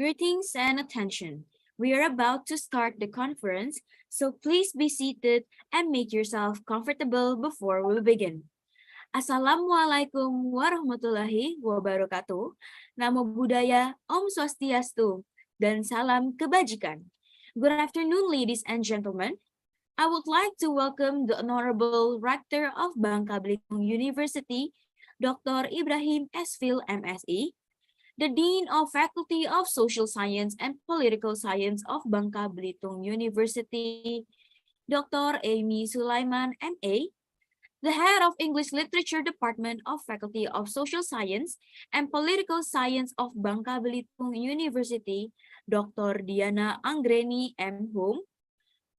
Greetings and attention. We are about to start the conference, so please be seated and make yourself comfortable before we begin. Assalamualaikum warahmatullahi wabarakatuh. Namo Buddhaya, Om Swastiastu, dan salam kebajikan. Good afternoon, ladies and gentlemen. I would like to welcome the Honorable Rector of Bangka Belitung University, Dr. Ibrahim Esfil, MSE, the Dean of Faculty of Social Science and Political Science of Bangka Belitung University, Dr. Amy Sulaiman, MA, the Head of English Literature Department of Faculty of Social Science and Political Science of Bangka Belitung University, Dr. Diana Anggreni, M. Hum,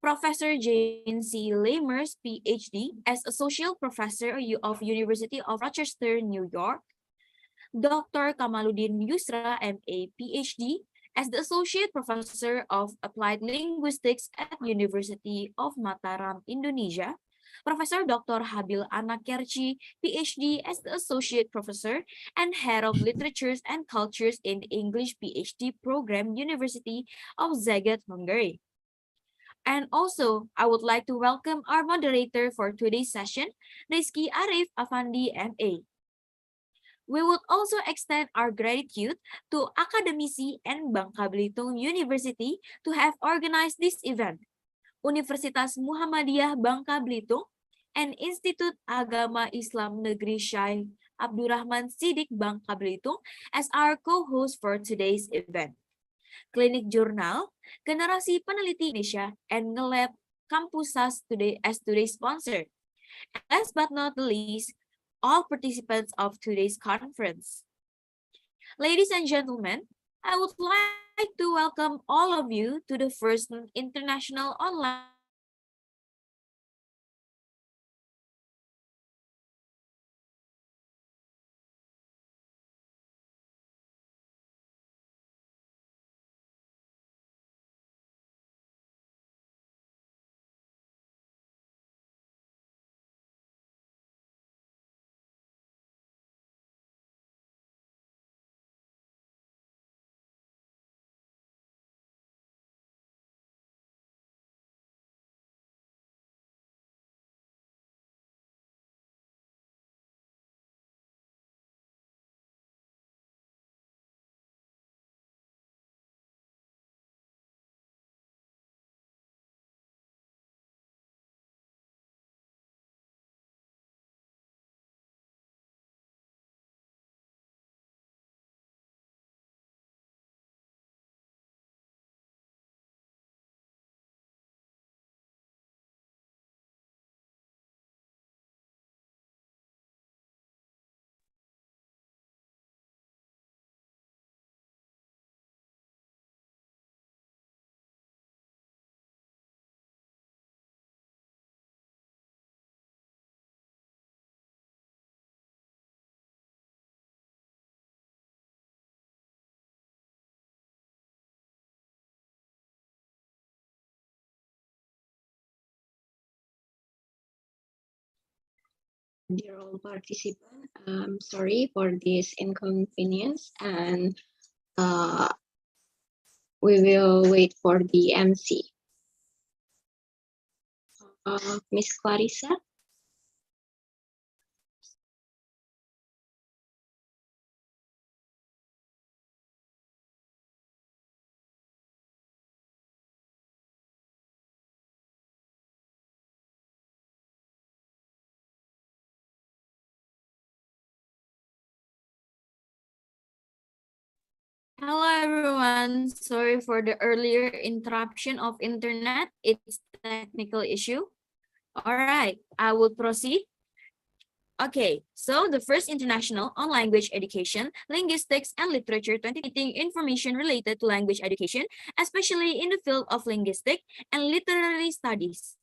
Professor Jane C. Lamers, PhD, as Associate Professor of University of Rochester, New York, Dr. Kamaluddin Yusra, MA, PhD, as the Associate Professor of Applied Linguistics at University of Mataram, Indonesia, Professor Dr. Habil Anakerci, PhD, as the Associate Professor and Head of Literatures and Cultures in the English PhD Program, University of Zagreb, Hungary. And also, I would like to welcome our moderator for today's session, Rizky Arif Afandi, MA. We would also extend our gratitude to Akademisi and Bangka Belitung University to have organized this event, Universitas Muhammadiyah Bangka Belitung, and Institut Agama Islam Negeri Syekh Abdurrahman Siddiq Bangka Belitung as our co-host for today's event. Klinik Jurnal, Generasi Peneliti Indonesia, and Ngelab Kampusas today as today's sponsor. And last but not the least, all participants of today's conference. Ladies and gentlemen, I would like to welcome all of you to the first international online Dear all participants, sorry for this inconvenience, and we will wait for the MC. Miss Clarissa. Hello everyone, sorry for the earlier interruption of internet. It's technical issue. All right, I will proceed. Okay, so the first international on language education, linguistics, and literature 2018 information related to language education, especially in the field of linguistic and literary studies.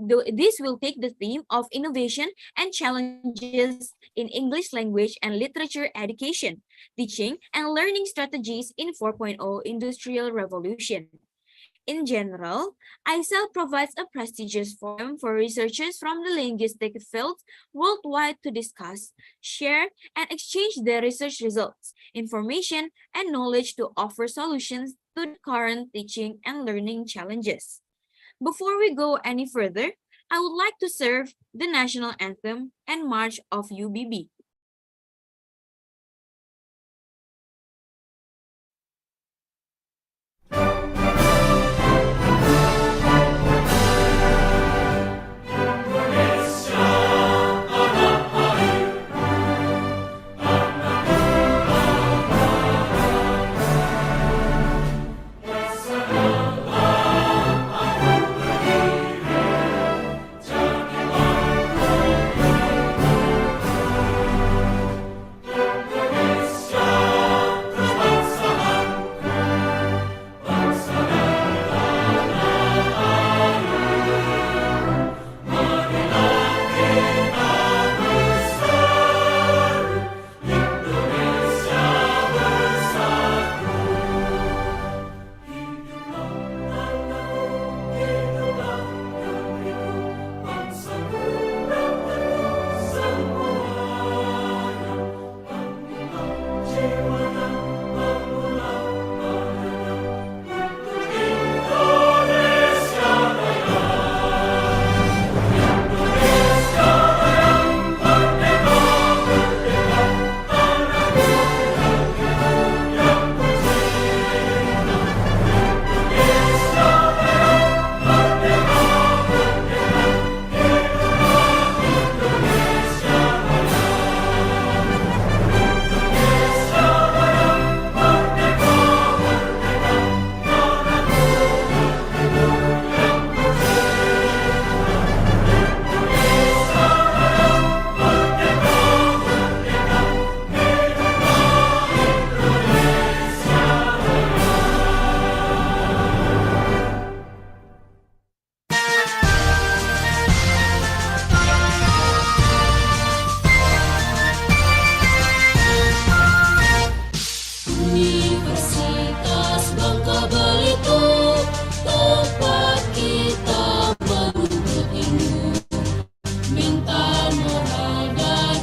This will take the theme of innovation and challenges in English language and literature education, teaching and learning strategies in 4.0 Industrial Revolution. In general, ICELL provides a prestigious forum for researchers from the linguistic fields worldwide to discuss, share, and exchange their research results, information, and knowledge to offer solutions to the current teaching and learning challenges. Before we go any further, I would like to serve the national anthem and march of UBB. Universitas Bangka Belitung, tempat kita menuntut ilmu, mental, moral, dan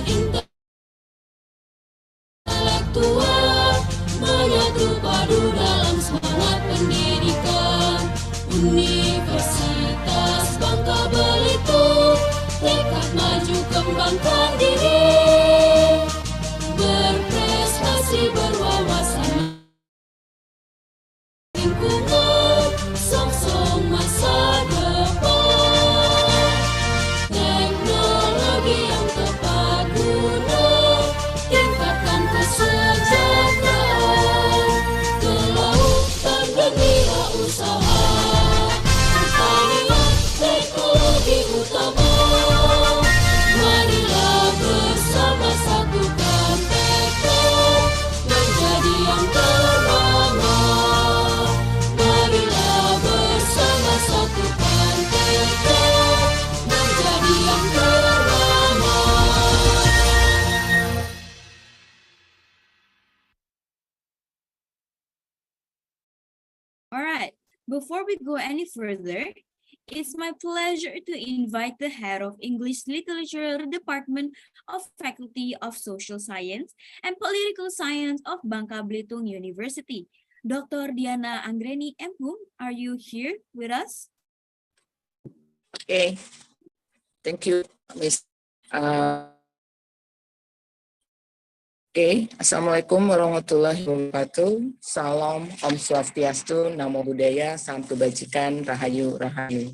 intelektual, menyatu padu dalam semangat pendidikan. Universitas Bangka Belitung, tekad maju kembangkan diri, berprestasi berwawasan lingkungan, song-song masa depan, teknologi yang tepat guna, tingkatkan kesejahteraan, kelautan dan wirausaha, pertanian teknologi utama. Marilah bersama satukan tekad menjadi yang terutama. Marilah bersama satukan tekad menjadi yang terutama. All right, before we go any further, it's my pleasure to invite the head of English Literature Department of Faculty of Social Science and Political Science of Bangka Belitung University, Dr. Diana Anggreni M. Are you here with us? Okay, thank you, Miss. Assalamualaikum warahmatullahi wabarakatuh. Salam, Om Swastiastu, Namo Buddhaya, Salam Kebajikan, Rahayu, Rahayu.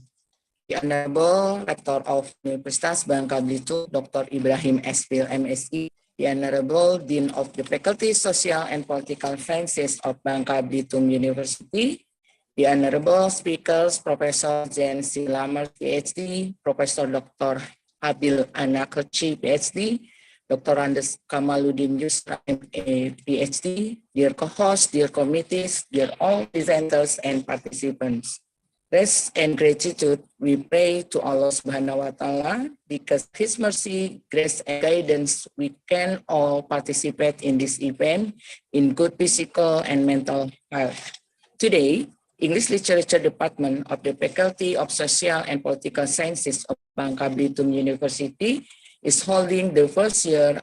The Honorable Rector of Universitas Bangka Belitung, Dr. Ibrahim Esfil, MSc, the Honorable Dean of the Faculty Social and Political Sciences of Bangka Belitung University, the Honorable Speakers, Professor Jen C. Lamar, PhD, Professor Dr. Abil Anakerci, PhD, Dr. Andes Kamaluddin Yusra, MA, PhD, dear co-hosts, dear committees, dear all presenters and participants. Rest and gratitude we pray to Allah Subhanahu wa Ta'ala, because His mercy, grace, and guidance, we can all participate in this event in good physical and mental health. Today, English Literature Department of the Faculty of Social and Political Sciences of Bangka Belitung University is holding the first year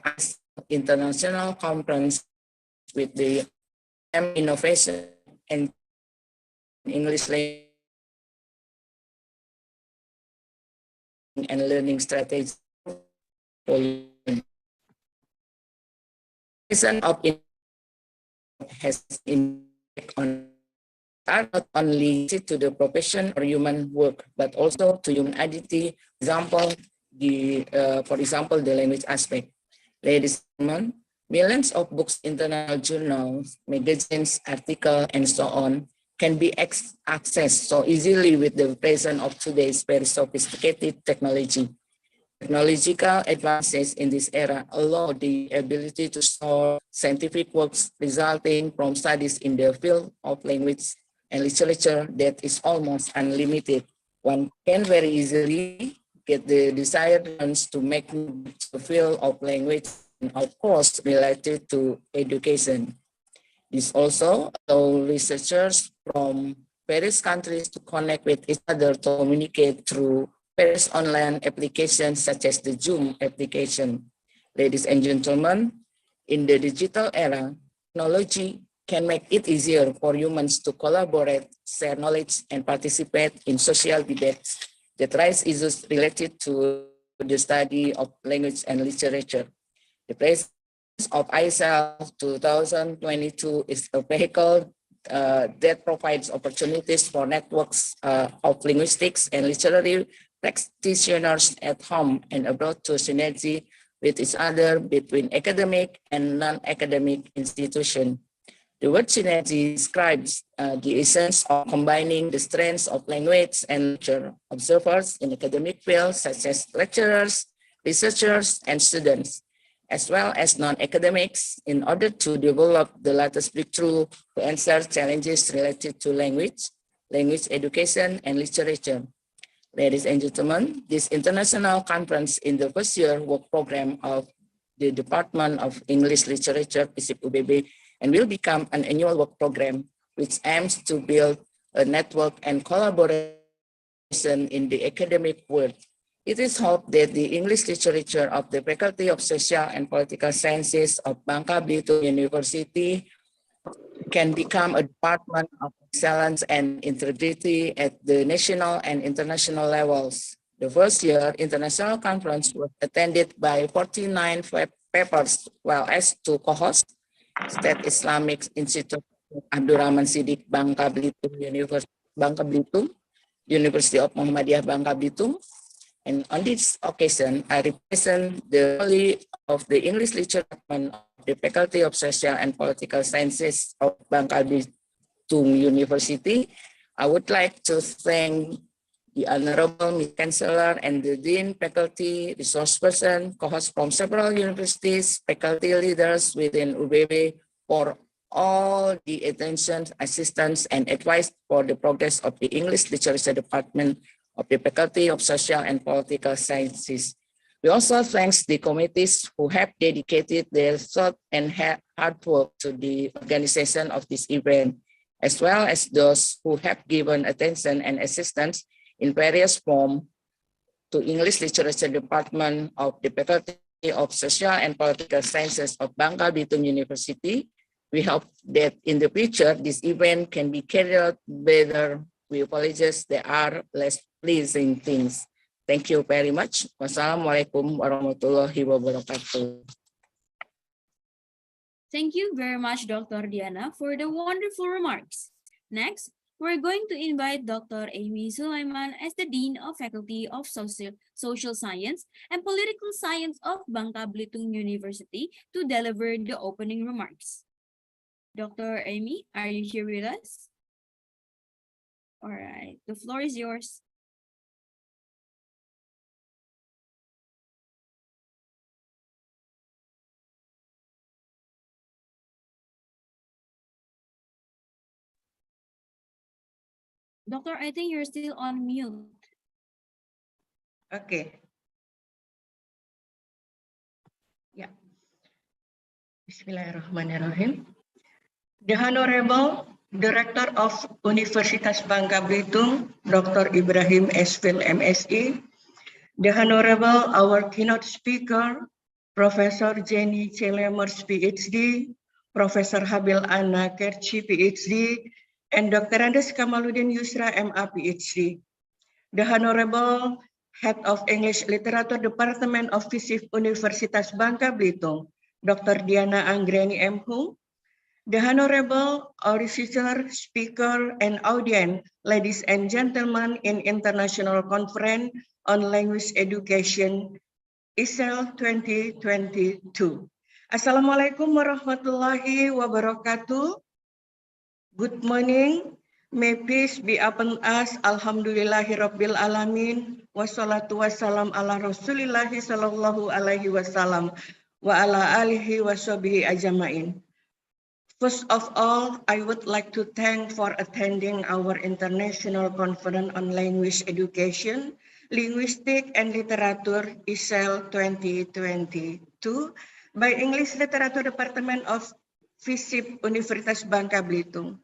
International Conference with the Innovation and English Language and Learning Strategy for of has impact on not only to the profession or human work, but also to human identity. For example, the language aspect. Ladies and gentlemen, millions of books, international journals, magazines, articles, and so on can be accessed so easily with the presence of today's very sophisticated technology. Technological advances in this era allow the ability to store scientific works resulting from studies in the field of language and literature that is almost unlimited. One can very easily get the desired ones to make the field of language and of course related to education. This also allows researchers from various countries to connect with each other to communicate through various online applications such as the Zoom application. Ladies and gentlemen, in the digital era, technology can make it easier for humans to collaborate, share knowledge, and participate in social debates that raise issues related to the study of language and literature. The presence of ICELL 2022 is a vehicle that provides opportunities for networks of linguistics and literary practitioners at home and abroad to synergy with each other between academic and non-academic institutions. The word synergy describes the essence of combining the strengths of language and literature observers in academic fields such as lecturers, researchers, and students, as well as non-academics, in order to develop the latest breakthrough to answer challenges related to language, language education, and literature. Ladies and gentlemen, this international conference in the first year work program of the Department of English Literature, PSIP UBB, and will become an annual work program which aims to build a network and collaboration in the academic world. It is hoped that the English literature of the Faculty of Social and Political Sciences of Bangka Belitung University can become a department of excellence and integrity at the national and international levels. The first year international conference was attended by 49 papers, while as to co-host, State Islamic Institute Abdurrahman Siddiq Bangka Belitung University of Muhammadiyah Bangka Belitung. And on this occasion, I represent the Holy of the English Literature Department of the Faculty of Social and Political Sciences of Bangka Belitung University. I would like to thank the Honorable Ms. Chancellor and the Dean, faculty, resource person, co-hosts from several universities, faculty leaders within UBB for all the attention, assistance, and advice for the progress of the English Literature Department of the Faculty of Social and Political Sciences. We also thank the committees who have dedicated their thought and hard work to the organization of this event, as well as those who have given attention and assistance in various forms to English Literature Department of the Faculty of Social and Political Sciences of Bangka Belitung University. We hope that in the future, this event can be carried out better. We apologize, there are less pleasing things. Thank you very much. Wassalamualaikum warahmatullahi wabarakatuh. Thank you very much, Dr. Diana, for the wonderful remarks. Next, we're going to invite Dr. Amy Sulaiman as the Dean of Faculty of Social Science and Political Science of Bangka Belitung University to deliver the opening remarks. Dr. Amy, are you here with us? All right, the floor is yours. Doctor, I think you're still on mute. Okay. Yeah. Bismillahirrahmanirrahim. The Honorable Director of Universitas Bangka Belitung, Dr. Ibrahim ICELL MSI, the Honorable our keynote speaker, Professor Jenny Celemers PhD, Professor Habil Anna Kerchi PhD, and Dr. Andes Kamaluddin Yusra MA PhD. The Honorable Head of English Literature Department of FISIP Universitas Bangka Belitung, Dr. Diana Anggreni M. Hung, the Honorable Officer, Speaker, and Audience, ladies and gentlemen, in International Conference on Language Education, ICELL 2022. Assalamualaikum warahmatullahi wabarakatuh. Good morning. May peace be upon us. Alhamdulillahi Rabbil Alamin. Wassalatu wassalam ala Rasulillahi sallallahu alaihi wasallam. Wa ala alihi wa sahbihi ajma'in. First of all, I would like to thank for attending our International Conference on Language Education, Linguistic and Literature, ICELL 2022, by English Literature Department of FISIP Universitas Bangka Belitung.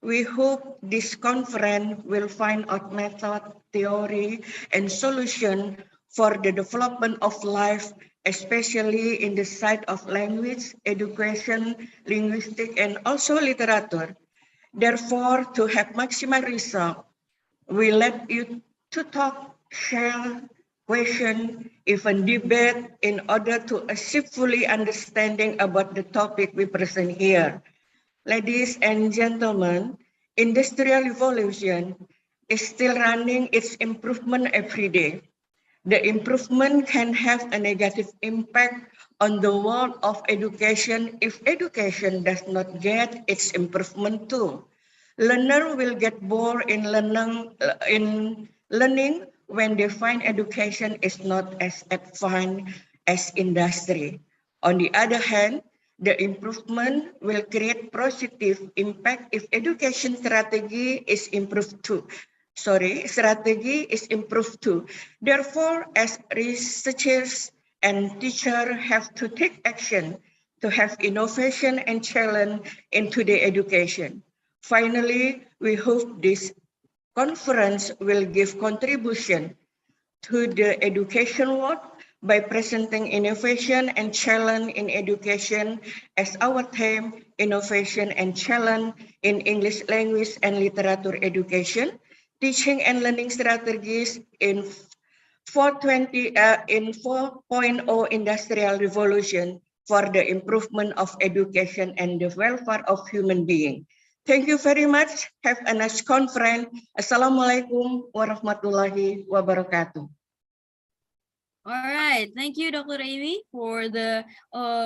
We hope this conference will find out method, theory, and solution for the development of life, especially in the side of language, education, linguistic, and also literature. Therefore, to have maximal result, we let you to talk, share, question, even debate in order to achieve fully understanding about the topic we present here. Ladies and gentlemen, Industrial Revolution is still running its improvement every day. The improvement can have a negative impact on the world of education if education does not get its improvement too. Learner will get bored in learning when they find education is not as advanced as industry. On the other hand, the improvement will create positive impact if education strategy is improved too. Strategy is improved too. Therefore, as researchers and teachers have to take action to have innovation and challenge into the education. Finally, we hope this conference will give contribution to the education world by presenting innovation and challenge in education as our theme, innovation and challenge in English language and literature education, teaching and learning strategies in 4.0 industrial revolution for the improvement of education and the welfare of human beings. Thank you very much. Have a nice conference. Assalamualaikum warahmatullahi wabarakatuh. All right, thank you, Dr. Amy, for the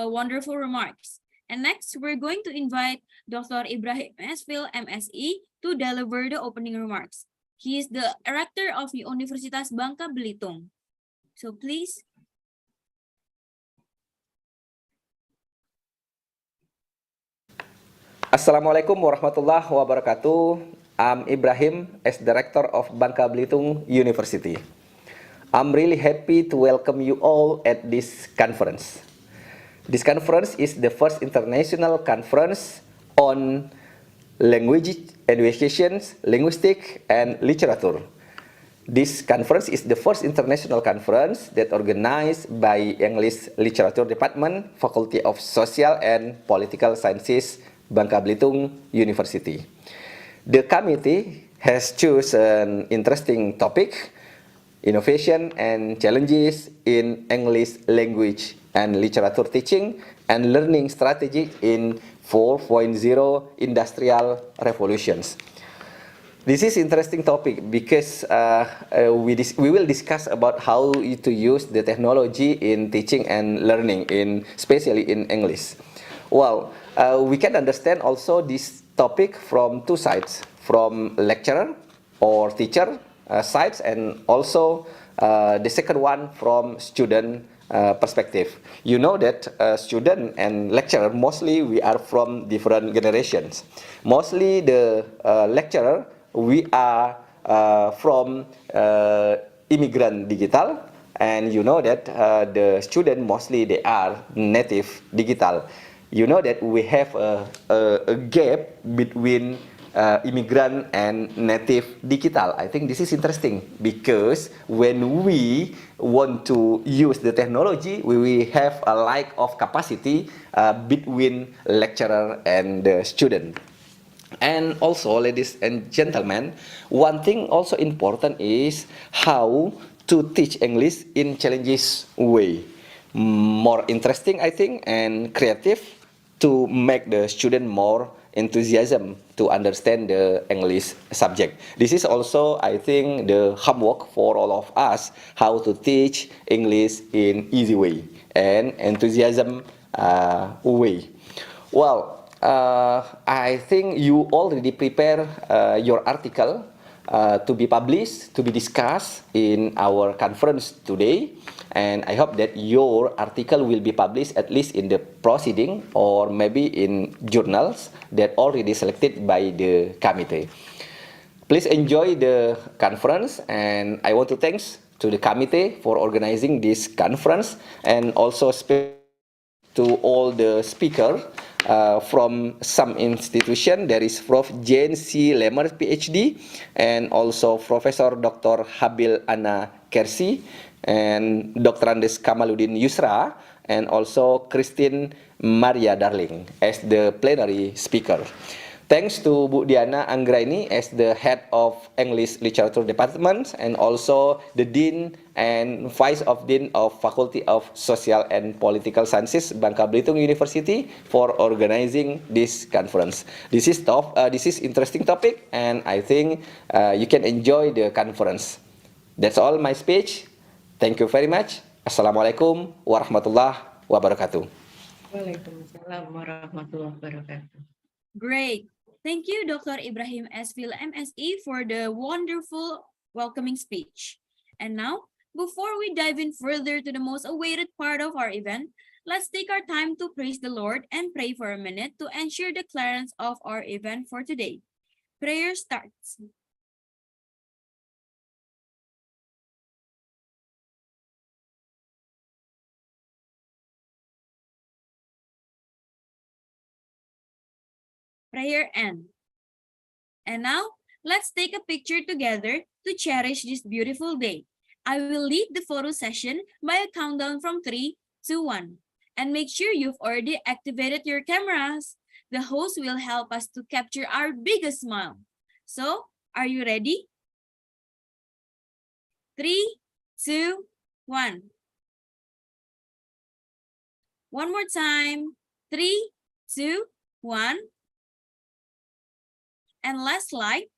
wonderful remarks. And next, we're going to invite Dr. Ibrahim ICELL MSI to deliver the opening remarks. He is the rector of the Universitas Bangka Belitung. So please. Assalamualaikum warahmatullahi wabarakatuh. I'm Ibrahim as Director of Bangka Belitung University. I'm really happy to welcome you all at this conference. This conference is the first international conference on language education, linguistics, and literature. This conference is the first international conference that organized by English Literature Department, Faculty of Social and Political Sciences, Bangka Belitung University. The committee has chosen an interesting topic, innovation and challenges in English language and literature teaching and learning strategy in 4.0 industrial revolutions. This is interesting topic because we will discuss about how to use the technology in teaching and learning, especially in English. Well, we can understand also this topic from two sides, from lecturer or teacher sides, and also the second one from student perspective. You know that student and lecturer, mostly we are from different generations. Mostly the lecturer, we are from immigrant digital, and you know that the student mostly they are native digital. You know that we have a gap between immigrant and native digital. I think this is interesting because when we want to use the technology, we will have a lack of capacity between lecturer and the student. And also, ladies and gentlemen, one thing also important is how to teach English in challenges way. More interesting, I think, and creative to make the student more enthusiasm to understand the English subject. This is also, I think, the homework for all of us, how to teach English in easy way and enthusiasm way. Well, I think you already prepare your article to be published, to be discussed in our conference today. And I hope that your article will be published at least in the proceeding or maybe in journals that already selected by the committee. Please enjoy the conference, and I want to thanks to the committee for organizing this conference, and also to all the speakers from some institution. There is Prof. Jane C. Lemmer, PhD, and also Professor Dr. Habil Ana Kersi, and Dr. Andes Kamaluddin Yusra, and also Christine Maria Darling as the plenary speaker. Thanks to Bu Diana Anggraini as the head of English Literature Department, and also the Dean and Vice of Dean of Faculty of Social and Political Sciences, Bangka Belitung University, for organizing this conference. This is interesting topic, and I think you can enjoy the conference. That's all my speech. Thank you very much. Assalamualaikum warahmatullahi wabarakatuh. Waalaikumsalam warahmatullahi wabarakatuh. Great. Thank you, Dr. Ibrahim Esvil, MSE, for the wonderful welcoming speech. And now, before we dive in further to the most awaited part of our event, let's take our time to praise the Lord and pray for a minute to ensure the clearance of our event for today. Prayer starts. Prayer end. And now, let's take a picture together to cherish this beautiful day. I will lead the photo session by a countdown from 3, 2, 1. And make sure you've already activated your cameras. The host will help us to capture our biggest smile. So, are you ready? 3, 2, 1. One more time. 3, 2, 1. And last slide,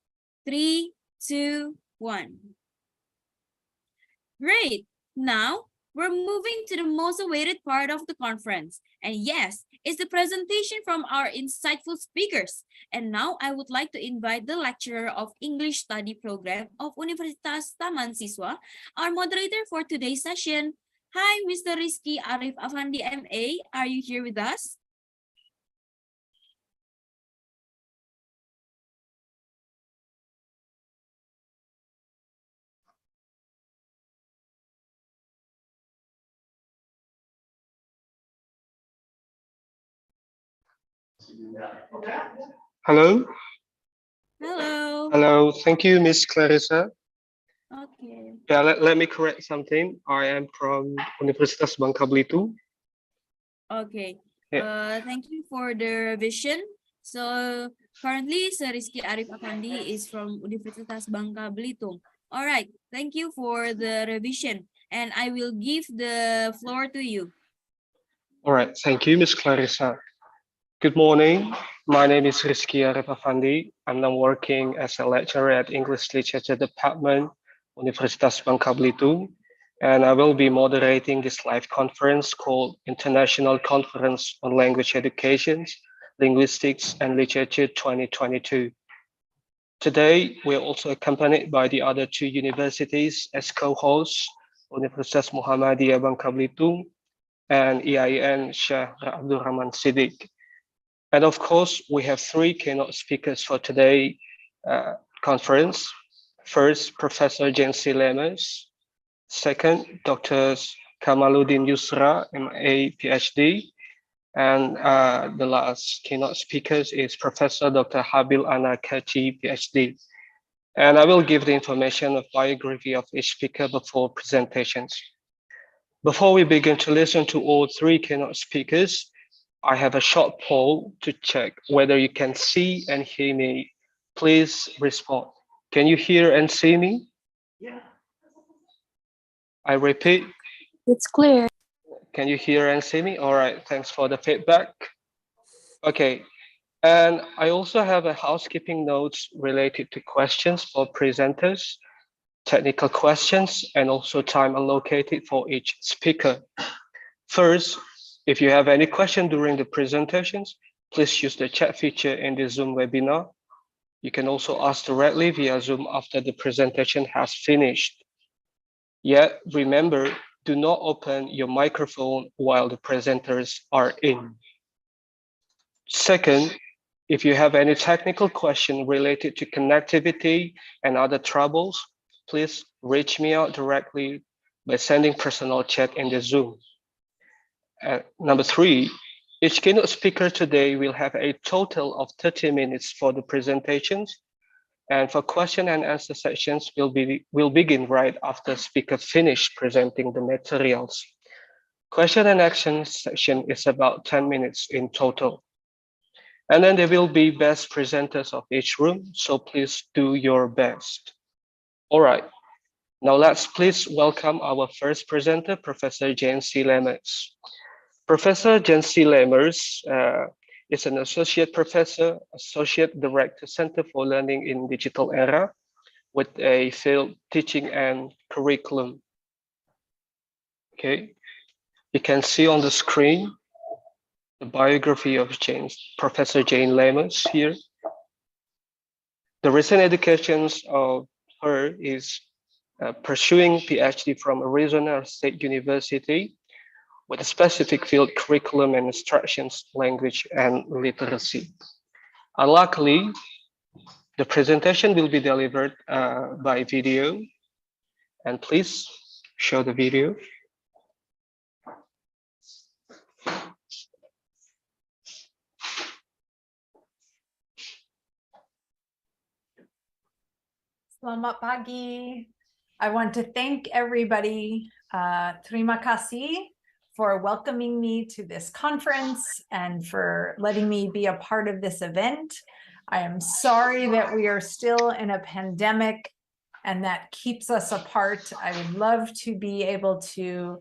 3, 2, 1. Great. Now, we're moving to the most awaited part of the conference. And yes, it's the presentation from our insightful speakers. And now I would like to invite the lecturer of English Study Program of Universitas Taman Siswa, our moderator for today's session. Hi, Mr. Rizky Arif Afandi, MA. Are you here with us? Hello. Hello. Hello. Thank you, Miss Clarissa. Okay. Yeah, let me correct something. I am from Universitas Bangka Belitung. Okay. Yeah. Thank you for the revision. So currently, Sir Rizky Arif Afandi is from Universitas Bangka Belitung. All right. Thank you for the revision, and I will give the floor to you. All right. Thank you, Miss Clarissa. Good morning. My name is Rizky Arif Afandi, and I'm working as a lecturer at English Literature Department, Universitas Bangka Belitung, and I will be moderating this live conference called International Conference on Language Education, Linguistics and Literature 2022. Today, we're also accompanied by the other two universities as co-hosts, Universitas Muhammadiyah Bangka Belitung and EIN Syekh Abdul Rahman Siddiq. And of course, we have three keynote speakers for today's conference. First, Professor Jane C. Lemmers. Second, Dr. Kamaluddin Yusra, MA, PhD. And the last keynote speaker is Professor Dr. Habil Anakachi, PhD. And I will give the information of biography of each speaker before presentations. Before we begin to listen to all three keynote speakers, I have a short poll to check whether you can see and hear me. Please respond. Can you hear and see me? Yeah. I repeat. It's clear. Can you hear and see me? All right, thanks for the feedback. Okay, and I also have a housekeeping notes related to questions for presenters, technical questions, and also time allocated for each speaker. First, if you have any question during the presentations, please use the chat feature in the Zoom webinar. You can also ask directly via Zoom after the presentation has finished. Yet, remember, do not open your microphone while the presenters are in. Second, if you have any technical question related to connectivity and other troubles, please reach me out directly by sending personal chat in the Zoom. Number three, each keynote speaker today will have a total of 30 minutes for the presentations, and for question and answer sessions will begin right after speaker finish presenting the materials. Question and action section is about 10 minutes in total. And then there will be best presenters of each room, so please do your best. All right, now let's please welcome our first presenter, Professor Jane C. Lemmers. Professor Jane C. Lemmers is an associate professor, associate director, Center for Learning in Digital Era, with a field teaching and curriculum. Okay, you can see on the screen the biography of Professor Jane Lemmers here. The recent educations of her is pursuing PhD from Arizona State University with a specific field curriculum and instructions, language and literacy. Unluckily, the presentation will be delivered by video. And please show the video. Selamat pagi. I want to thank everybody. Terima kasih for welcoming me to this conference and for letting me be a part of this event. I am sorry that we are still in a pandemic and that keeps us apart. I would love to be able to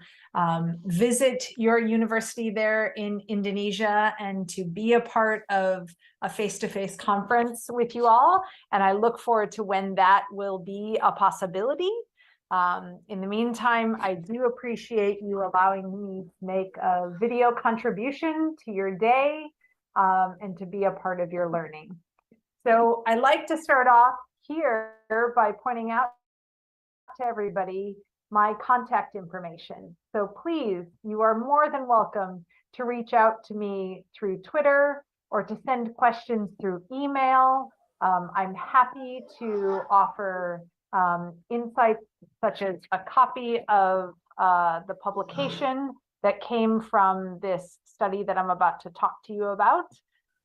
visit your university there in Indonesia and to be a part of a face-to-face conference with you all. And I look forward to when that will be a possibility. In the meantime, I do appreciate you allowing me to make a video contribution to your day and to be a part of your learning. So I'd like to start off here by pointing out to everybody my contact information. So please, you are more than welcome to reach out to me through Twitter or to send questions through email. I'm happy to offer insights such as a copy of the publication that came from this study that I'm about to talk to you about.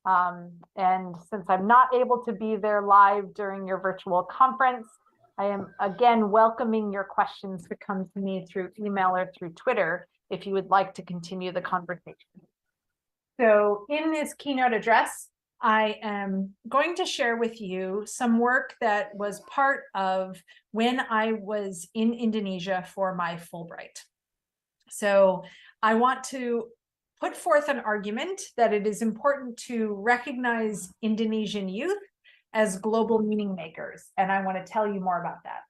And since I'm not able to be there live during your virtual conference, I am again welcoming your questions to come to me through email or through Twitter if you would like to continue the conversation. So in this keynote address, I am going to share with you some work that was part of when I was in Indonesia for my Fulbright. So I want to put forth an argument that it is important to recognize Indonesian youth as global meaning makers, and I want to tell you more about that.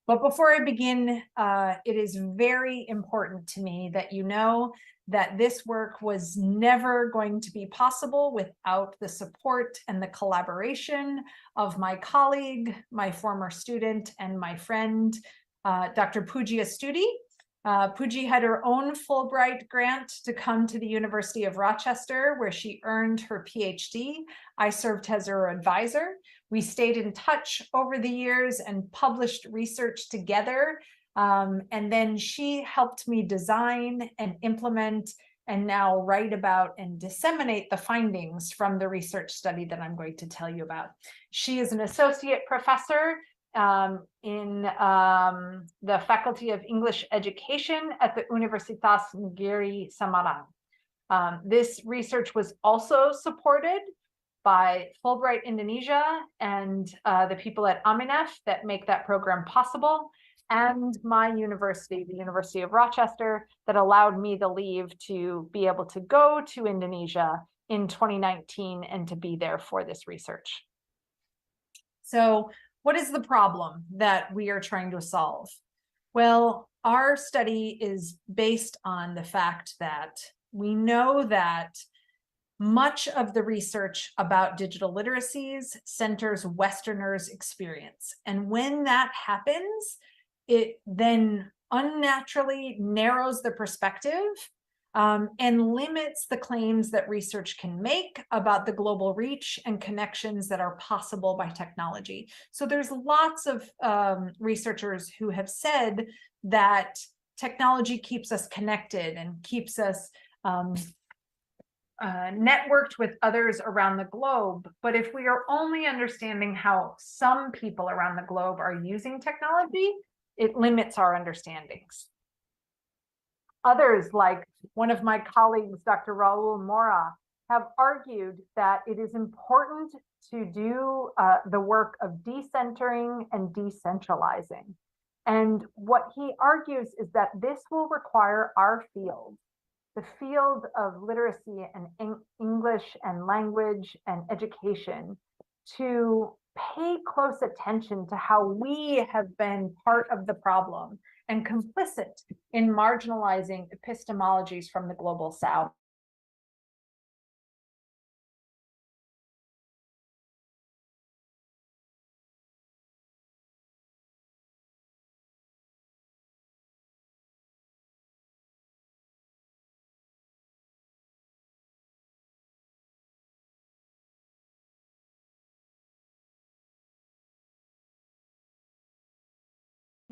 But before I begin, it is very important to me that you know that this work was never going to be possible without the support and the collaboration of my colleague, my former student, and my friend, Dr. Puji Astuti. Puji had her own Fulbright grant to come to the University of Rochester, where she earned her PhD. I served as her advisor. We stayed in touch over the years and published research together. And then she helped me design and implement and now write about and disseminate the findings from the research study that I'm going to tell you about. She is an associate professor in the Faculty of English Education at the Universitas Negeri Semarang. This research was also supported by Fulbright Indonesia and the people at Aminef that make that program possible, and my university, the University of Rochester, that allowed me the leave to be able to go to Indonesia in 2019 and to be there for this research. So what is the problem that we are trying to solve? Well, our study is based on the fact that we know that much of the research about digital literacies centers Westerners' experience. And when that happens, it then unnaturally narrows the perspective and limits the claims that research can make about the global reach and connections that are possible by technology. So there's lots of researchers who have said that technology keeps us connected and keeps us networked with others around the globe. But if we are only understanding how some people around the globe are using technology, it limits our understandings. Others, like one of my colleagues, Dr. Raul Mora, have argued that it is important to do the work of decentering and decentralizing. And what he argues is that this will require our field, the field of literacy and English and language and education, to pay close attention to how we have been part of the problem and complicit in marginalizing epistemologies from the global South.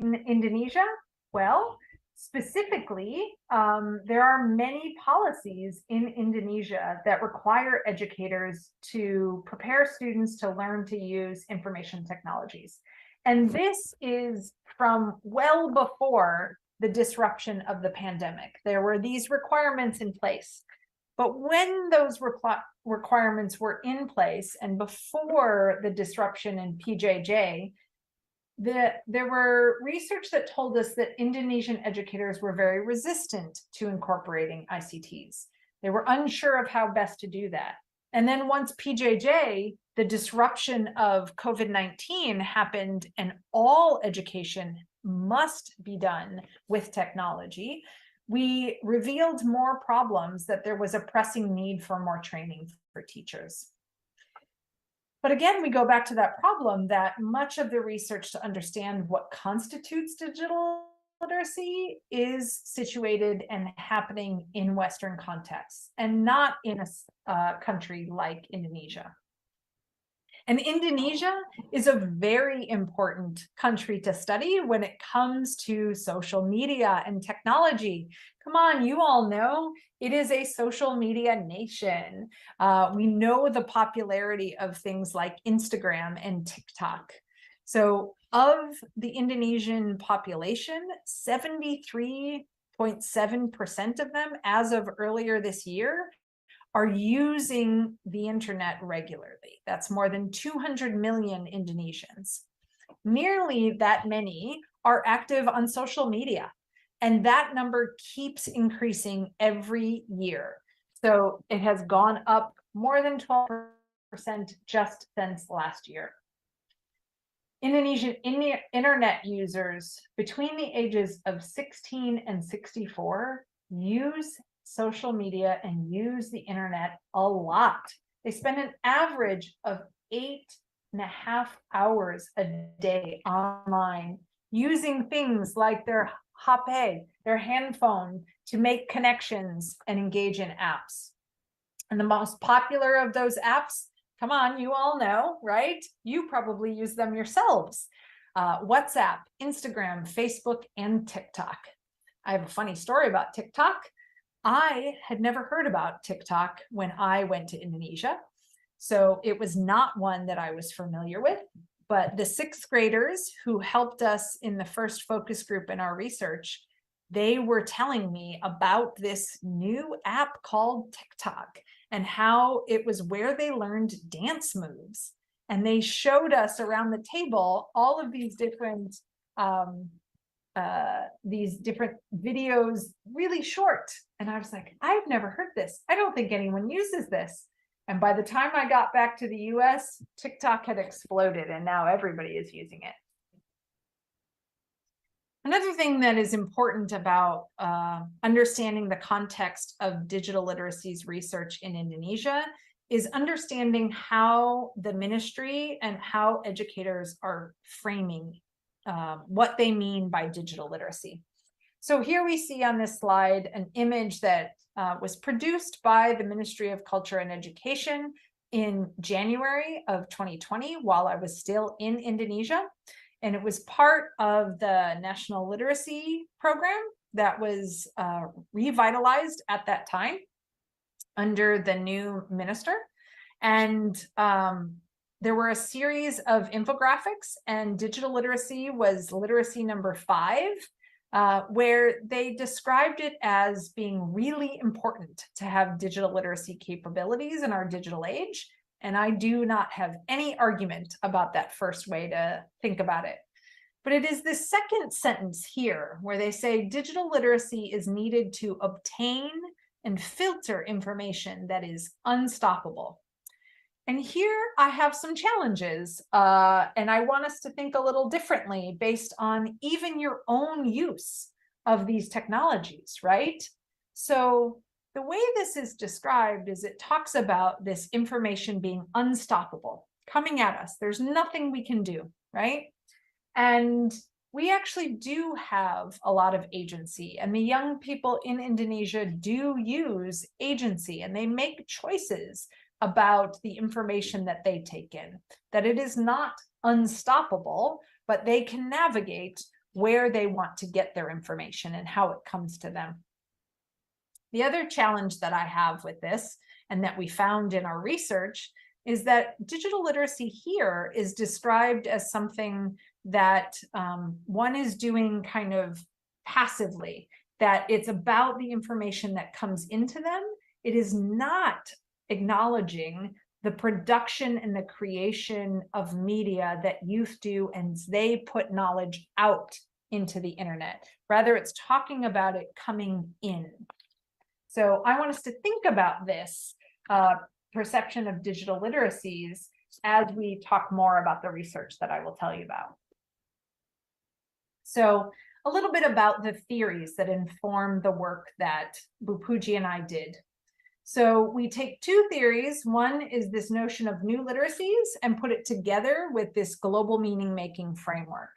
In Indonesia, well, specifically, there are many policies in Indonesia that require educators to prepare students to learn to use information technologies. And this is from well before the disruption of the pandemic. There were these requirements in place. But when those requirements were in place and before the disruption in PJJ, there were research that told us that Indonesian educators were very resistant to incorporating ICTs. They were unsure of how best to do that. And then once PJJ, the disruption of COVID-19 happened and all education must be done with technology, we revealed more problems, that there was a pressing need for more training for teachers. But again, we go back to that problem that much of the research to understand what constitutes digital literacy is situated and happening in Western contexts and not in a country like Indonesia. And Indonesia is a very important country to study when it comes to social media and technology. Come on, you all know it is a social media nation. We know the popularity of things like Instagram and TikTok. So of the Indonesian population, 73.7% of them, as of earlier this year, are using the internet regularly. That's more than 200 million Indonesians. Nearly that many are active on social media, and that number keeps increasing every year. So it has gone up more than 12% just since last year. Indonesian internet users between the ages of 16 and 64 use social media and use the internet a lot. They spend an average of 8.5 hours a day online using things like their HP, their handphone, to make connections and engage in apps. And the most popular of those apps, come on, you all know, right? You probably use them yourselves. WhatsApp, Instagram, Facebook, and TikTok. I have a funny story about TikTok. I had never heard about TikTok when I went to Indonesia. So it was not one that I was familiar with, but the sixth graders who helped us in the first focus group in our research, they were telling me about this new app called TikTok and how it was where they learned dance moves. And they showed us around the table all of these different videos, really short. And I was like, I've never heard this. I don't think anyone uses this. And by the time I got back to the US, TikTok had exploded and now everybody is using it. Another thing that is important about understanding the context of digital literacies research in Indonesia is understanding how the ministry and how educators are framing what they mean by digital literacy. So here we see on this slide an image that was produced by the Ministry of Culture and Education in January of 2020 while I was still in Indonesia. And it was part of the National Literacy Program that was revitalized at that time under the new minister. And there were a series of infographics, and digital literacy was literacy number 5, where they described it as being really important to have digital literacy capabilities in our digital age. And I do not have any argument about that first way to think about it. But it is this second sentence here where they say digital literacy is needed to obtain and filter information that is unstoppable. And here I have some challenges, and I want us to think a little differently based on even your own use of these technologies, right? So the way this is described is it talks about this information being unstoppable, coming at us. There's nothing we can do, right? And we actually do have a lot of agency, and the young people in Indonesia do use agency, and they make choices about the information that they take in, that it is not unstoppable, but they can navigate where they want to get their information and how it comes to them. The other challenge that I have with this, and that we found in our research, is that digital literacy here is described as something that one is doing kind of passively, that it's about the information that comes into them. It is not acknowledging the production and the creation of media that youth do, and they put knowledge out into the internet. Rather, it's talking about it coming in. So I want us to think about this perception of digital literacies as we talk more about the research that I will tell you about. So a little bit about the theories that inform the work that Bupuji and I did. So we take two theories. One is this notion of new literacies and put it together with this global meaning-making framework.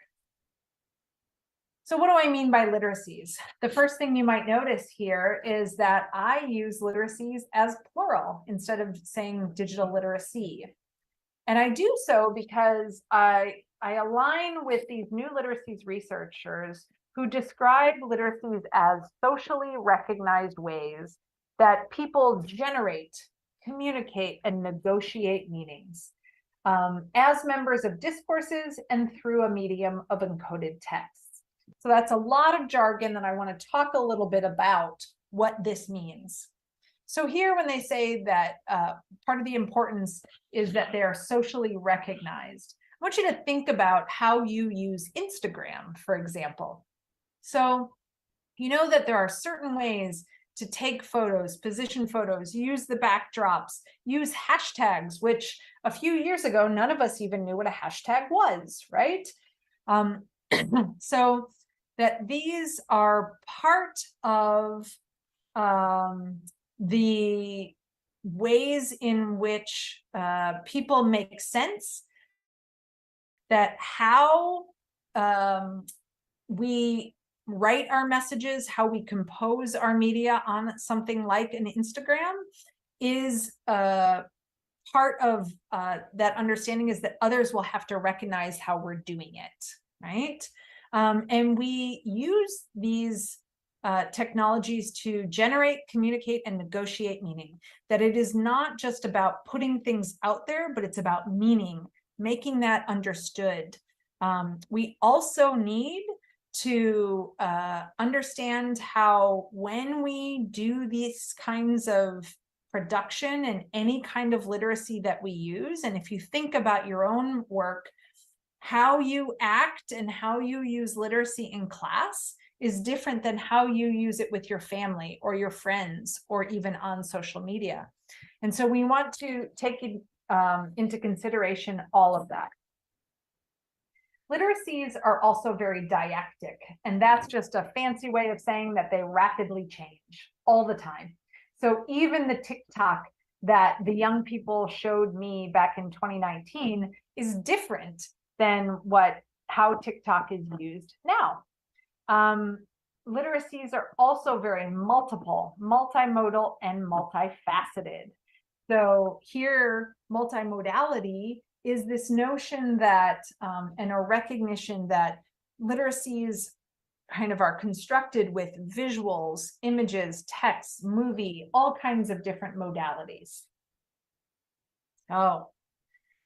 So what do I mean by literacies? The first thing you might notice here is that I use literacies as plural instead of saying digital literacy. And I do so because I align with these new literacies researchers who describe literacies as socially recognized ways that people generate, communicate, and negotiate meanings as members of discourses and through a medium of encoded text. So that's a lot of jargon, and I want to talk a little bit about what this means. So here, when they say that part of the importance is that they are socially recognized, I want you to think about how you use Instagram, for example. So you know that there are certain ways to take photos, position photos, use the backdrops, use hashtags, which a few years ago, none of us even knew what a hashtag was, right? So that these are part of the ways in which people make sense, that how we write our messages, how we compose our media on something like an Instagram is part of that understanding, is that others will have to recognize how we're doing it, right? And we use these technologies to generate, communicate, and negotiate meaning. That it is not just about putting things out there, but it's about meaning, making that understood. We also need to understand how when we do these kinds of production and any kind of literacy that we use, and if you think about your own work, how you act and how you use literacy in class is different than how you use it with your family or your friends or even on social media. And so we want to take into consideration all of that. Literacies are also very didactic, and that's just a fancy way of saying that they rapidly change all the time. So even the TikTok that the young people showed me back in 2019 is different than how TikTok is used now. Literacies are also very multiple, multimodal, and multifaceted. So here, multimodality is this notion that, and a recognition that literacies kind of are constructed with visuals, images, text, movie, all kinds of different modalities. Oh,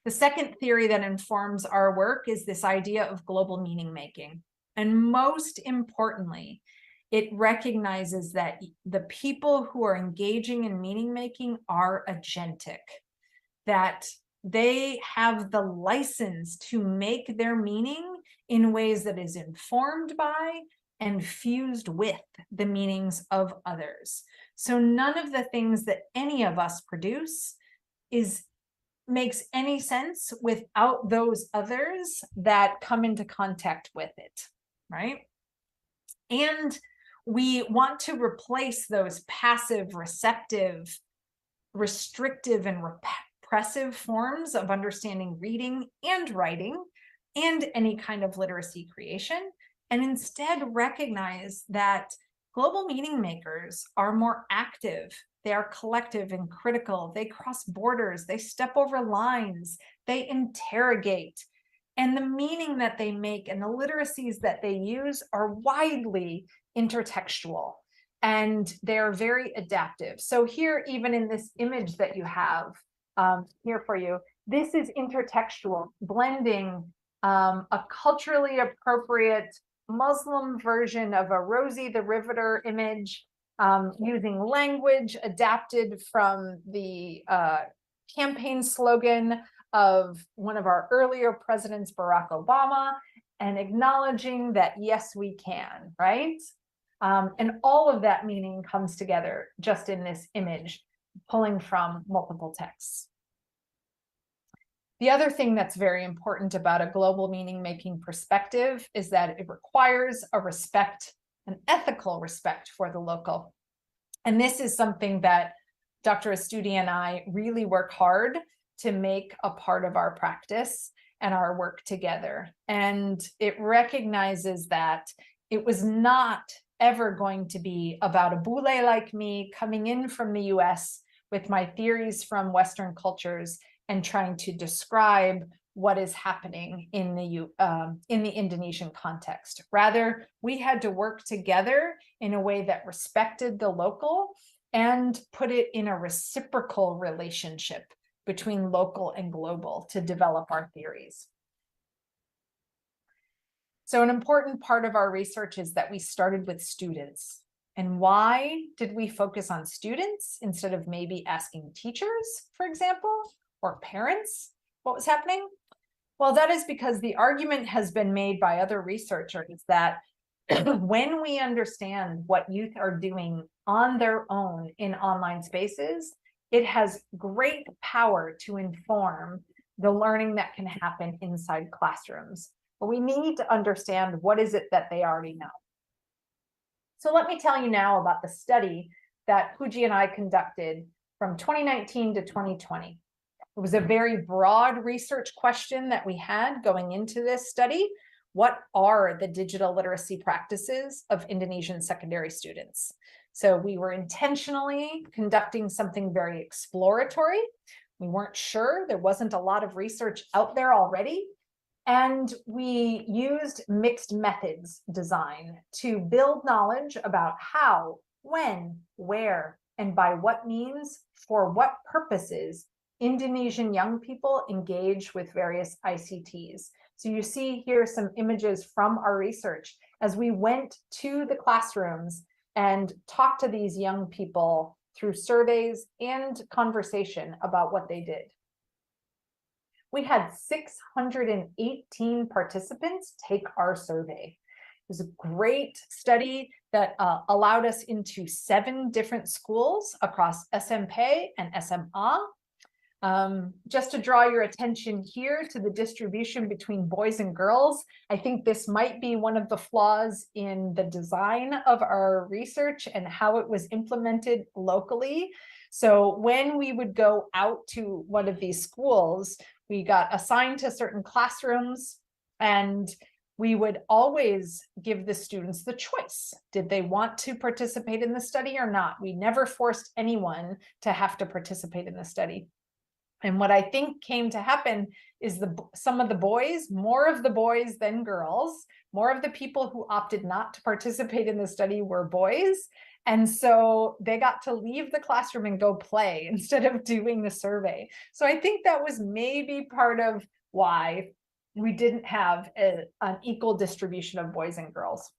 the second theory that informs our work is this idea of global meaning making. And most importantly, it recognizes that the people who are engaging in meaning making are agentic, that they have the license to make their meaning in ways that is informed by and fused with the meanings of others. So none of the things that any of us produce makes any sense without those others that come into contact with it, right? And we want to replace those passive, receptive, restrictive, and repressive forms of understanding reading and writing and any kind of literacy creation, and instead recognize that global meaning makers are more active. They are collective and critical. They cross borders. They step over lines. They interrogate. And the meaning that they make and the literacies that they use are widely intertextual, and they're very adaptive. So here, even in this image that you have here for you, this is intertextual, blending a culturally appropriate Muslim version of a Rosie the Riveter image, using language adapted from the campaign slogan of one of our earlier presidents, Barack Obama, and acknowledging that, yes, we can, right? And all of that meaning comes together just in this image, pulling from multiple texts. The other thing that's very important about a global meaning-making perspective is that it requires a respect, an ethical respect for the local. And this is something that Dr. Astudi and I really work hard to make a part of our practice and our work together. And it recognizes that it was not ever going to be about a boule like me coming in from the US with my theories from Western cultures and trying to describe what is happening in the Indonesian context. Rather, we had to work together in a way that respected the local and put it in a reciprocal relationship between local and global to develop our theories. So an important part of our research is that we started with students. And why did we focus on students instead of maybe asking teachers, for example, or parents what was happening? Well, that is because the argument has been made by other researchers that when we understand what youth are doing on their own in online spaces, it has great power to inform the learning that can happen inside classrooms. But we need to understand what is it that they already know. So let me tell you now about the study that Puji and I conducted from 2019 to 2020. It was a very broad research question that we had going into this study. What are the digital literacy practices of Indonesian secondary students? So we were intentionally conducting something very exploratory. We weren't sure. There wasn't a lot of research out there already. And we used mixed methods design to build knowledge about how, when, where, and by what means, for what purposes, Indonesian young people engage with various ICTs. So you see here some images from our research as we went to the classrooms and talked to these young people through surveys and conversation about what they did. We had 618 participants take our survey. It was a great study that allowed us into 7 different schools across SMP and SMA. Just to draw your attention here to the distribution between boys and girls, I think this might be one of the flaws in the design of our research and how it was implemented locally. So when we would go out to one of these schools, we got assigned to certain classrooms, and we would always give the students the choice. Did they want to participate in the study or not? We never forced anyone to have to participate in the study. And what I think came to happen is some of the boys, more of the boys than girls, more of the people who opted not to participate in the study were boys. And so they got to leave the classroom and go play instead of doing the survey. So I think that was maybe part of why we didn't have an equal distribution of boys and girls.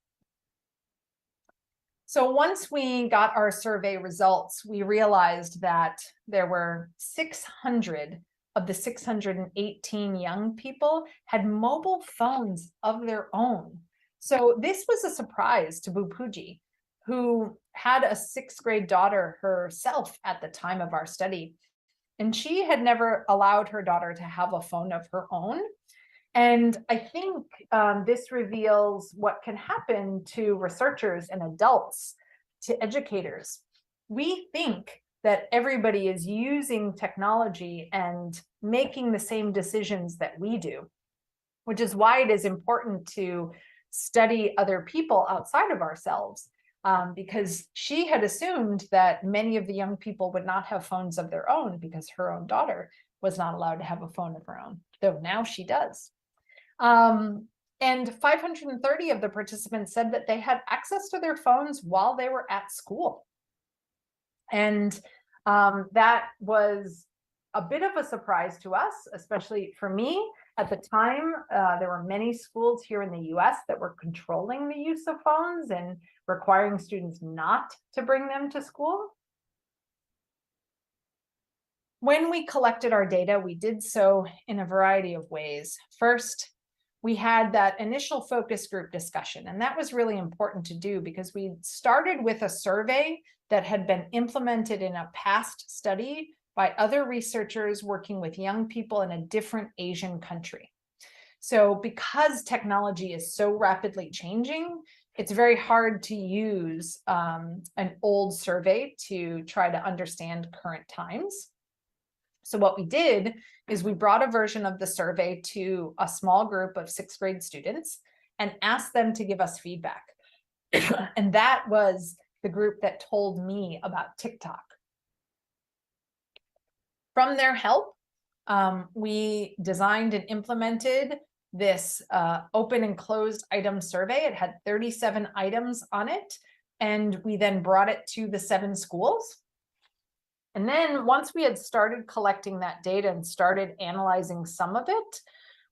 So once we got our survey results, we realized that there were 600 of the 618 young people had mobile phones of their own. So this was a surprise to Bupuji, who had a 6th grade daughter herself at the time of our study. And she had never allowed her daughter to have a phone of her own. And I think this reveals what can happen to researchers and adults, to educators. We think that everybody is using technology and making the same decisions that we do, which is why it is important to study other people outside of ourselves, because she had assumed that many of the young people would not have phones of their own because her own daughter was not allowed to have a phone of her own, though now she does. And 530 of the participants said that they had access to their phones while they were at school. And that was a bit of a surprise to us, especially for me. At the time, there were many schools here in the US that were controlling the use of phones and requiring students not to bring them to school. When we collected our data, we did so in a variety of ways. First, we had that initial focus group discussion, and that was really important to do because we started with a survey that had been implemented in a past study by other researchers working with young people in a different Asian country. So because technology is so rapidly changing, it's very hard to use an old survey to try to understand current times. So what we did is we brought a version of the survey to a small group of 6th grade students and asked them to give us feedback. And that was the group that told me about TikTok. From their help, we designed and implemented this open and closed item survey. It had 37 items on it, and we then brought it to the 7 schools. And then once we had started collecting that data and started analyzing some of it,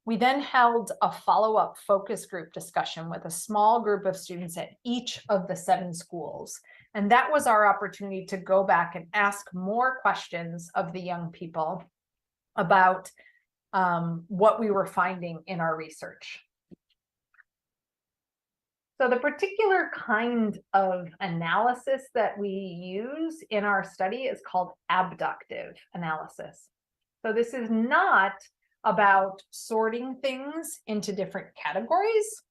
we then held a follow-up focus group discussion with a small group of students at each of the 7 schools. And that was our opportunity to go back and ask more questions of the young people about what we were finding in our research. So the particular kind of analysis that we use in our study is called abductive analysis. So this is not about sorting things into different categories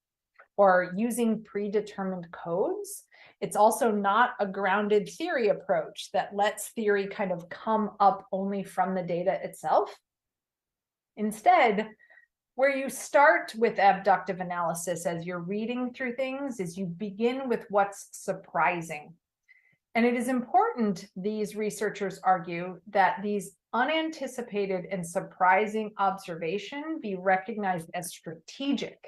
or using predetermined codes. It's also not a grounded theory approach that lets theory kind of come up only from the data itself. Instead, where you start with abductive analysis as you're reading through things is you begin with what's surprising. And it is important, these researchers argue, that these unanticipated and surprising observation be recognized as strategic,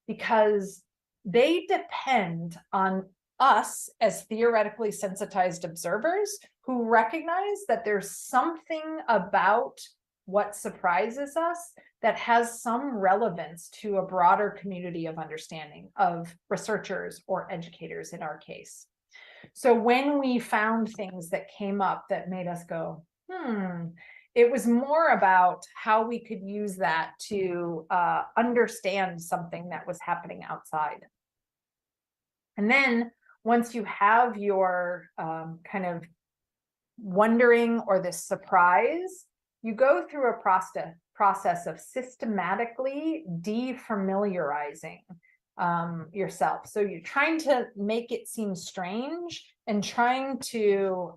because they depend on us as theoretically sensitized observers who recognize that there's something about what surprises us that has some relevance to a broader community of understanding of researchers or educators in our case. So when we found things that came up that made us go, it was more about how we could use that to understand something that was happening outside. And then once you have your kind of wondering or this surprise, you go through a process of systematically defamiliarizing yourself. So you're trying to make it seem strange and trying to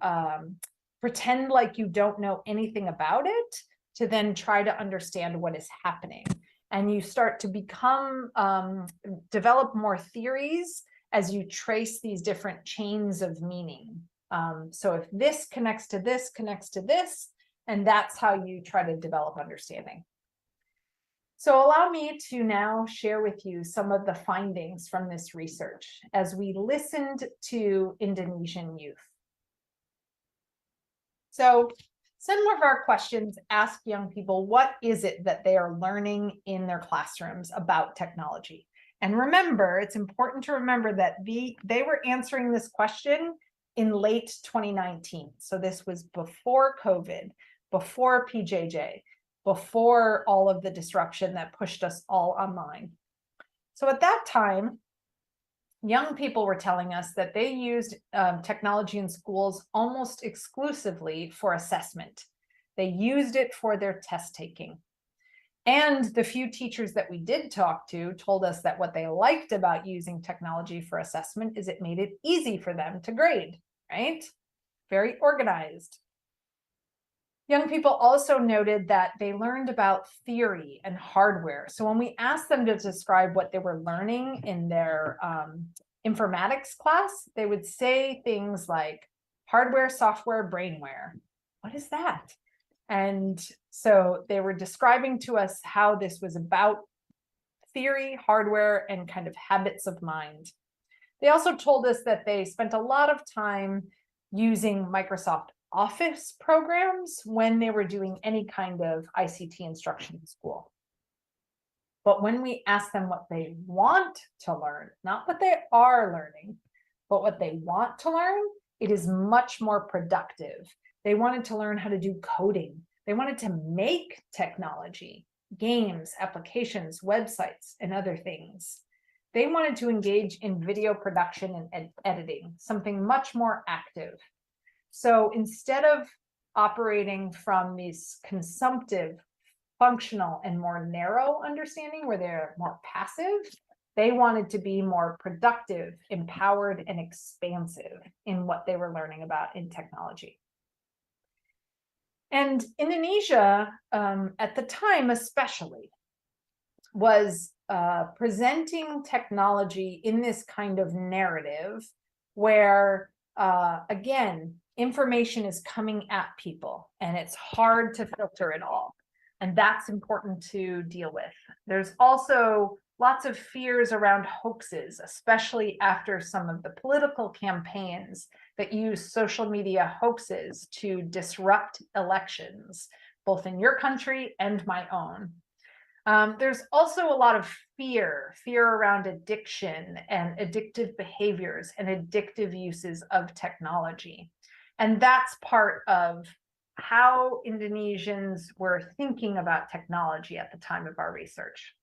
pretend like you don't know anything about it, to then try to understand what is happening. And you start to become, develop more theories as you trace these different chains of meaning. So if this connects to this, and that's how you try to develop understanding. So allow me to now share with you some of the findings from this research as we listened to Indonesian youth. So some of our questions ask young people, what is it that they are learning in their classrooms about technology? And remember, it's important to remember that they were answering this question in late 2019. So this was before COVID, before PJJ, before all of the disruption that pushed us all online. So at that time, young people were telling us that they used technology in schools almost exclusively for assessment. They used it for their test taking. And the few teachers that we did talk to told us that what they liked about using technology for assessment is it made it easy for them to grade, right? Very organized. Young people also noted that they learned about theory and hardware. So when we asked them to describe what they were learning in their informatics class, they would say things like hardware, software, brainware. What is that? And so they were describing to us how this was about theory, hardware, and kind of habits of mind. They also told us that they spent a lot of time using Microsoft Office programs when they were doing any kind of ICT instruction in school. But when we ask them what they want to learn, not what they are learning, but what they want to learn, it is much more productive. They wanted to learn how to do coding. They wanted to make technology, games, applications, websites, and other things. They wanted to engage in video production and editing, something much more active. So instead of operating from this consumptive, functional, and more narrow understanding where they're more passive, they wanted to be more productive, empowered, and expansive in what they were learning about in technology. And Indonesia, at the time especially, was presenting technology in this kind of narrative where, again, information is coming at people and it's hard to filter it all. And that's important to deal with. There's also lots of fears around hoaxes, especially after some of the political campaigns that use social media hoaxes to disrupt elections, both in your country and my own. There's also a lot of fear around addiction and addictive behaviors and addictive uses of technology. And that's part of how Indonesians were thinking about technology at the time of our research.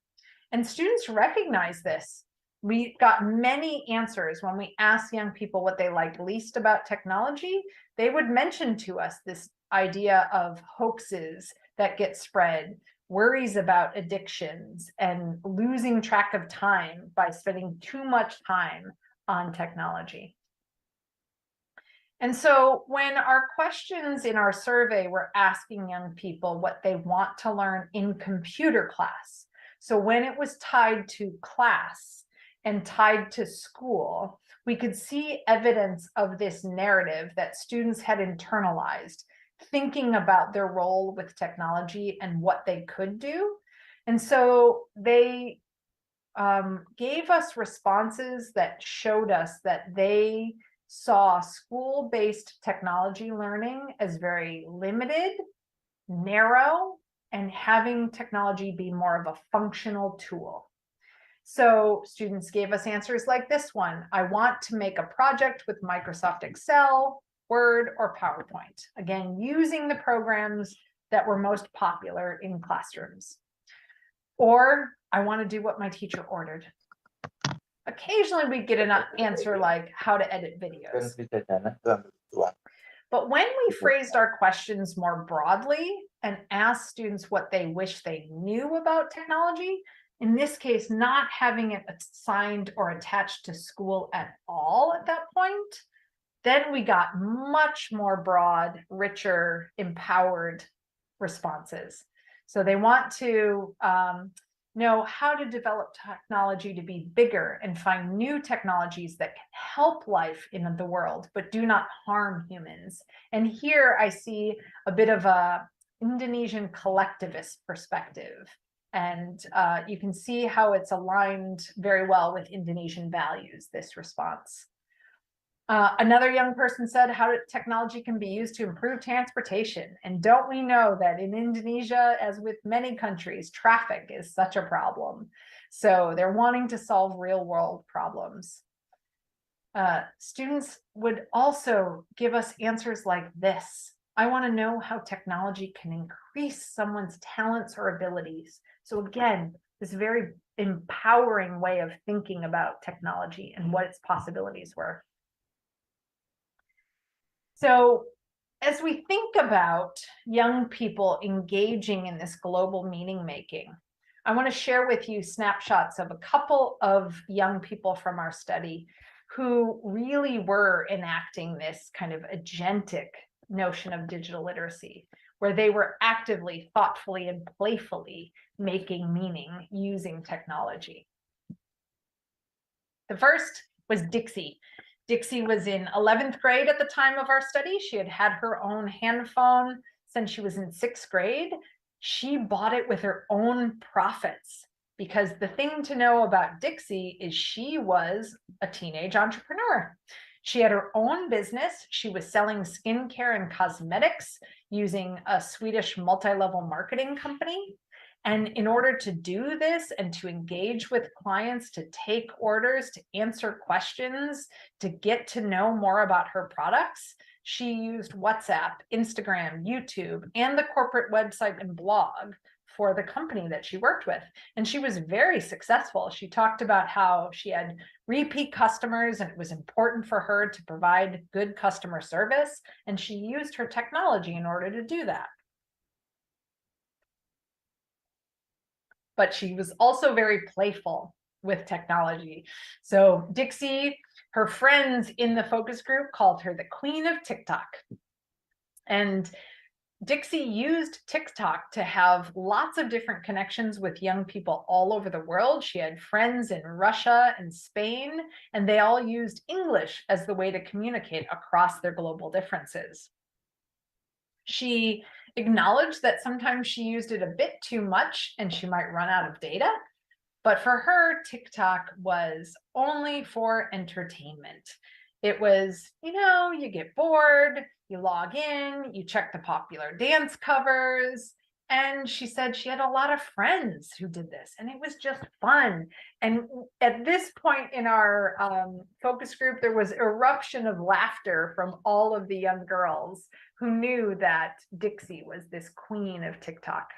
And students recognize this. We got many answers when we asked young people what they liked least about technology. They would mention to us this idea of hoaxes that get spread, worries about addictions, and losing track of time by spending too much time on technology. And so when our questions in our survey were asking young people what they want to learn in computer class, so when it was tied to class, and tied to school, we could see evidence of this narrative that students had internalized, thinking about their role with technology and what they could do. And so they gave us responses that showed us that they saw school-based technology learning as very limited, narrow, and having technology be more of a functional tool. So students gave us answers like this one. I want to make a project with Microsoft Excel, Word, or PowerPoint. Again, using the programs that were most popular in classrooms. Or I want to do what my teacher ordered. Occasionally we get an answer like how to edit videos. But when we phrased our questions more broadly and asked students what they wish they knew about technology, in this case, not having it assigned or attached to school at all at that point, then we got much more broad, richer, empowered responses. So they want to know how to develop technology to be bigger and find new technologies that can help life in the world, but do not harm humans. And here I see a bit of a Indonesian collectivist perspective. And you can see how it's aligned very well with Indonesian values, this response. Another young person said how technology can be used to improve transportation. And don't we know that in Indonesia, as with many countries, traffic is such a problem. So they're wanting to solve real world problems. Students would also give us answers like this. I want to know how technology can increase someone's talents or abilities. So again, this very empowering way of thinking about technology and what its possibilities were. So as we think about young people engaging in this global meaning making, I want to share with you snapshots of a couple of young people from our study who really were enacting this kind of agentic notion of digital literacy, where they were actively, thoughtfully, and playfully making meaning using technology. The first was Dixie. Dixie was in 11th grade at the time of our study. She had had her own hand phone since she was in 6th grade. She bought it with her own profits, because the thing to know about Dixie is she was a teenage entrepreneur. She had her own business. She was selling skincare and cosmetics using a Swedish multi-level marketing company. And in order to do this and to engage with clients, to take orders, to answer questions, to get to know more about her products, she used WhatsApp, Instagram, YouTube, and the corporate website and blog for the company that she worked with. And she was very successful. She talked about how she had repeat customers and it was important for her to provide good customer service. And she used her technology in order to do that. But she was also very playful with technology. So Dixie, her friends in the focus group called her the Queen of TikTok. And Dixie used TikTok to have lots of different connections with young people all over the world. She had friends in Russia and Spain, and they all used English as the way to communicate across their global differences. She acknowledged that sometimes she used it a bit too much and she might run out of data. But for her, TikTok was only for entertainment. It was, you get bored, you log in, you check the popular dance covers. And she said she had a lot of friends who did this and it was just fun. And at this point in our focus group, there was eruption of laughter from all of the young girls who knew that Dixie was this queen of TikTok.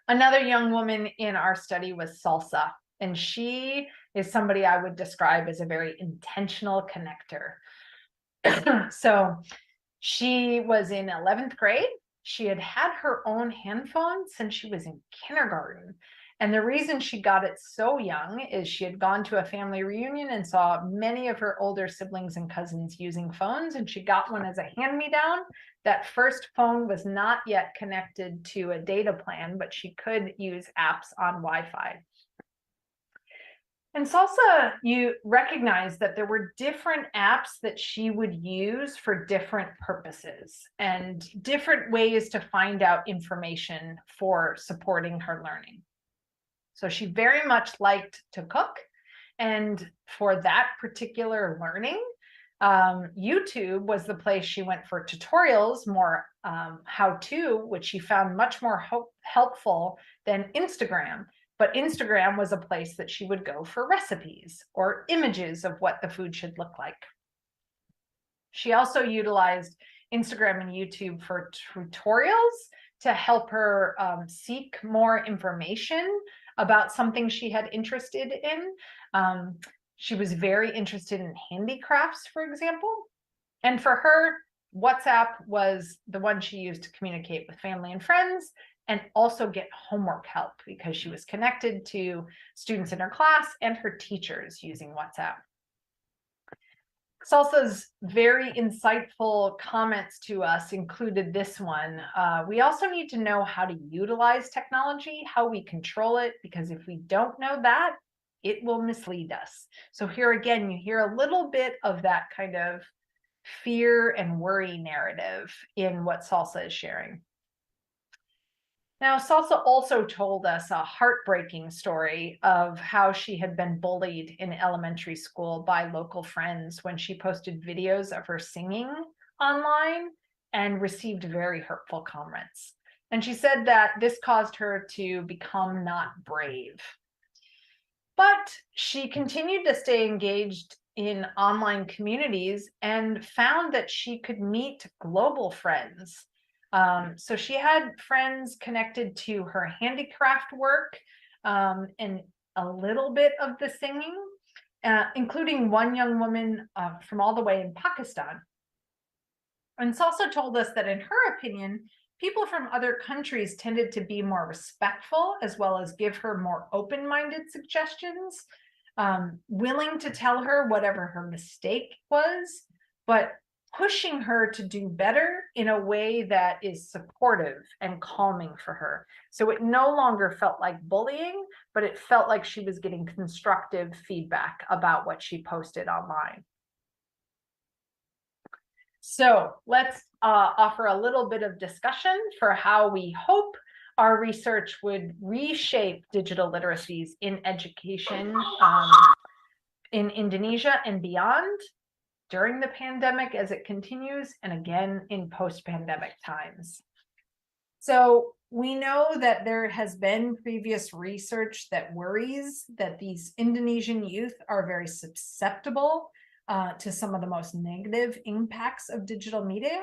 Another young woman in our study was Salsa, and she is somebody I would describe as a very intentional connector. So she was in 11th grade. She had had her own hand phone since she was in kindergarten. And the reason she got it so young is she had gone to a family reunion and saw many of her older siblings and cousins using phones, and she got one as a hand-me-down. That first phone was not yet connected to a data plan, but she could use apps on Wi-Fi. And Salsa, you recognize that there were different apps that she would use for different purposes and different ways to find out information for supporting her learning. So she very much liked to cook. And for that particular learning, YouTube was the place she went for tutorials, more how-to, which she found much more helpful than Instagram. But Instagram was a place that she would go for recipes or images of what the food should look like. She also utilized Instagram and YouTube for tutorials to help her seek more information about something she had interested in. She was very interested in handicrafts, for example. And for her, WhatsApp was the one she used to communicate with family and friends and also get homework help because she was connected to students in her class and her teachers using WhatsApp. Salsa's very insightful comments to us included this one. We also need to know how to utilize technology, how we control it, because if we don't know that, it will mislead us. So here again, you hear a little bit of that kind of fear and worry narrative in what Salsa is sharing. Now, Salsa also told us a heartbreaking story of how she had been bullied in elementary school by local friends when she posted videos of her singing online and received very hurtful comments. And she said that this caused her to become not brave. But she continued to stay engaged in online communities and found that she could meet global friends. So she had friends connected to her handicraft work and a little bit of the singing, including one young woman from all the way in Pakistan. And Salsa told us that in her opinion, people from other countries tended to be more respectful as well as give her more open-minded suggestions, willing to tell her whatever her mistake was, but pushing her to do better in a way that is supportive and calming for her. So it no longer felt like bullying, but it felt like she was getting constructive feedback about what she posted online. So let's offer a little bit of discussion for how we hope our research would reshape digital literacies in education in Indonesia and beyond, during the pandemic as it continues, and again in post-pandemic times. So we know that there has been previous research that worries that these Indonesian youth are very susceptible to some of the most negative impacts of digital media,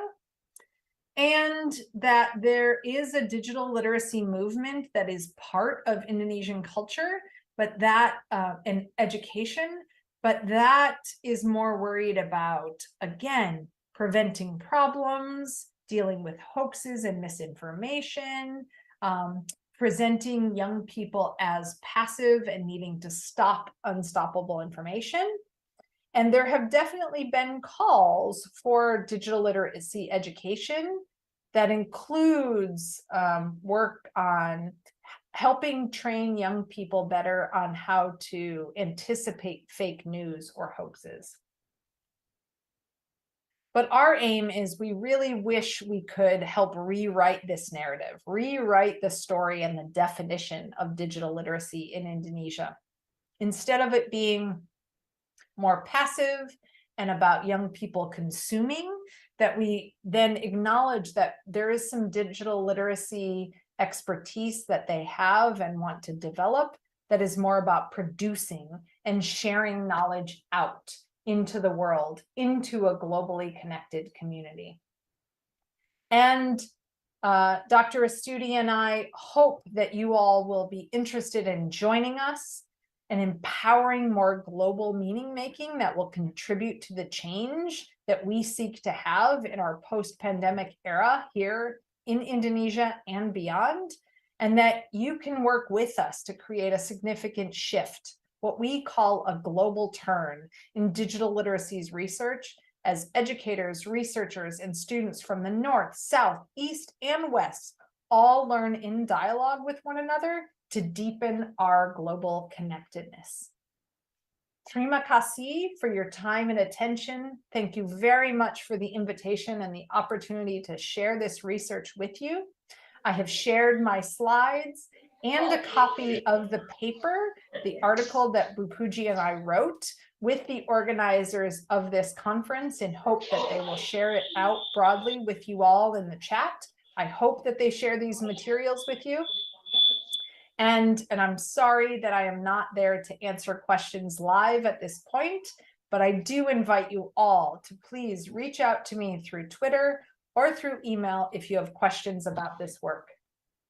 and that there is a digital literacy movement that is part of Indonesian culture, but that in education, but that is more worried about, again, preventing problems, dealing with hoaxes and misinformation, presenting young people as passive and needing to stop unstoppable information. And there have definitely been calls for digital literacy education that includes work on helping train young people better on how to anticipate fake news or hoaxes. But our aim is we really wish we could help rewrite this narrative, rewrite the story and the definition of digital literacy in Indonesia. Instead of it being more passive and about young people consuming, that we then acknowledge that there is some digital literacy expertise that they have and want to develop that is more about producing and sharing knowledge out into the world, into a globally connected community. And Dr. Astudi and I hope that you all will be interested in joining us and empowering more global meaning making that will contribute to the change that we seek to have in our post-pandemic era here in Indonesia and beyond, and that you can work with us to create a significant shift, what we call a global turn in digital literacies research, as educators, researchers, and students from the North, South, East, and West all learn in dialogue with one another to deepen our global connectedness. Terima kasih for your time and attention. Thank you very much for the invitation and the opportunity to share this research with you. I have shared my slides and a copy of the paper, the article that Bupuji and I wrote with the organizers of this conference in hope that they will share it out broadly with you all in the chat. I hope that they share these materials with you. And I'm sorry that I am not there to answer questions live at this point, but I do invite you all to please reach out to me through Twitter or through email if you have questions about this work.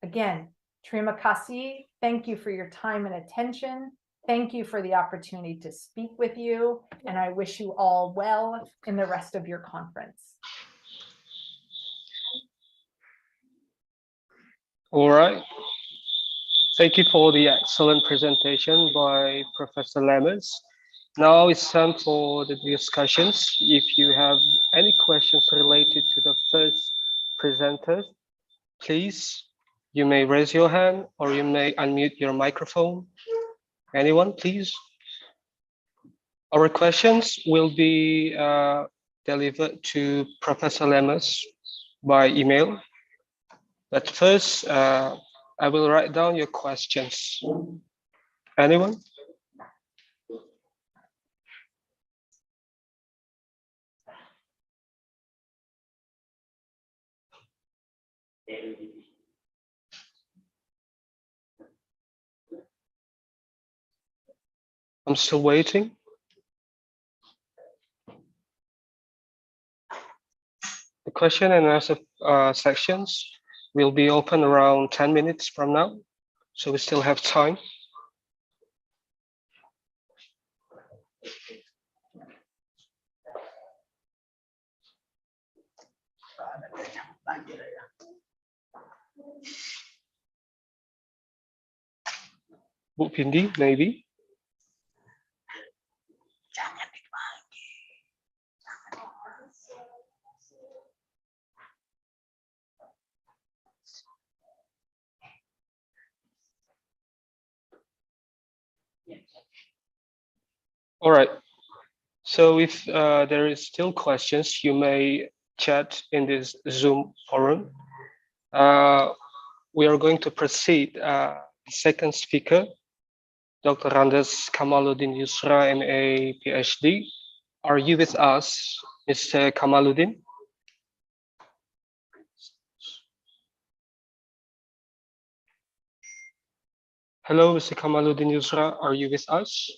Again, terima kasih. Thank you for your time and attention. Thank you for the opportunity to speak with you, and I wish you all well in the rest of your conference. All right. Thank you for the excellent presentation by Professor Lemmers. Now it's time for the discussions. If you have any questions related to the first presenter, please, you may raise your hand or you may unmute your microphone. Anyone, please? Our questions will be delivered to Professor Lemmers by email. But first, I will write down your questions. Anyone? I'm still waiting. The question and answer sections will be open around 10 minutes from now, so we still have time. Bu Pindi, maybe. All right. So if there is still questions, you may chat in this Zoom forum. We are going to proceed. The second speaker, Dr. Randes Kamaluddin Yusra, MA, PhD. Are you with us, Mr. Kamaluddin? Hello, Mr. Kamaluddin Yusra, are you with us?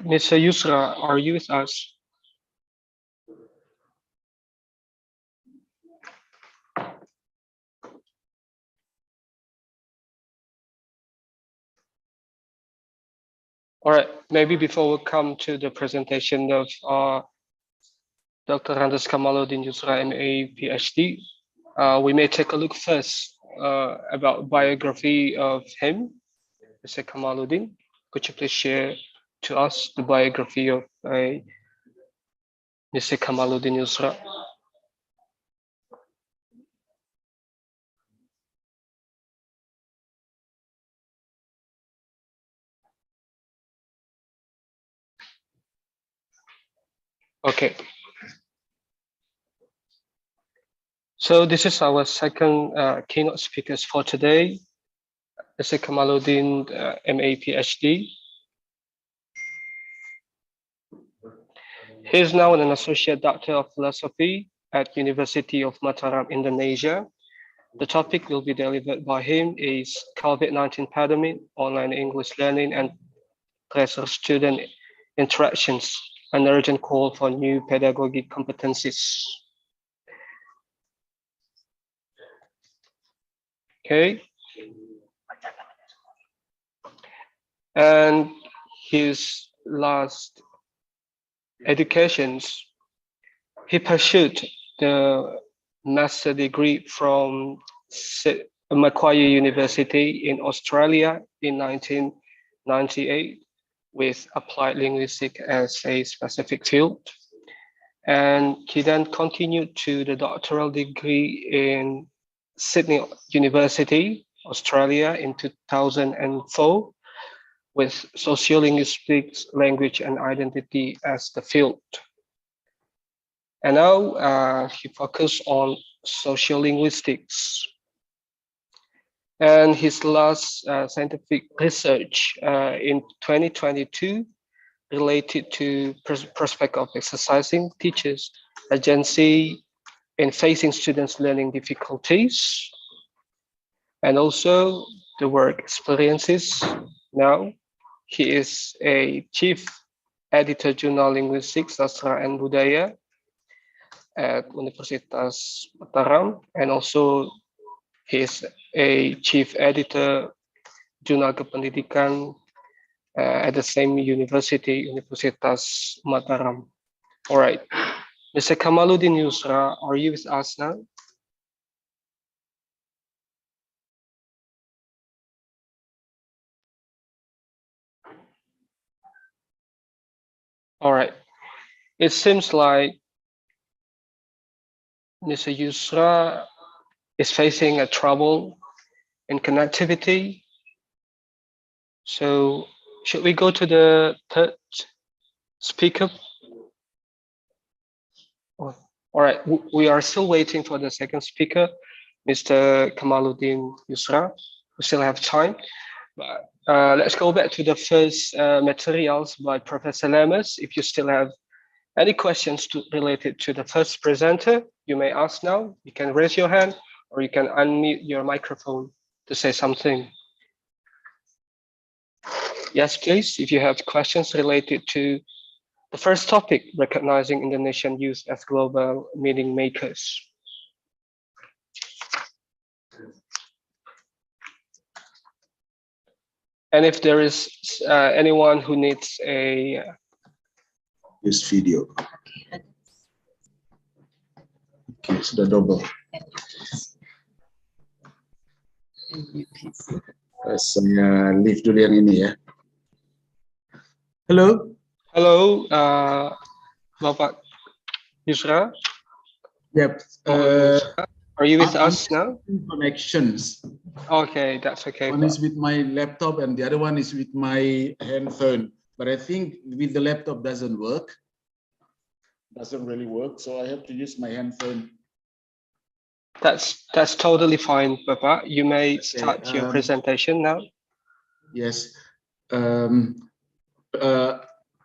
Mr. Yusra, are you with us? All right, maybe before we come to the presentation of Dr. Randes Kamaluddin Yusra, MA, PhD, we may take a look first about biography of him, Mr. Kamaluddin. Could you please share to us the biography of Mr. Kamaluddin Yusra? Okay. So this is our second keynote speakers for today, Mr. Kamaluddin, MA, PhD. He is now an associate doctor of philosophy at University of Mataram, Indonesia. The topic will be delivered by him is COVID-19 pandemic, online English learning, and professor-student interactions, an urgent call for new pedagogic competencies. Okay. And his last educations, he pursued the master degree from Macquarie University in Australia in 1998 with applied linguistics as a specific field. And he then continued to the doctoral degree in Sydney University, Australia in 2004 with sociolinguistics, language and identity as the field. And now he focused on sociolinguistics. And his last scientific research in 2022 related to prospect of exercising teachers' agency in facing students' learning difficulties, and also the work experiences. Now he is a chief editor Journal Linguistics, Sastra and Budaya at Universitas Mataram, and also he is a chief editor Jurnal Kependidikan at the same university, Universitas Mataram. All right, Mr. Kamaluddin Yusra, are you with us now? All right, it seems like Mr. Yusra is facing a trouble in connectivity. So should we go to the third speaker? All right, we are still waiting for the second speaker, Mr. Kamaluddin Yusra. We still have time, but let's go back to the first materials by Professor Lemus. If you still have any questions related to the first presenter, you may ask now. You can raise your hand or you can unmute your microphone to say something. Yes, please, if you have questions related to the first topic, recognizing Indonesian youth as global meaning makers. And if there is anyone who needs a use video. Oke, sudah double. Saya leave dulu yang ini ya. Halo. Halo, Bapak Yusra. Yep. Are you with us now? Connections. Okay, that's okay. One is with my laptop and the other one is with my handphone. But I think with the laptop doesn't work. Doesn't really work, so I have to use my handphone. That's totally fine, Bapak. You may start your presentation now. Yes.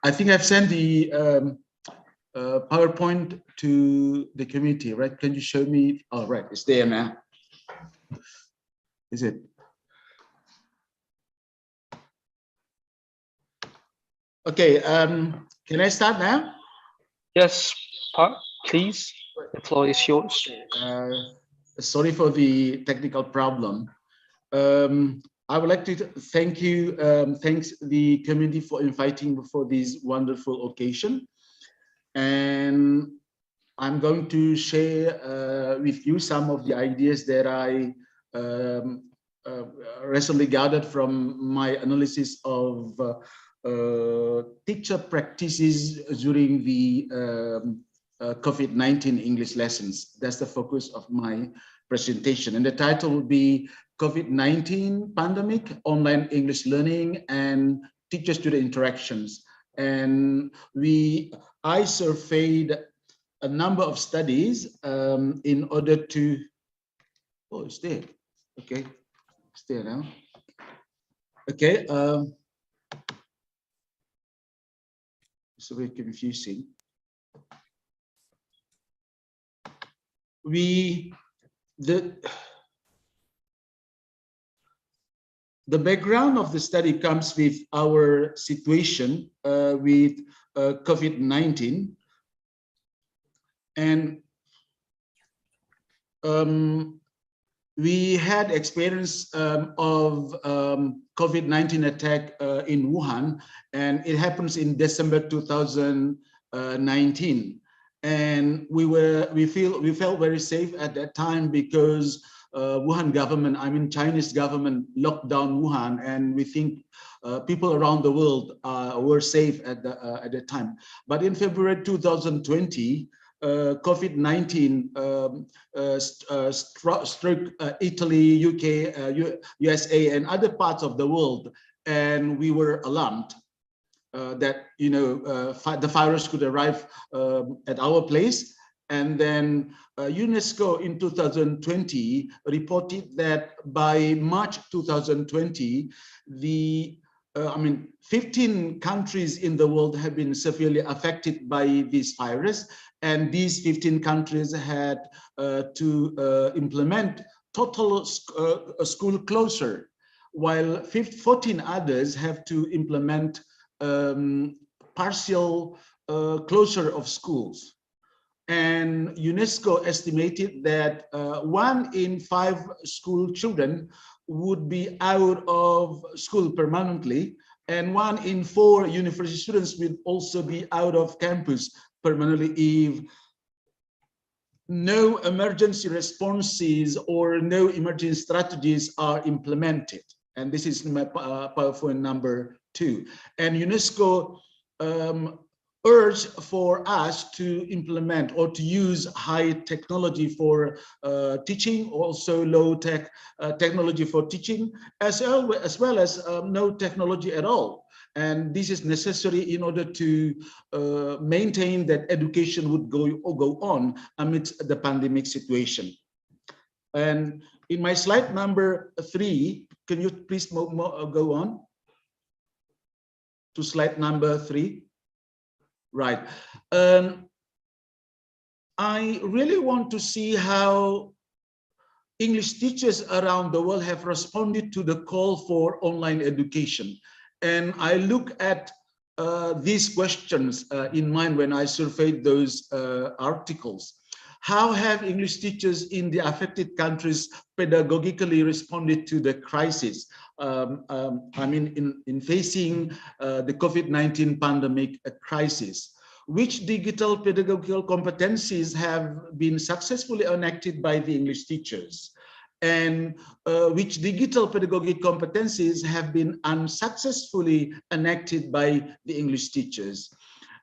I think I've sent the PowerPoint to the committee, right? Can you show me? Oh, right, it's there now. Is it? Okay, can I start now? Yes, Pak, please. The floor is yours. Sorry for the technical problem. I would like to thank you, thanks the committee for inviting me for this wonderful occasion. And I'm going to share with you some of the ideas that I recently gathered from my analysis of teacher practices during the COVID-19 English lessons. That's the focus of my presentation. And the title will be COVID-19 Pandemic, Online English Learning and Teacher-Student Interactions. And I surveyed a number of studies in order to, oh, it's there. Okay, it's there now. Okay, it's a bit confusing. The background of the study comes with our situation with COVID-19, and we had experience of COVID-19 attack in Wuhan, and it happens in December 2019. And we felt very safe at that time because Wuhan government, I mean Chinese government, locked down Wuhan, and we think people around the world were safe at the time. But in February 2020, COVID-19 struck Italy, UK, USA, and other parts of the world, and we were alarmed that the virus could arrive at our place. And then UNESCO in 2020 reported that by March 2020, 15 countries in the world have been severely affected by this virus, and these 15 countries had to implement total school closure, while 14 others have to implement partial closure of schools. And UNESCO estimated that 1 in 5 school children would be out of school permanently, and 1 in 4 university students will also be out of campus permanently if no emergency responses or no emergency strategies are implemented. And this is my PowerPoint number 2. And UNESCO urged for us to implement or to use high technology for teaching, also low-tech technology for teaching, as well as no technology at all. And this is necessary in order to maintain that education would go on amidst the pandemic situation. And in my slide number 3, can you please go on to slide number 3? Right. I really want to see how English teachers around the world have responded to the call for online education. And I look at these questions in mind when I surveyed those articles. How have English teachers in the affected countries pedagogically responded to the crisis? In facing the COVID-19 pandemic crisis? Which digital pedagogical competencies have been successfully enacted by the English teachers? And which digital pedagogic competencies have been unsuccessfully enacted by the English teachers?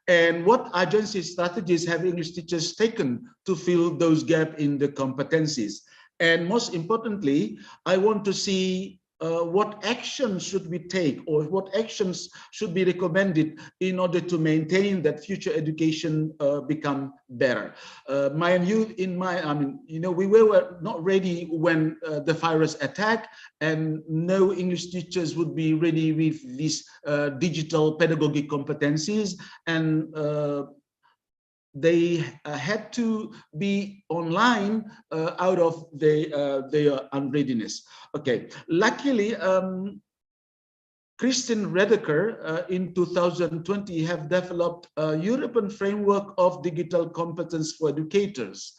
And what agency strategies have English teachers taken to fill those gaps in the competencies? And most importantly, I want to see what actions should we take, or what actions should be recommended in order to maintain that future education become better. Mind you, we were not ready when the virus attacked, and no English teachers would be ready with these digital pedagogic competencies, and they had to be online out of their unreadiness. Okay, luckily, Christian Redeker in 2020 have developed a European framework of digital competence for educators.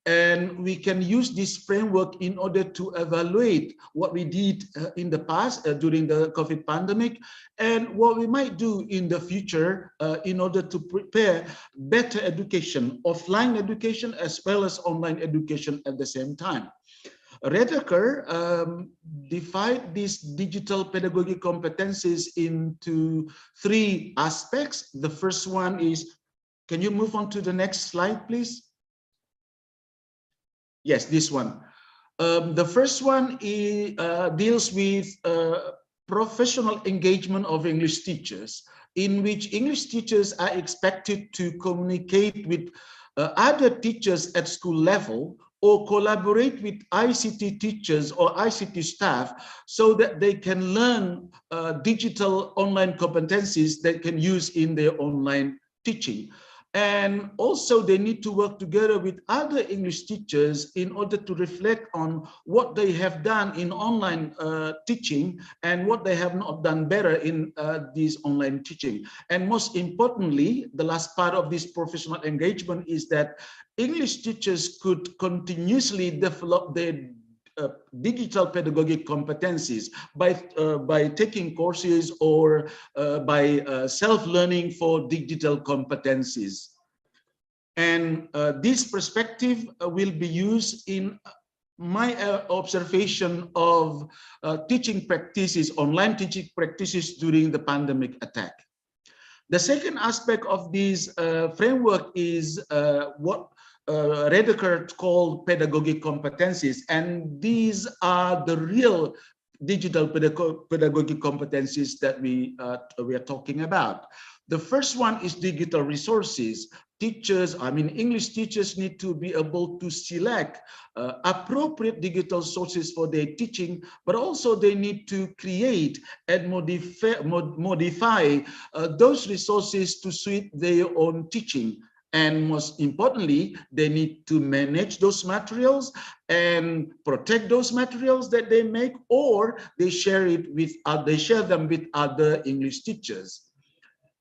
And we can use this framework in order to evaluate what we did in the past during the COVID pandemic, and what we might do in the future in order to prepare better education, offline education as well as online education at the same time. Redeker divided these digital pedagogic competencies into 3 aspects. The first one is, can you move on to the next slide, please? Yes, this one. The first one deals with professional engagement of English teachers, in which English teachers are expected to communicate with other teachers at school level, or collaborate with ICT teachers or ICT staff, so that they can learn digital online competencies that can use in their online teaching. And also they need to work together with other English teachers in order to reflect on what they have done in online teaching and what they have not done better in this online teaching. And most importantly, the last part of this professional engagement is that English teachers could continuously develop their digital pedagogic competencies by taking courses or by self-learning for digital competencies. And this perspective will be used in my observation of teaching practices, online teaching practices during the pandemic attack. The second aspect of this framework is what Redeker called pedagogic competencies, and these are the real digital pedagogic competencies that we are talking about. The first one is digital resources. Teachers, English teachers need to be able to select appropriate digital sources for their teaching, but also they need to create and modify those resources to suit their own teaching. And most importantly, they need to manage those materials and protect those materials that they make, or they share them with other English teachers.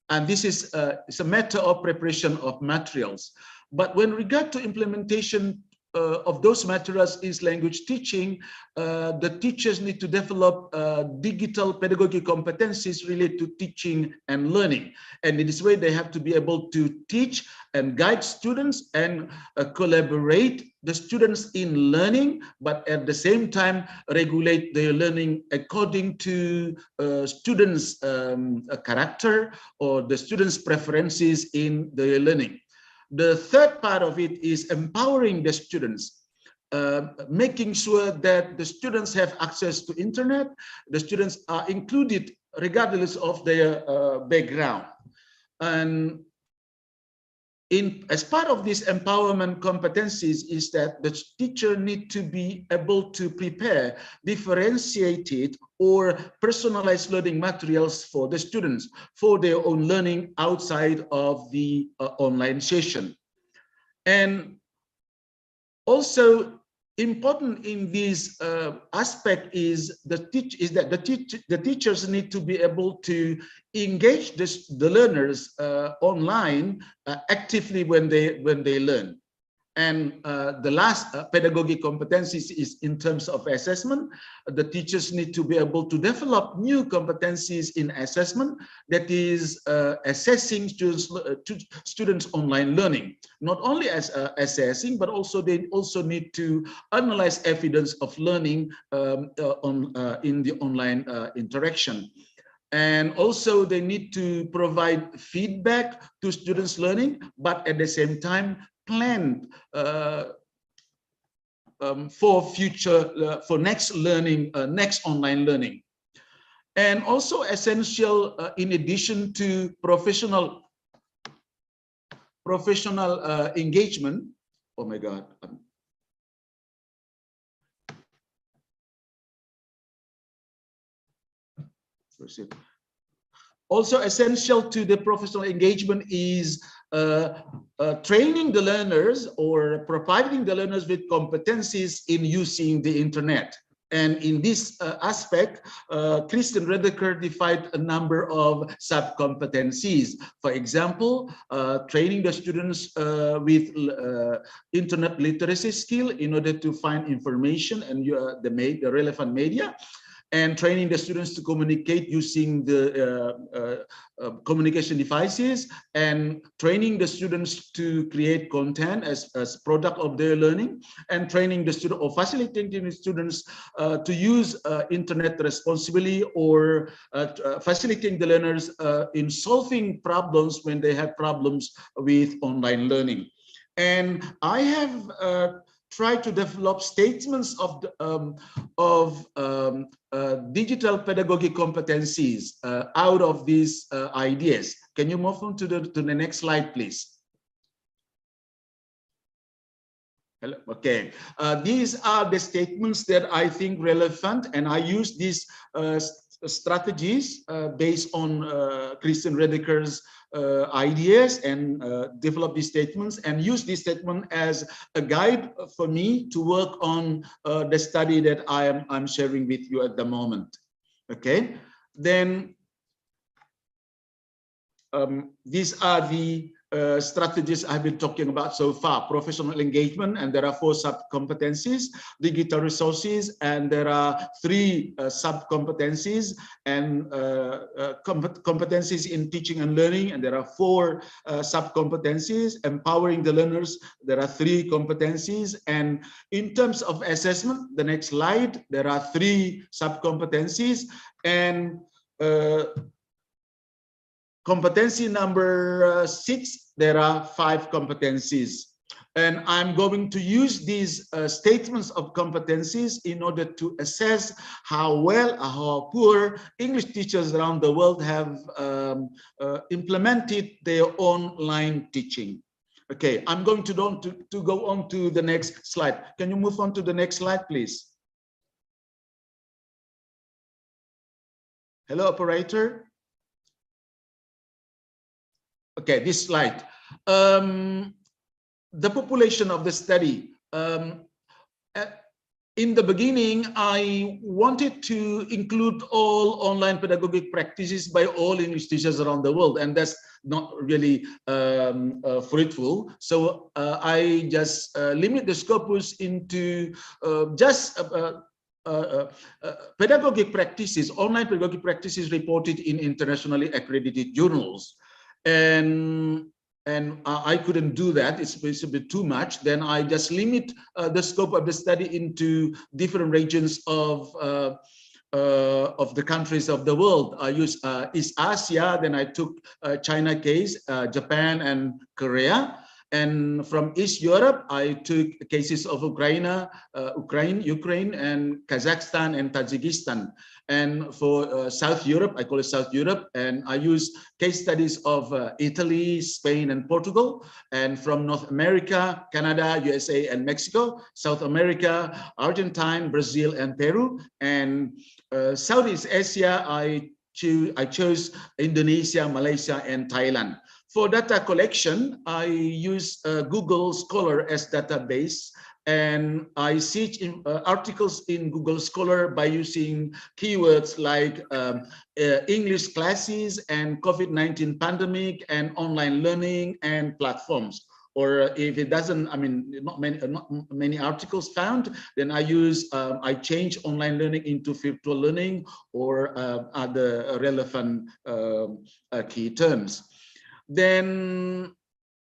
And this is it's a matter of preparation of materials. But when regard to implementation of those materials is language teaching, the teachers need to develop digital pedagogic competencies related to teaching and learning. And in this way, they have to be able to teach and guide students and collaborate the students in learning, but at the same time, regulate their learning according to students' character or the students' preferences in their learning. The third part of it is empowering the students, making sure that the students have access to internet, the students are included regardless of their background. And as part of these empowerment competencies is that the teacher need to be able to prepare differentiated or personalized learning materials for the students for their own learning outside of the online session. And also important in this aspect is that the teachers need to be able to engage the learners online actively when they learn. And the last pedagogic competencies is in terms of assessment. The teachers need to be able to develop new competencies in assessment, that is assessing students' online learning. Not only as assessing, but also they also need to analyze evidence of learning in the online interaction. And also they need to provide feedback to students' learning, but at the same time, plan for future, for next learning, next online learning. And also essential, in addition to professional engagement. Oh my God. Also essential to the professional engagement is training the learners or providing the learners with competencies in using the internet. And in this aspect, Christian Redeker defined a number of sub-competencies. For example, training the students with internet literacy skill in order to find information and the relevant media, and training the students to communicate using the communication devices, and training the students to create content as product of their learning, and training the student or facilitating the students to use internet responsibly, or facilitating the learners in solving problems when they have problems with online learning. And I have try to develop statements of digital pedagogic competencies out of these ideas. Can you move on to the next slide, please? Hello? Okay, these are the statements that I think relevant, and I use these strategies based on Christian Redeker's ideas, and develop these statements and use this statement as a guide for me to work on the study that I'm sharing with you at the moment. Okay, then these are the strategies I've been talking about so far: professional engagement, and there are 4 sub-competencies; digital resources, and there are 3 sub-competencies; and competencies in teaching and learning, and there are 4 sub-competencies; empowering the learners, there are 3 competencies; and in terms of assessment, the next slide, there are 3 sub-competencies, and competency number 6, there are 5 competencies. And I'm going to use these statements of competencies in order to assess how well or how poor English teachers around the world have implemented their online teaching. Okay, I'm going to go on to the next slide. Can you move on to the next slide, please? Hello, operator. Okay, this slide. The population of the study. In the beginning, I wanted to include all online pedagogic practices by all English teachers around the world, and that's not really fruitful. So I just limit the scopus into just pedagogic practices, online pedagogic practices reported in internationally accredited journals. And I couldn't do that. It's a bit too much. Then I just limit the scope of the study into different regions of the countries of the world. I use East Asia. Then I took China case, Japan and Korea. And from East Europe, I took cases of Ukraine, and Kazakhstan and Tajikistan. And for South Europe, I call it South Europe, and I use case studies of Italy, Spain, and Portugal. And from North America, Canada, USA, and Mexico. South America, Argentina, Brazil, and Peru. And Southeast Asia, I chose Indonesia, Malaysia, and Thailand. For data collection, I use Google Scholar as database, and I search articles in Google Scholar by using keywords like English classes and COVID-19 pandemic and online learning and platforms. Or if it doesn't, I mean, not many articles found, then I use, I change online learning into virtual learning or other relevant key terms. Then,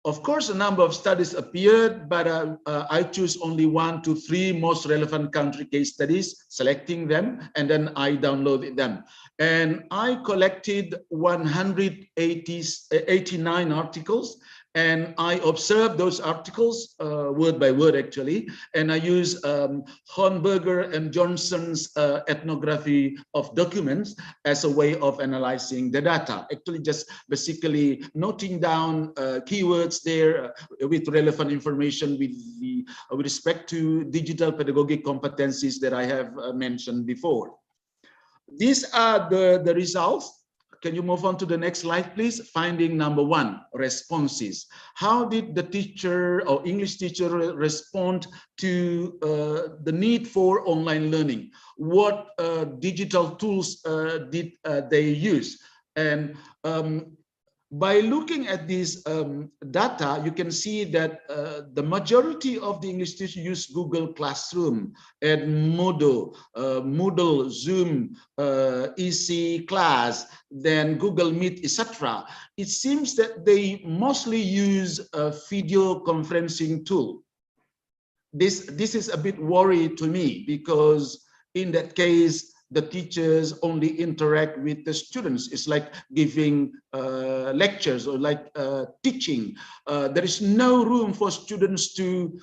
of course, a number of studies appeared, but I choose only 1 to 3 most relevant country case studies, selecting them, and then I downloaded them. And I collected 189 articles, and I observed those articles word by word, actually. And I use Hornberger and Johnson's ethnography of documents as a way of analyzing the data. Actually, just basically noting down keywords there with relevant information with respect to digital pedagogic competencies that I have mentioned before. These are the results. Can you move on to the next slide, please? Finding number 1, responses. How did the teacher or English teacher respond to the need for online learning? What digital tools did they use? And by looking at this data, you can see that the majority of the English teachers use Google Classroom, Edmodo, Moodle, Zoom, EC Class, then Google Meet, etc. It seems that they mostly use a video conferencing tool. This is a bit worrying to me, because in that case, the teachers only interact with the students. It's like giving lectures or like teaching. There is no room for students to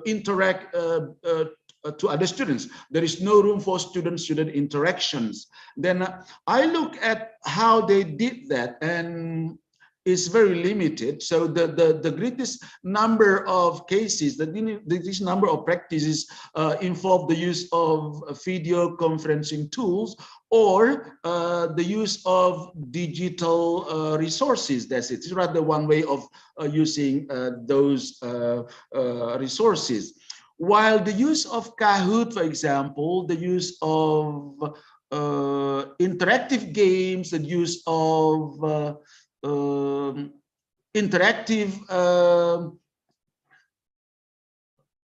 interact to other students. There is no room for student-student interactions. Then I look at how they did that, and is very limited. So the greatest number of cases, the greatest number of practices involve the use of video conferencing tools or the use of digital resources. That's it. It's rather one way of using those resources. While the use of Kahoot, for example, the use of interactive games, the use of interactive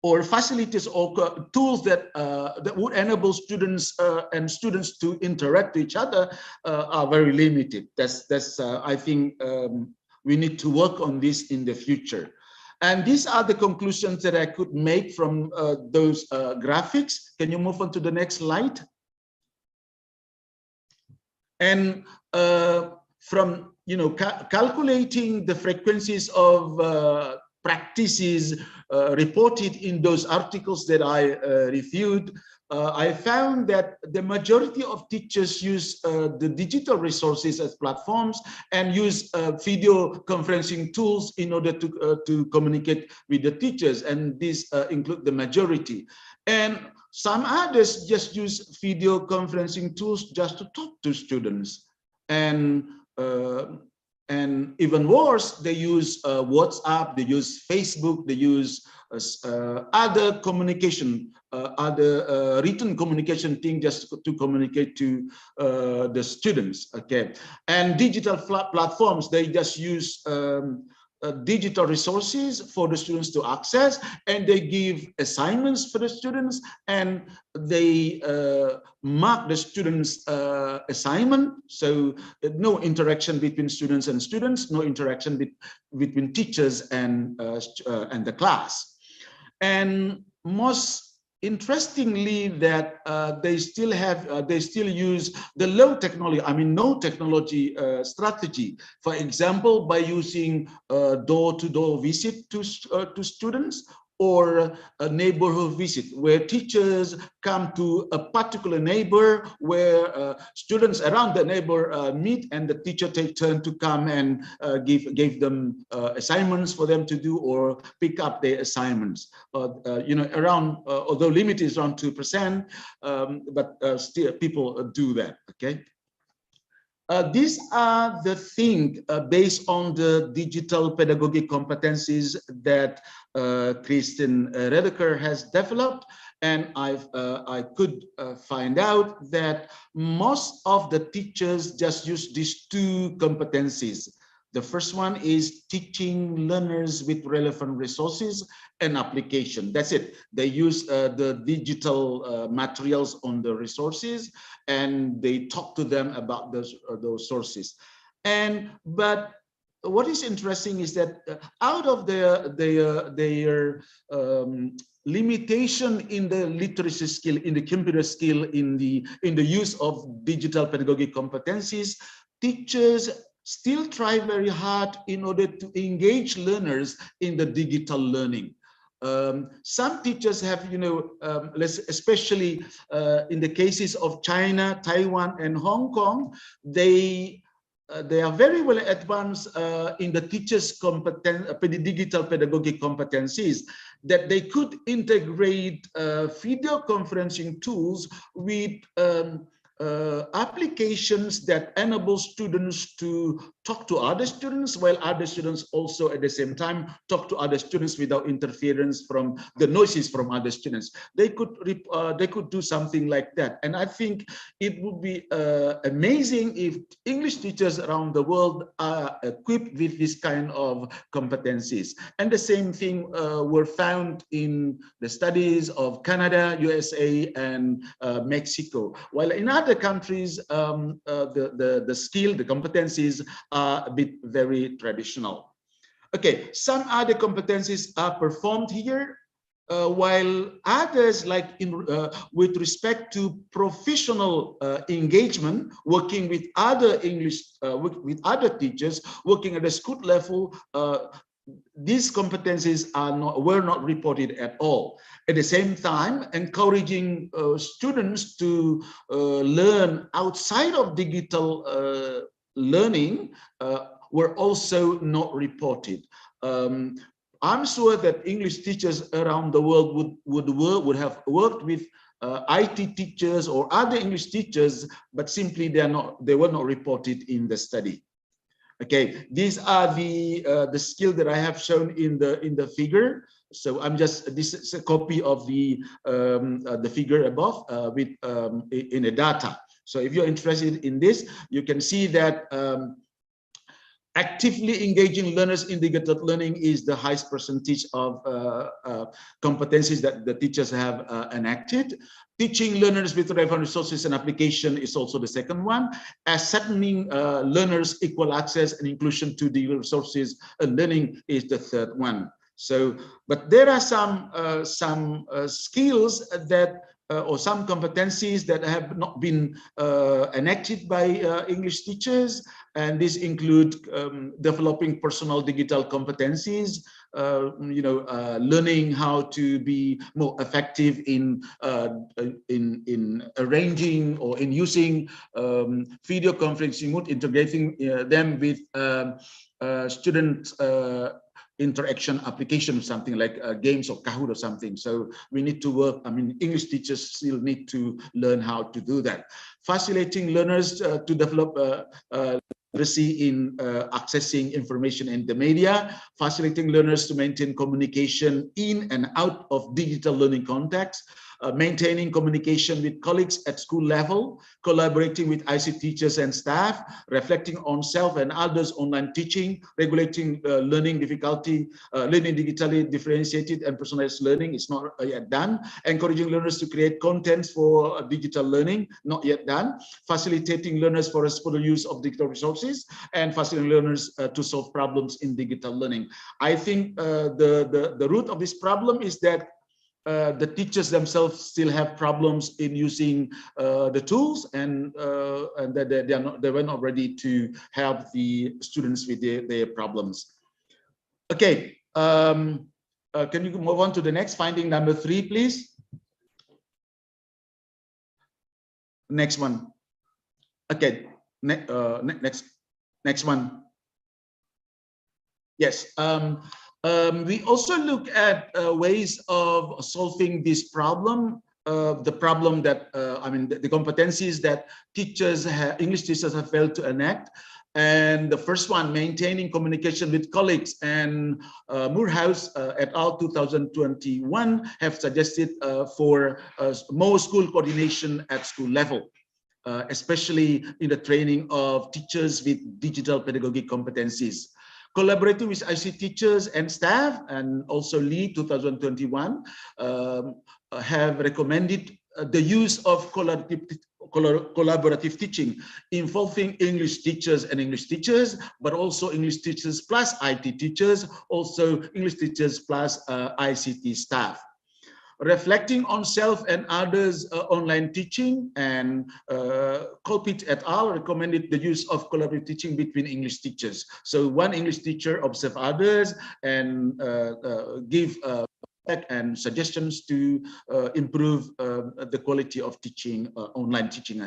or facilities or tools that that would enable students to interact with each other are very limited. That's I think we need to work on this in the future. And these are the conclusions that I could make from those graphics. Can you move on to the next slide? And from calculating the frequencies of practices reported in those articles that I reviewed, I found that the majority of teachers use the digital resources as platforms and use video conferencing tools in order to communicate with the teachers, and these include the majority. And some others just use video conferencing tools just to talk to students. And even worse, they use WhatsApp, they use Facebook, they use other communication, other written communication thing just to communicate to the students. Okay, and digital platforms, they just use digital resources for the students to access, and they give assignments for the students, and they mark the students' assignment. So no interaction between students and students, no interaction between teachers and the class. And most interestingly, that they still use the low technology, no technology strategy. For example, by using door-to-door visit to students, or a neighborhood visit where teachers come to a particular neighbor where students around the neighbor meet, and the teacher take turn to come and give them assignments for them to do or pick up their assignments. Around, although limit is around 2%, but still people do that. Okay. These are the things based on the digital pedagogic competencies that Kristen Redeker has developed, and I could find out that most of the teachers just use these two competencies. The first one is teaching learners with relevant resources and application. That's it. They use the digital materials on the resources, and they talk to them about those sources. But what is interesting is that out of their limitation in the literacy skill, in the computer skill, in the use of digital pedagogic competencies, teachers still try very hard in order to engage learners in the digital learning. Some teachers have, especially in the cases of China, Taiwan, and Hong Kong, they are very well advanced in the teachers' digital pedagogic competencies, that they could integrate video conferencing tools with applications that enable students to talk to other students, while other students also at the same time talk to other students without interference from the noises from other students. They could do something like that, and I think it would be amazing if English teachers around the world are equipped with this kind of competencies. And the same thing were found in the studies of Canada, USA, and Mexico. While in other countries, the skill, the competencies are a bit very traditional. Okay, some other competencies are performed here, while others, like with respect to professional engagement, working with other with other teachers, working at the school level, these competencies were not reported at all. At the same time, encouraging students to learn outside of digital learning were also not reported. I'm sure that English teachers around the world would have worked with IT teachers or other English teachers, but simply they were not reported in the study. Okay, these are the skill that I have shown in the figure. So this is a copy of the figure above in the data. So if you're interested in this, you can see that Actively engaging learners in digital learning is the highest percentage of competencies that the teachers have enacted. Teaching learners with relevant resources and application is also the second one. Ascertaining learners equal access and inclusion to digital resources and learning is the third one. So, but there are some skills that or some competencies that have not been enacted by English teachers, and these include developing personal digital competencies, learning how to be more effective in arranging or in using video conferencing mode, integrating them with student interaction application, something like games or Kahoot or something. So we need to work, English teachers still need to learn how to do that. Facilitating learners to develop literacy in accessing information in the media, facilitating learners to maintain communication in and out of digital learning context, maintaining communication with colleagues at school level, collaborating with ICT teachers and staff, reflecting on self and others online teaching, regulating learning difficulty, learning digitally differentiated and personalized learning is not yet done, encouraging learners to create contents for digital learning, not yet done, facilitating learners for responsible use of digital resources, and facilitating learners to solve problems in digital learning. I think the root of this problem is that the teachers themselves still have problems in using the tools, and that they were not ready to help the students with their problems. Okay, can you move on to the next finding number 3, please? Next one. Okay, next one. Yes. We also look at ways of solving this problem. The problem that the competencies that English teachers have failed to enact. And the first one, maintaining communication with colleagues, and Moorhouse et al. 2021 have suggested for more school coordination at school level, especially in the training of teachers with digital pedagogic competencies. Collaborating with ICT teachers and staff, and also Lee 2021 have recommended the use of collaborative teaching involving English teachers and English teachers, but also English teachers plus IT teachers, also English teachers plus ICT staff. Reflecting on self and others online teaching, and Colpit et al. Recommended the use of collaborative teaching between English teachers. So one English teacher observe others and give and suggestions to improve the quality of teaching, online teaching,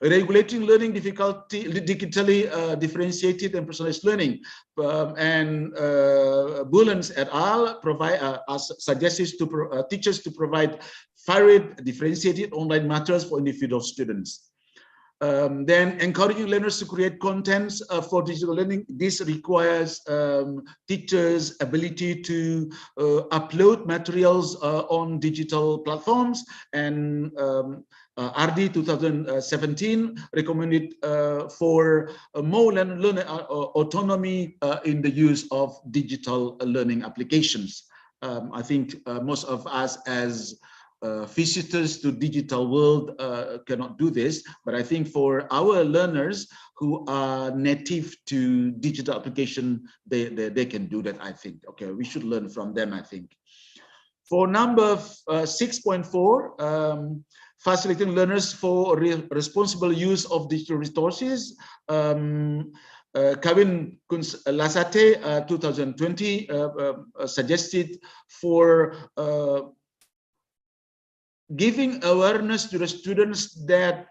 Regulating learning difficulty, digitally differentiated and personalized learning. And Bullens et al. Provide suggestions to teachers to provide varied, differentiated online materials for individual students. Then encouraging learners to create contents for digital learning. This requires teachers' ability to upload materials on digital platforms, and RD 2017 recommended for more learner autonomy in the use of digital learning applications. I think most of us as visitors to digital world cannot do this, but I think for our learners who are native to digital application, they can do that, I think. Okay, we should learn from them, I think. For number 6.4, facilitating learners for responsible use of digital resources. Kevin Lasate 2020 suggested for giving awareness to the students that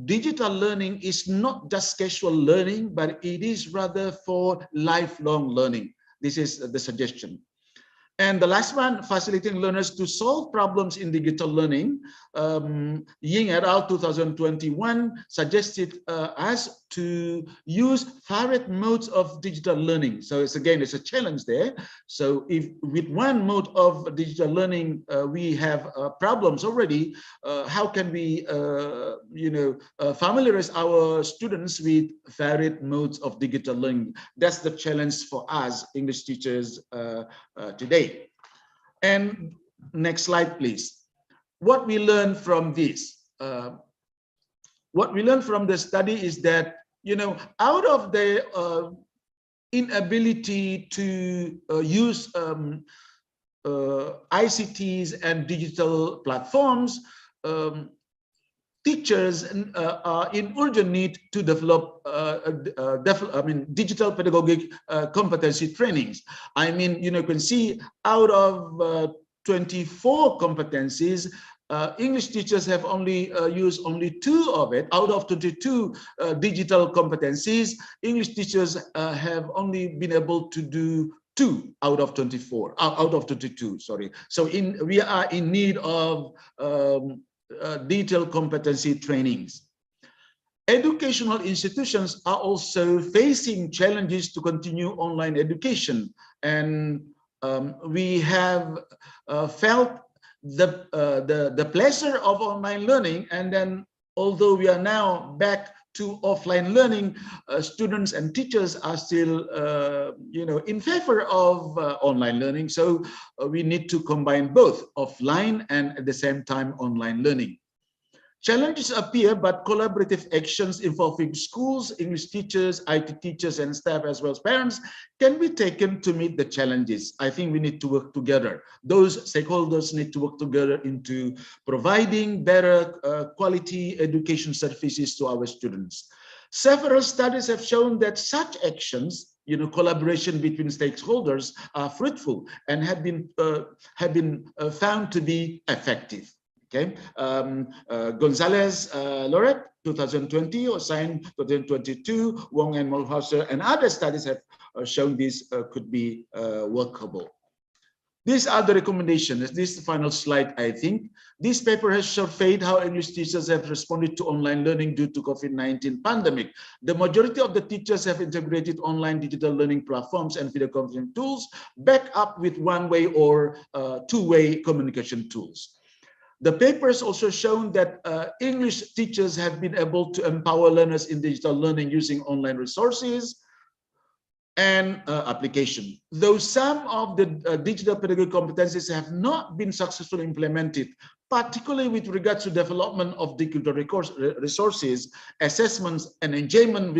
digital learning is not just casual learning, but it is rather for lifelong learning. This is the suggestion. And the last one, facilitating learners to solve problems in digital learning. Ying et al. 2021 suggested us to use varied modes of digital learning. So it's a challenge there. So if with one mode of digital learning we have problems already, how can we familiarize our students with varied modes of digital learning? That's the challenge for us English teachers today. And next slide, please. What we learned from this, what we learned from the study is that, out of the inability to use ICTs and digital platforms, teachers are in urgent need to develop digital pedagogic competency trainings. I mean, you can see out of 24 competencies, English teachers have only used only 2 of it. Out of 22 digital competencies, English teachers have only been able to do 2 out of 24, out of 22, sorry. So we are in need of detailed competency trainings. Educational institutions are also facing challenges to continue online education, and we have felt the pleasure of online learning, and then although we are now back to offline learning, students and teachers are still in favor of online learning. So we need to combine both offline and at the same time online learning. Challenges appear, but collaborative actions involving schools, English teachers, IT teachers, and staff, as well as parents, can be taken to meet the challenges. I think we need to work together. Those stakeholders need to work together into providing better quality education services to our students. Several studies have shown that such actions, collaboration between stakeholders, are fruitful and have been found to be effective. Okay, Gonzalez, Lauret, 2020, or signed 2022, Wong and Mulhauser, and other studies have shown this could be workable. These are the recommendations. This is the final slide, I think. This paper has surveyed how English teachers have responded to online learning due to COVID-19 pandemic. The majority of the teachers have integrated online digital learning platforms and video conferencing tools, backed up with one-way or two-way communication tools. The paper has also shown that English teachers have been able to empower learners in digital learning using online resources and application. Though some of the digital pedagogy competencies have not been successfully implemented, particularly with regards to development of digital resources, assessments, and engagement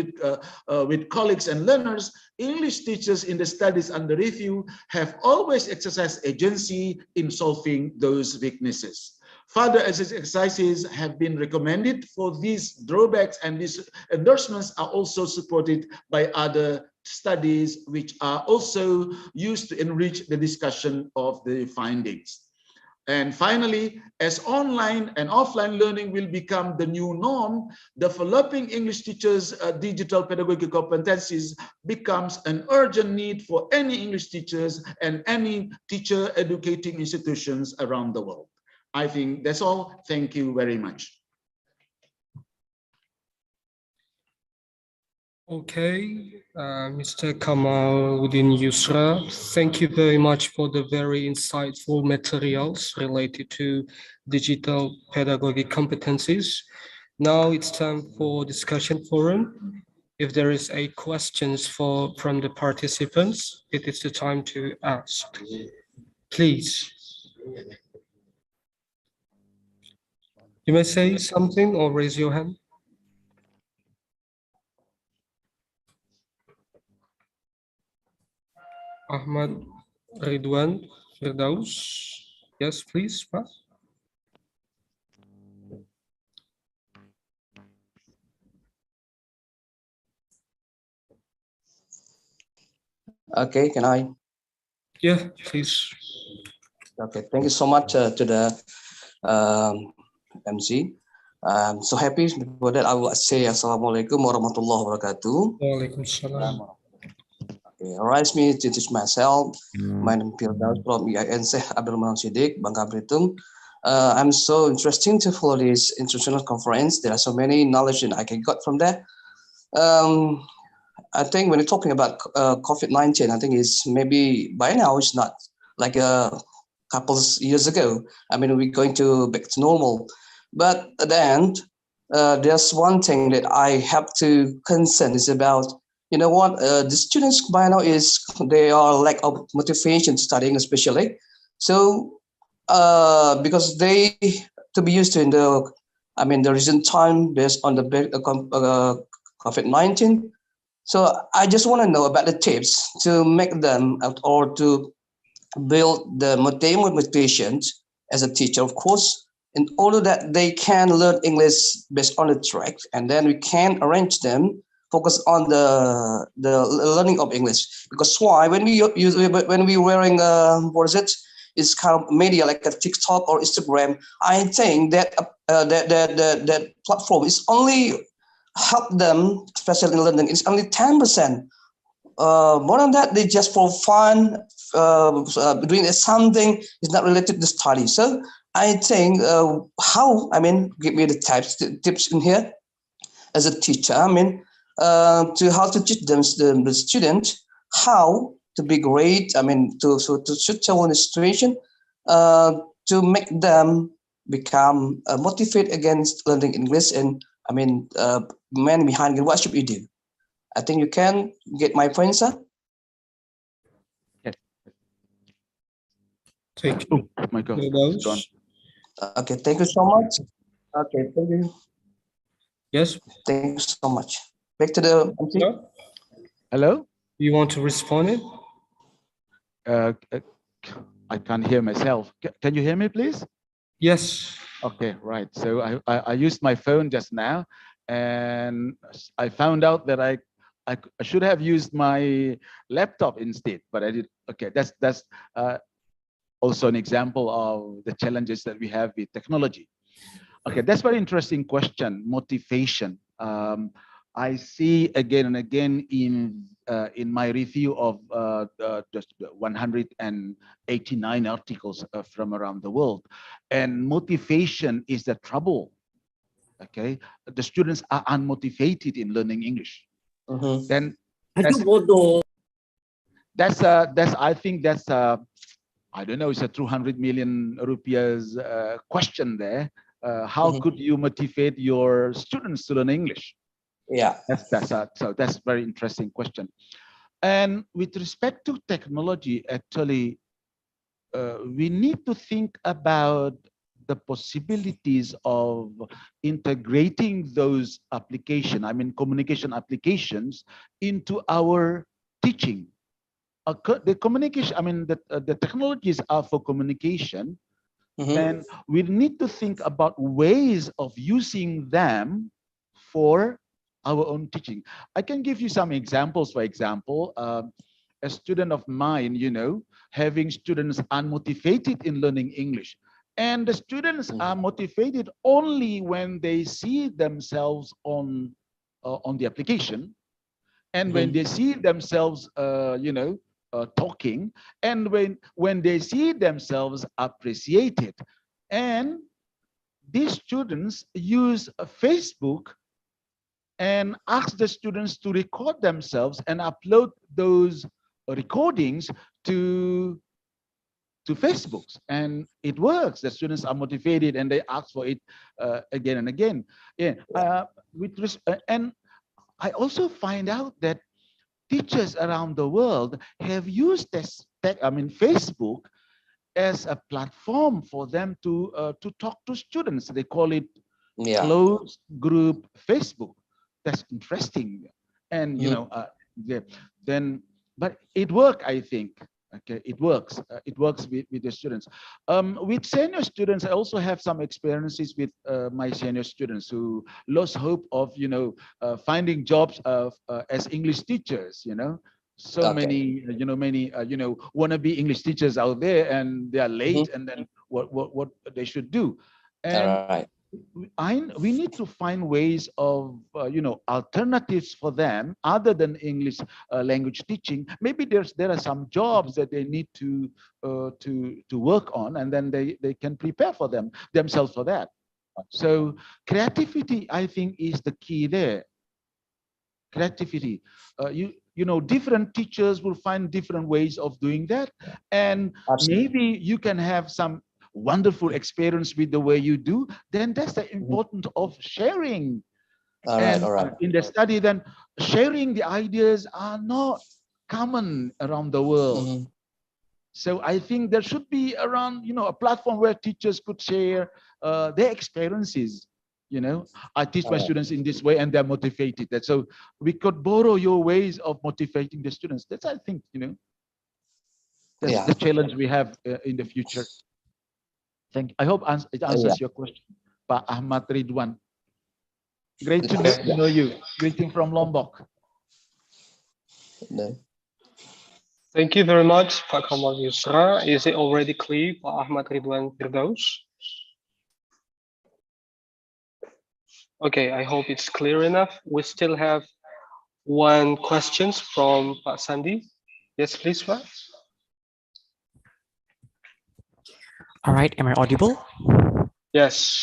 with colleagues and learners, English teachers in the studies under review have always exercised agency in solving those weaknesses. Further exercises have been recommended for these drawbacks, and these endorsements are also supported by other studies which are also used to enrich the discussion of the findings. And finally, as online and offline learning will become the new norm, developing English teachers' digital pedagogical competencies becomes an urgent need for any English teachers and any teacher educating institutions around the world. I think that's all. Thank you very much. Okay, Mr. Kamaluddin Yusra, thank you very much for the very insightful materials related to digital pedagogy competencies. Now it's time for discussion forum. If there is a questions from the participants, it is the time to ask. Please. You may say something or raise your hand. Ahmad Ridwan Firdaus. Yes, please, Pak. Okay, can I? Yeah, please. Okay, thank you so much to the MC. I'm so happy for that. I will say Assalamualaikum warahmatullahi wabarakatuh. Waalaikumsalam. Okay, allows me to introduce myself. My name is Firdaus from INC Abdul Manap Siddiq, Bangka Belitung. I'm so interesting to follow this international conference. There are so many knowledge that I can got from there. Um, I think when you're talking about COVID-19, I think it's maybe by now it's not like a couple of years ago. I mean, we're going to back to normal. But then there's one thing that I have to concern is about, you know what, the students by now is they are lack of motivation studying especially. So because they to be used to in the, I mean, the recent time based on the COVID-19. So I just want to know about the tips to make them or to build the motivation as a teacher, of course, in order that they can learn English based on the track, and then we can arrange them focus on the learning of English. Because why when we use when we wearing what is it? It's kind of media like a TikTok or Instagram. I think that that platform is only help them, especially in learning. It's only 10%. More than that, they just for fun, doing something is not related to study. So I think how, I mean, give me the tips in here as a teacher. I mean, to how to teach them the student how to be great. I mean, to show in the situation, to make them become motivated against learning English. And I mean, man behind it, what should we do? I think you can get my point, sir. Thank you. Oh my God. Firdaus. Okay, thank you so much. Okay, thank you. Yes. Thank you so much. Back to the MC. Hello? Hello? You want to respond it? I can't hear myself. Can you hear me, please? Yes. Okay, right. So I used my phone just now, and I found out that I should have used my laptop instead, but I did. Okay, that's also an example of the challenges that we have with technology. Okay, that's very interesting question. Motivation. I see again and again in my review of just 189 articles from around the world, and motivation is the trouble. Okay, the students are unmotivated in learning English. Then that's I think that's I don't know, it's a 200 million rupiahs question there. How could you motivate your students to learn English? Yeah, so that's a very interesting question. And with respect to technology, actually, we need to think about the possibilities of integrating those applications, I mean communication applications, into our teaching. The communication, I mean the technologies are for communication, and we need to think about ways of using them for our own teaching. I can give you some examples. For example, a student of mine, you know, having students unmotivated in learning English. And the students are motivated only when they see themselves on the application, and when they see themselves, you know, talking, and when they see themselves appreciated. And these students use Facebook and ask the students to record themselves and upload those recordings to Facebook, and it works. The students are motivated and they ask for it again and again. Yeah, and I also find out that teachers around the world have used this, I mean, Facebook as a platform for them to talk to students. They call it closed group Facebook. That's interesting, and you know, then, but it works, I think. Okay, it works. It works with the students. With senior students, I also have some experiences with my senior students who lost hope of, you know, finding jobs as English teachers. You know, so many, you know, you know, wannabe English teachers out there, and they are late, and then what they should do, and we need to find ways of alternatives for them other than English language teaching. Maybe there are some jobs that they need to work on, and then they can prepare for themselves for that. So creativity, I think, is the key there. Creativity. Different teachers will find different ways of doing that, and maybe you can have some wonderful experience with the way you do. Then that's the importance of sharing. All right, And all right. in the study, then sharing the ideas are not common around the world. So I think there should be around, a platform where teachers could share their experiences. I teach my students in this way and they're motivated. So we could borrow your ways of motivating the students. That's, I think, that's the challenge we have in the future. Thank you. I hope it answers your question, Pak Ahmad Ridwan. Great to know you. Greeting from Lombok. Thank you very much, Pak Kamal Yusra. Is it already clear, Pak Ahmad Ridwan Firdaus? Okay, I hope it's clear enough. We still have one question from Pak Sandi. Yes, please, Pak. All right, am I audible? Yes.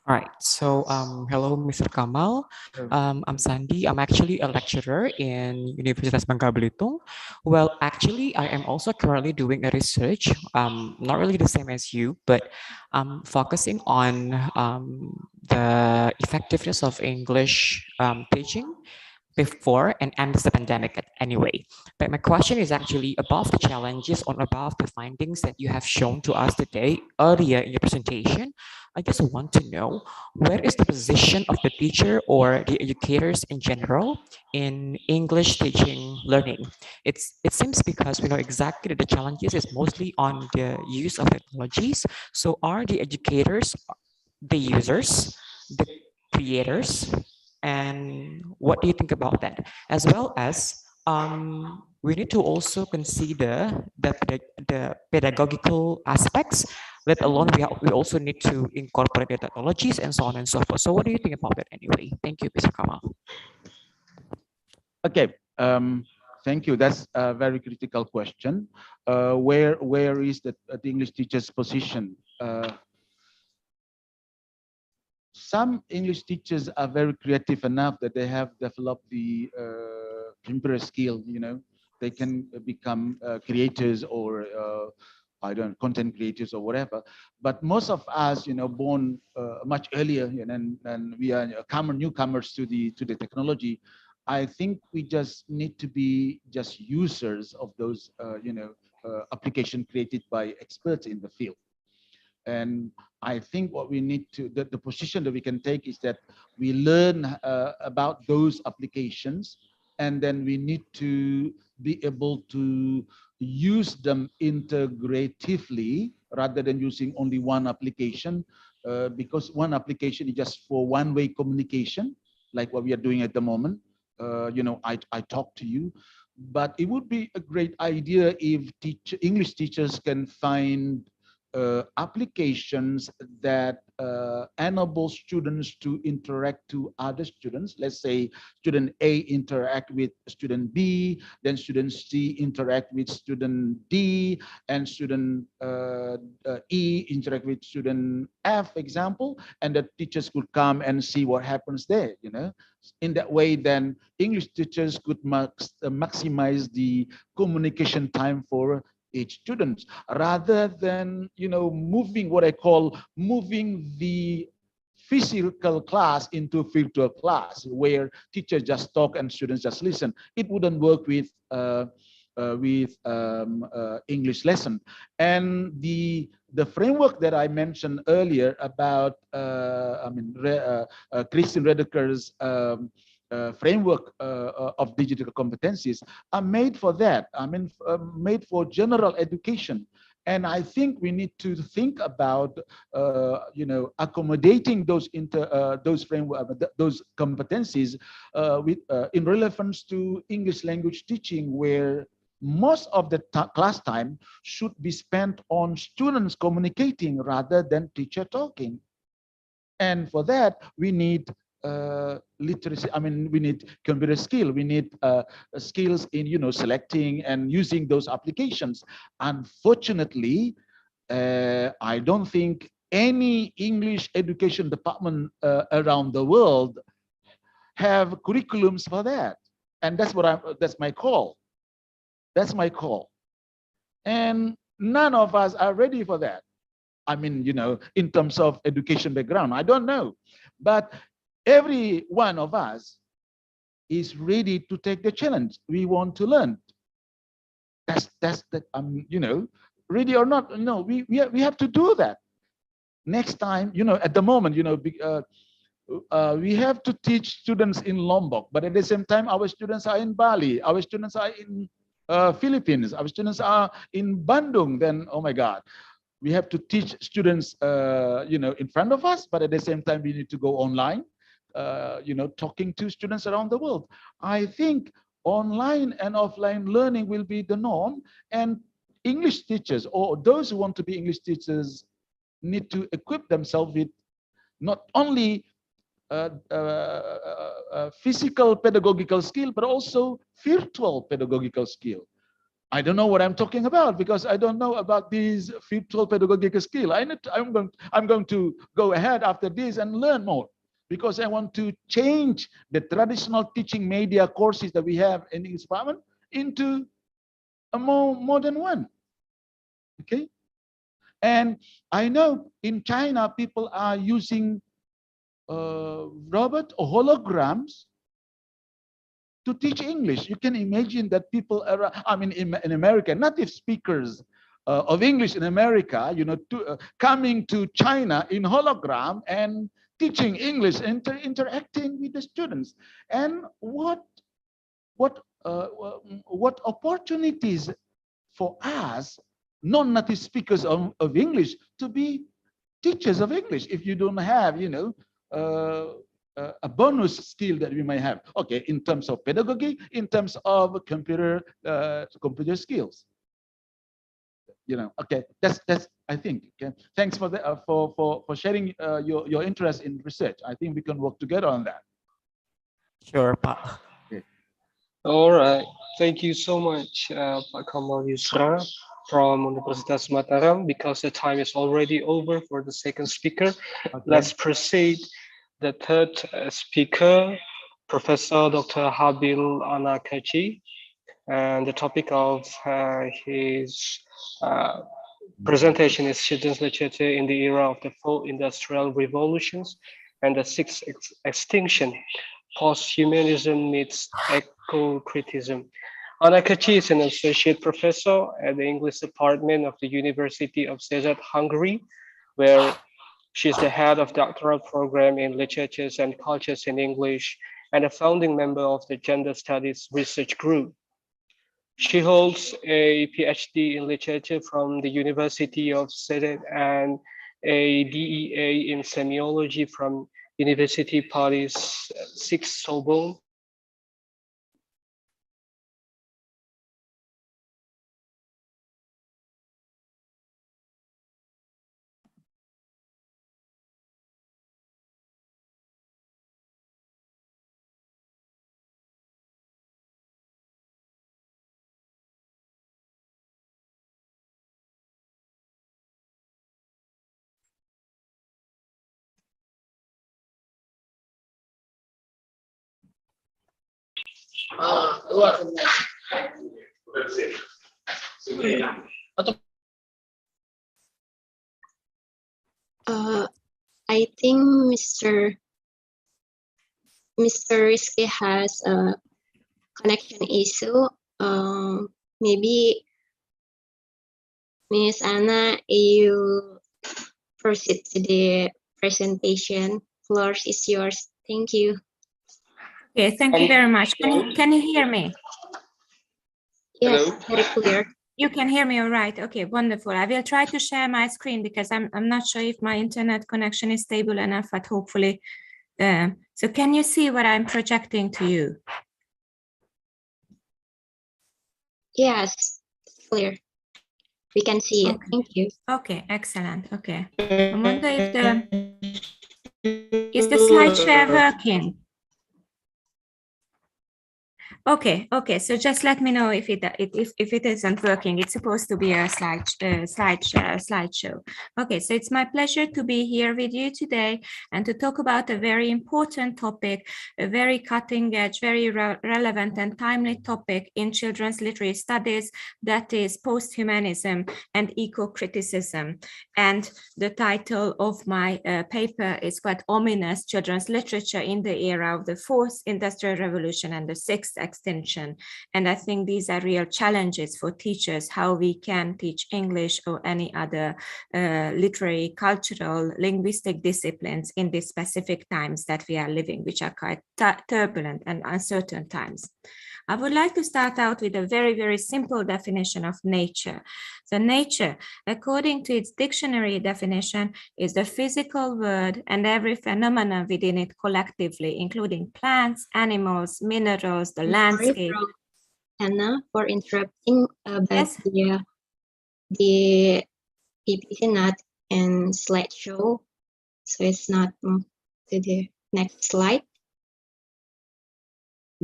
All right, so hello, Mr. Kamal. I'm Sandy. I'm actually a lecturer in Universitas Bangka Belitung. Well, actually, I am also currently doing a research, not really the same as you, but I'm focusing on the effectiveness of English teaching before and end the pandemic anyway. But my question is actually above the challenges or above the findings that you have shown to us today earlier in your presentation. I just want to know, where is the position of the teacher or the educators in general in English teaching learning? It seems because we know exactly that the challenges is mostly on the use of technologies. So are the educators the users, the creators, and what do you think about that? As well as we need to also consider the pedagogical aspects, let alone we also need to incorporate the technologies and so on and so forth. So what do you think about that anyway? Thank you, Mr. Kamal. Okay, thank you. That's a very critical question. Where is the English teacher's position? Some English teachers are very creative enough that they have developed the temporary skill. They can become creators or I don't know, content creators or whatever. But most of us, born much earlier, and we are newcomers to the technology. I think we just need to be just users of those, application created by experts in the field. And I think what we need to, the position that we can take is that we learn about those applications, and then we need to be able to use them integratively rather than using only one application, because one application is just for one-way communication, like what we are doing at the moment. I talk to you, but it would be a great idea if English teachers can find applications that enable students to interact to other students. Let's say student A interact with student B, then student C interact with student D, and student E interact with student F, example, and the teachers could come and see what happens there. In that way, then English teachers could maximize the communication time for each student, rather than moving what I call moving the physical class into virtual class, where teachers just talk and students just listen. It wouldn't work with English lesson. And the framework that I mentioned earlier about Christian Redeker's framework of digital competencies are made for that. Made for general education. And I think we need to think about, accommodating those framework, those competencies in relevance to English language teaching, where most of the class time should be spent on students communicating rather than teacher talking. And for that, we need literacy. I mean, we need computer skill. We need skills in, selecting and using those applications. Unfortunately, I don't think any English education department around the world have curriculums for that. And that's my call. That's my call. And none of us are ready for that. I mean, in terms of education background, I don't know. But every one of us is ready to take the challenge. We want to learn. That's the, ready or not, we have to do that. Next time, at the moment, we have to teach students in Lombok, but at the same time, our students are in Bali, our students are in Philippines, our students are in Bandung. Then, oh my God, we have to teach students, in front of us, but at the same time, we need to go online, talking to students around the world. I think online and offline learning will be the norm, and English teachers or those who want to be English teachers need to equip themselves with not only physical pedagogical skill, but also virtual pedagogical skill. I don't know what I'm talking about because I don't know about these virtual pedagogical skill. I'm going to go ahead after this and learn more because I want to change the traditional teaching media courses that we have in English department into a more modern one. Okay. And I know in China, people are using robot or holograms to teach English. You can imagine that people are, in America, native speakers of English in America, coming to China in hologram and teaching English and interacting with the students. And what opportunities for us, non-native speakers of English, to be teachers of English if you don't have, a bonus skill that we may have. Okay, in terms of pedagogy, in terms of computer skills. Okay, that's I think. Okay, thanks for sharing your interest in research. I think we can work together on that. Sure, Pak. Okay. All right. Thank you so much, Pak Kamal Yusra from Universitas Mataram. Because the time is already over for the second speaker, Okay. let's proceed. The third speaker, Professor Dr. Habil Anakachi, and the topic of his presentation is Children's Literature in the Era of the Four Industrial Revolutions and the Sixth Extinction, Post-Humanism Meets Eco-Criticism. Anakachi is an associate professor at the English department of the University of Szeged, Hungary, where she's the head of doctoral program in literatures and cultures in English and a founding member of the Gender Studies Research Group. She holds a PhD in literature from the University of Szeged and a DEA in semiology from University Paris 6 Sorbonne. I think Mr. Rizky has a connection issue. Maybe Miss Anna, you proceed to the presentation. Floor is yours. Thank you. Okay, thank you very much. Can you hear me? Yes, very clear. You can hear me all right. Okay, wonderful. I will try to share my screen because I'm not sure if my internet connection is stable enough, but hopefully. So can you see what I'm projecting to you? Yes, clear. We can see it. Okay. Thank you. Okay, excellent. Okay. I wonder if the Is the slide share working? Okay, so just let me know if it isn't working. It's supposed to be a slideshow. Okay, so it's my pleasure to be here with you today and to talk about a very important topic, a very cutting edge, very relevant and timely topic in children's literary studies, that is post-humanism and eco-criticism. And the title of my paper is quite ominous: Children's Literature in the Era of the Fourth Industrial Revolution and the Sixth Extinction. And I think these are real challenges for teachers, how we can teach English or any other literary, cultural, linguistic disciplines in these specific times that we are living, which are quite turbulent and uncertain times. I would like to start out with a very, very simple definition of nature. So nature, according to its dictionary definition, is the physical world and every phenomenon within it collectively, including plants, animals, minerals, the landscape. Sorry, Anna, for interrupting, but Yes? the PPT not in slideshow, so it's not moved to the next slide.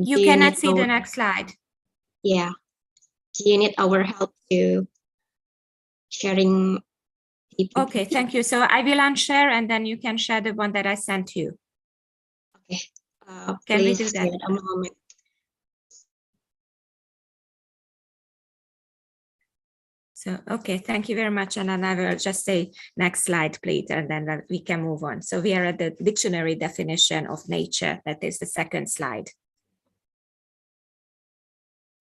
You Do cannot need see the our- next slide. Yeah. Do you need our help to sharing PPT? Okay, thank you. So I will unshare and then you can share the one that I sent you. Okay. Can we Please do that? wait a moment. So, okay, thank you very much. And then I will just say next slide, please, and then we can move on. So we are at the dictionary definition of nature. That is the second slide.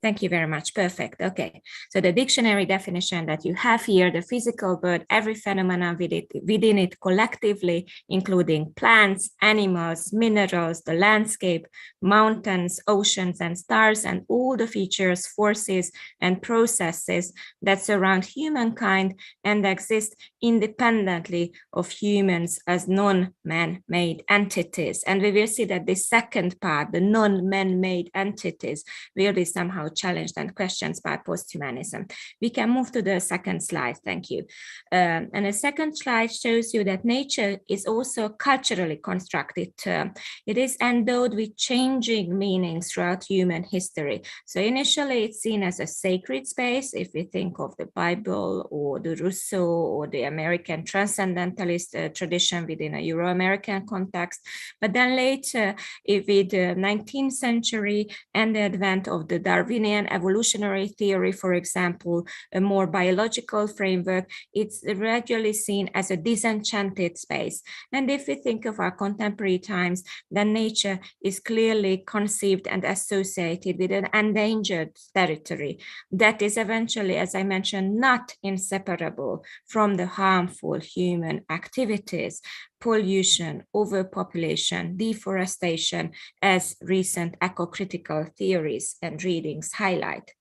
Thank you very much. Perfect. Okay. So the dictionary definition that you have here, the physical world, every phenomenon within it collectively, including plants, animals, minerals, the landscape, mountains, oceans, and stars, and all the features, forces, and processes that surround humankind and exist independently of humans as non-man-made entities. And we will see that the second part, the non-man-made entities, will be somehow challenged and questioned by post-humanism. We can move to the second slide, thank you. And the second slide shows you that nature is also a culturally constructed term. It is endowed with changing meanings throughout human history. So initially it's seen as a sacred space, if we think of the Bible or the Rousseau or the American transcendentalist tradition within a Euro-American context. But then later, with the 19th century and the advent of the Darwinian evolutionary theory, for example, a more biological framework, it's regularly seen as a disenchanted space. And if we think of our contemporary times, then nature is clearly conceived and associated with an endangered territory that is eventually, as I mentioned, not inseparable from the harmful human activities, pollution, overpopulation, deforestation, as recent eco-critical theories and readings highlight.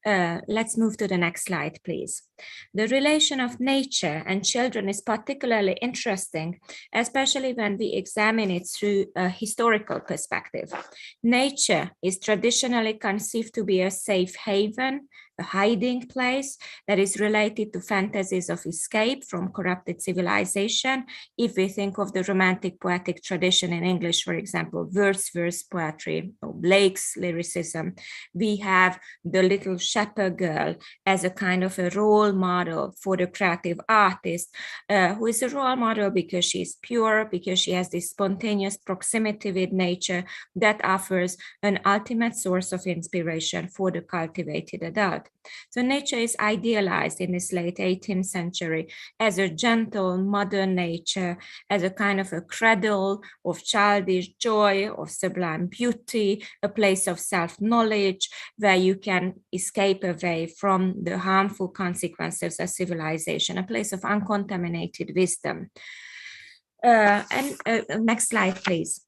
Let's move to the next slide, please. The relation of nature and children is particularly interesting, especially when we examine it through a historical perspective. Nature is traditionally conceived to be a safe haven, a hiding place that is related to fantasies of escape from corrupted civilization. If we think of the romantic poetic tradition in English, for example, Wordsworth's poetry or Blake's lyricism, we have the little shepherd girl as a kind of a role model for the creative artist, who is a role model because she's pure, because she has this spontaneous proximity with nature that offers an ultimate source of inspiration for the cultivated adult. So nature is idealized in this late 18th century as a gentle, modern nature, as a kind of a cradle of childish joy, of sublime beauty, a place of self-knowledge where you can escape away from the harmful consequences of civilization, a place of uncontaminated wisdom. Next slide, please.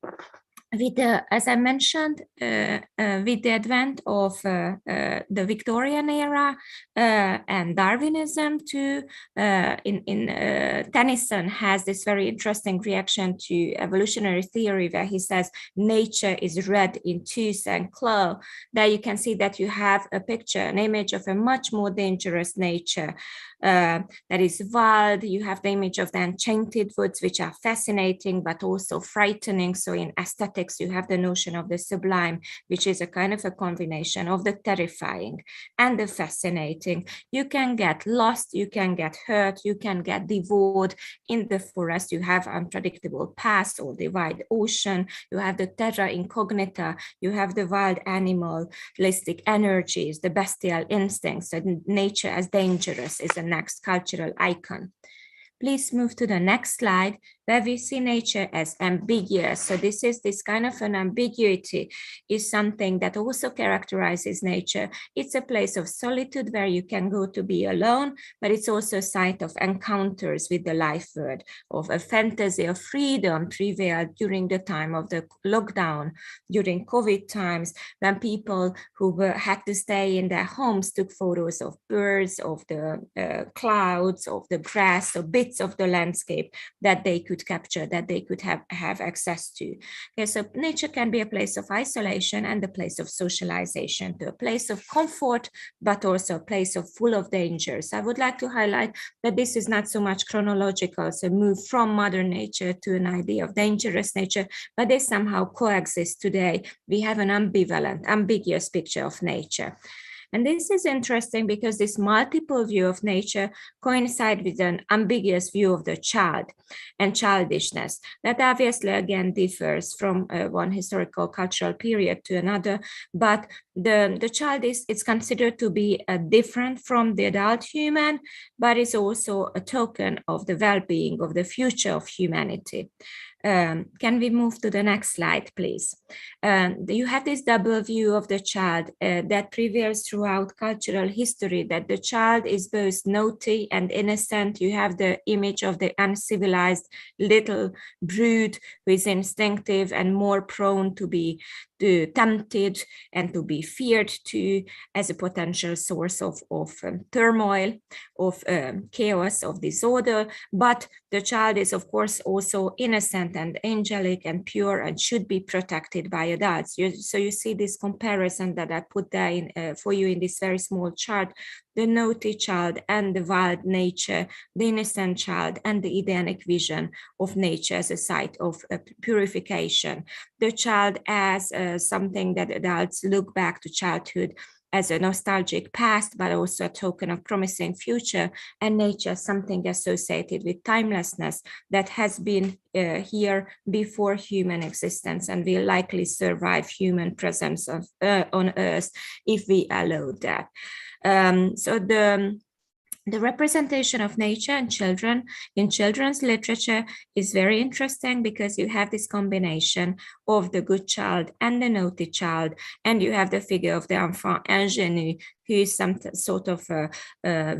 With as I mentioned, with the advent of the Victorian era and Darwinism too, Tennyson has this very interesting reaction to evolutionary theory where he says nature is red in tooth and claw. There you can see that you have a picture, an image of a much more dangerous nature. that is wild. You have the image of the enchanted woods, which are fascinating, but also frightening. So in aesthetics, you have the notion of the sublime, which is a kind of a combination of the terrifying and the fascinating. You can get lost, you can get hurt, you can get devoured. In the forest, you have unpredictable paths or the wide ocean, you have the terra incognita, you have the wild animalistic energies, the bestial instincts, and nature as dangerous is the next cultural icon. Please move to the next slide, where we see nature as ambiguous. So this kind of an ambiguity is something that also characterizes nature. It's a place of solitude where you can go to be alone, but it's also a site of encounters with the life world, of a fantasy of freedom prevailed during the time of the lockdown, during COVID times, when people who had to stay in their homes took photos of birds, of the clouds, of the grass, of bits of the landscape that they could capture, that they could have access to. Okay, so nature can be a place of isolation and a place of socialization, to a place of comfort, but also a place of full of dangers. I would like to highlight that this is not so much chronological, so move from modern nature to an idea of dangerous nature, but they somehow coexist today. We have an ambivalent, ambiguous picture of nature. And this is interesting because this multiple view of nature coincides with an ambiguous view of the child and childishness that obviously again differs from one historical cultural period to another, but the child is considered to be different from the adult human, but is also a token of the well-being of the future of humanity. Can we move to the next slide, please? You have this double view of the child that prevails throughout cultural history, that the child is both naughty and innocent. You have the image of the uncivilized little brute who is instinctive and more prone to be tempted and to be feared to, as a potential source of turmoil, of chaos, of disorder. But the child is, of course, also innocent and angelic and pure and should be protected by adults. So you see this comparison that I put there for you in this very small chart, the naughty child and the wild nature, the innocent child and the Edenic vision of nature as a site of purification. The child as something that adults look back to childhood as a nostalgic past, but also a token of promising future, and nature something associated with timelessness that has been here before human existence and will likely survive human presence on Earth if we allow that. So the representation of nature and children in children's literature is very interesting because you have this combination of the good child and the naughty child, and you have the figure of the enfant ingénu, who is some sort of a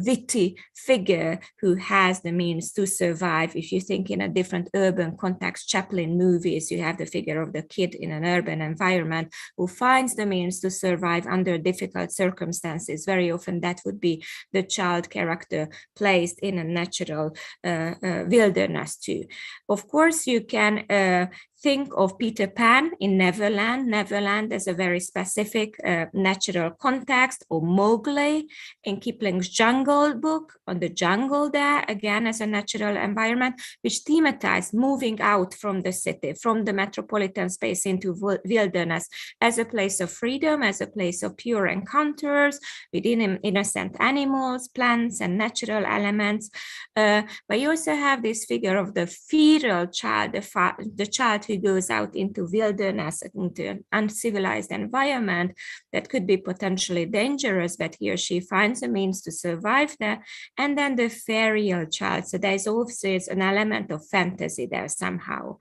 witty figure who has the means to survive. If you think in a different urban context, Chaplin movies, you have the figure of the kid in an urban environment who finds the means to survive under difficult circumstances. Very often that would be the child character placed in a natural wilderness too. Of course, you can think of Peter Pan in Neverland. Neverland is a very specific natural context, or Mowgli in Kipling's Jungle Book, on the jungle there, again as a natural environment, which thematized moving out from the city, from the metropolitan space into wilderness as a place of freedom, as a place of pure encounters within innocent animals, plants, and natural elements. But you also have this figure of the feral child, the child who goes out into wilderness, into an uncivilized environment that could be potentially dangerous, but he or she finds a means to survive there. And then the fairyal child. So there's also an element of fantasy there somehow.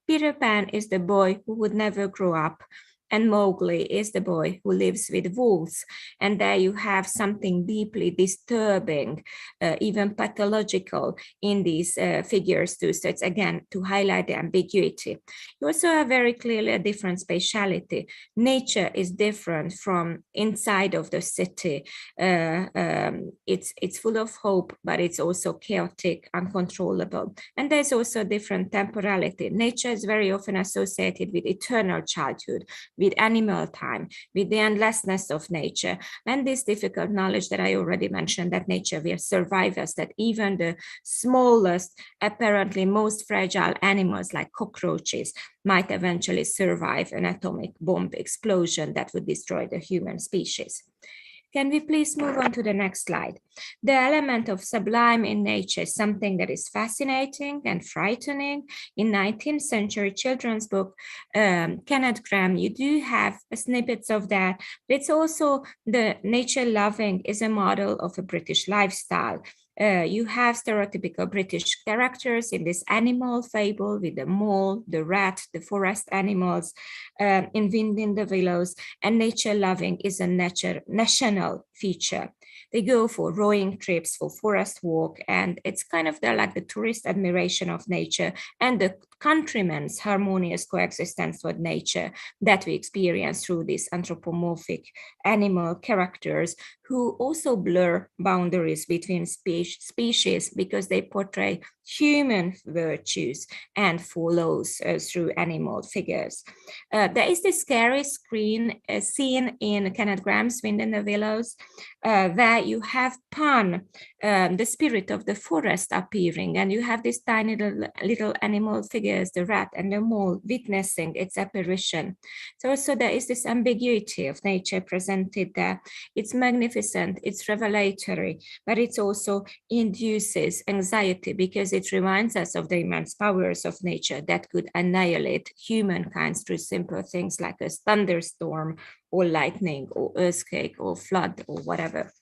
Peter Pan is the boy who would never grow up, and Mowgli is the boy who lives with wolves. And there you have something deeply disturbing, even pathological in these figures too. So it's again to highlight the ambiguity. You also have very clearly a different spatiality. Nature is different from inside of the city. It's full of hope, but it's also chaotic, uncontrollable. And there's also different temporality. Nature is very often associated with eternal childhood, with animal time, with the endlessness of nature, and this difficult knowledge that I already mentioned, that nature will survive us, that even the smallest, apparently most fragile animals like cockroaches might eventually survive an atomic bomb explosion that would destroy the human species. Can we please move on to the next slide? The element of sublime in nature is something that is fascinating and frightening. In 19th century children's book, Kenneth Graham, you do have snippets of that. But it's also the nature loving is a model of a British lifestyle. You have stereotypical British characters in this animal fable with the mole, the rat, the forest animals, in Wind in the Willows, and nature loving is a national feature. They go for rowing trips, for forest walk, and it's kind of like the tourist admiration of nature and the countrymen's harmonious coexistence with nature that we experience through these anthropomorphic animal characters who also blur boundaries between species because they portray human virtues and follows through animal figures. There is this scary scene in Kenneth Graham's Wind in the Willows where you have Pan, the spirit of the forest, appearing, and you have these tiny little animal figures, the rat and the mole, witnessing its apparition. So there is this ambiguity of nature presented there. It's magnificent, it's revelatory, but it also induces anxiety because it reminds us of the immense powers of nature that could annihilate humankind through simple things like a thunderstorm or lightning or earthquake or flood or whatever.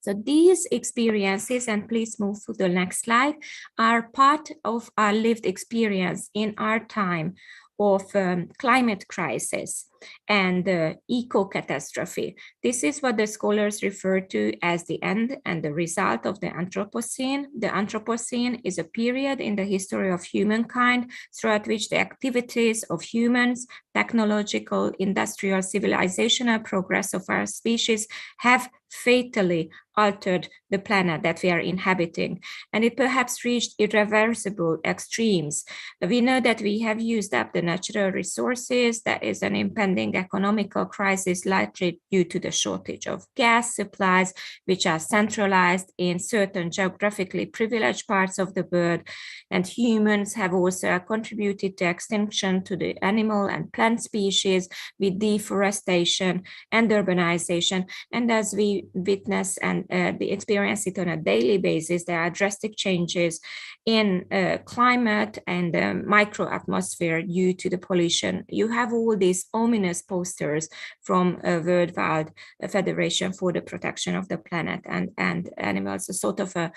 So these experiences, and please move to the next slide, are part of our lived experience in our time of climate crisis and eco-catastrophe. This is what the scholars refer to as the end and the result of the Anthropocene. The Anthropocene is a period in the history of humankind throughout which the activities of humans, technological, industrial, civilizational progress of our species have fatally altered the planet that we are inhabiting, and it perhaps reached irreversible extremes. We know that we have used up the natural resources. There is an impending economical crisis likely due to the shortage of gas supplies, which are centralized in certain geographically privileged parts of the world, and humans have also contributed to extinction to the animal and plant species with deforestation and urbanization. And as we witness and experience it on a daily basis, there are drastic changes in climate and microatmosphere due to the pollution. You have all these ominous posters from Worldwide Federation for the Protection of the Planet and Animals, a sort of a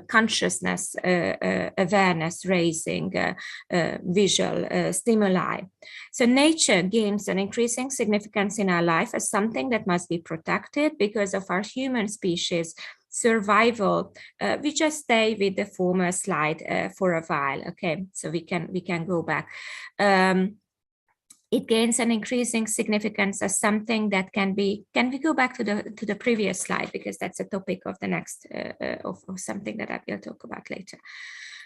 consciousness, awareness raising visual stimuli. So nature gains an increasing significance in our life as something that must be protected because of our human species survival. We just stay with the former slide for a while. Okay, so we can go back. It gains an increasing significance as something that can we go back to the previous slide, because that's a topic of the next of something that I will talk about later.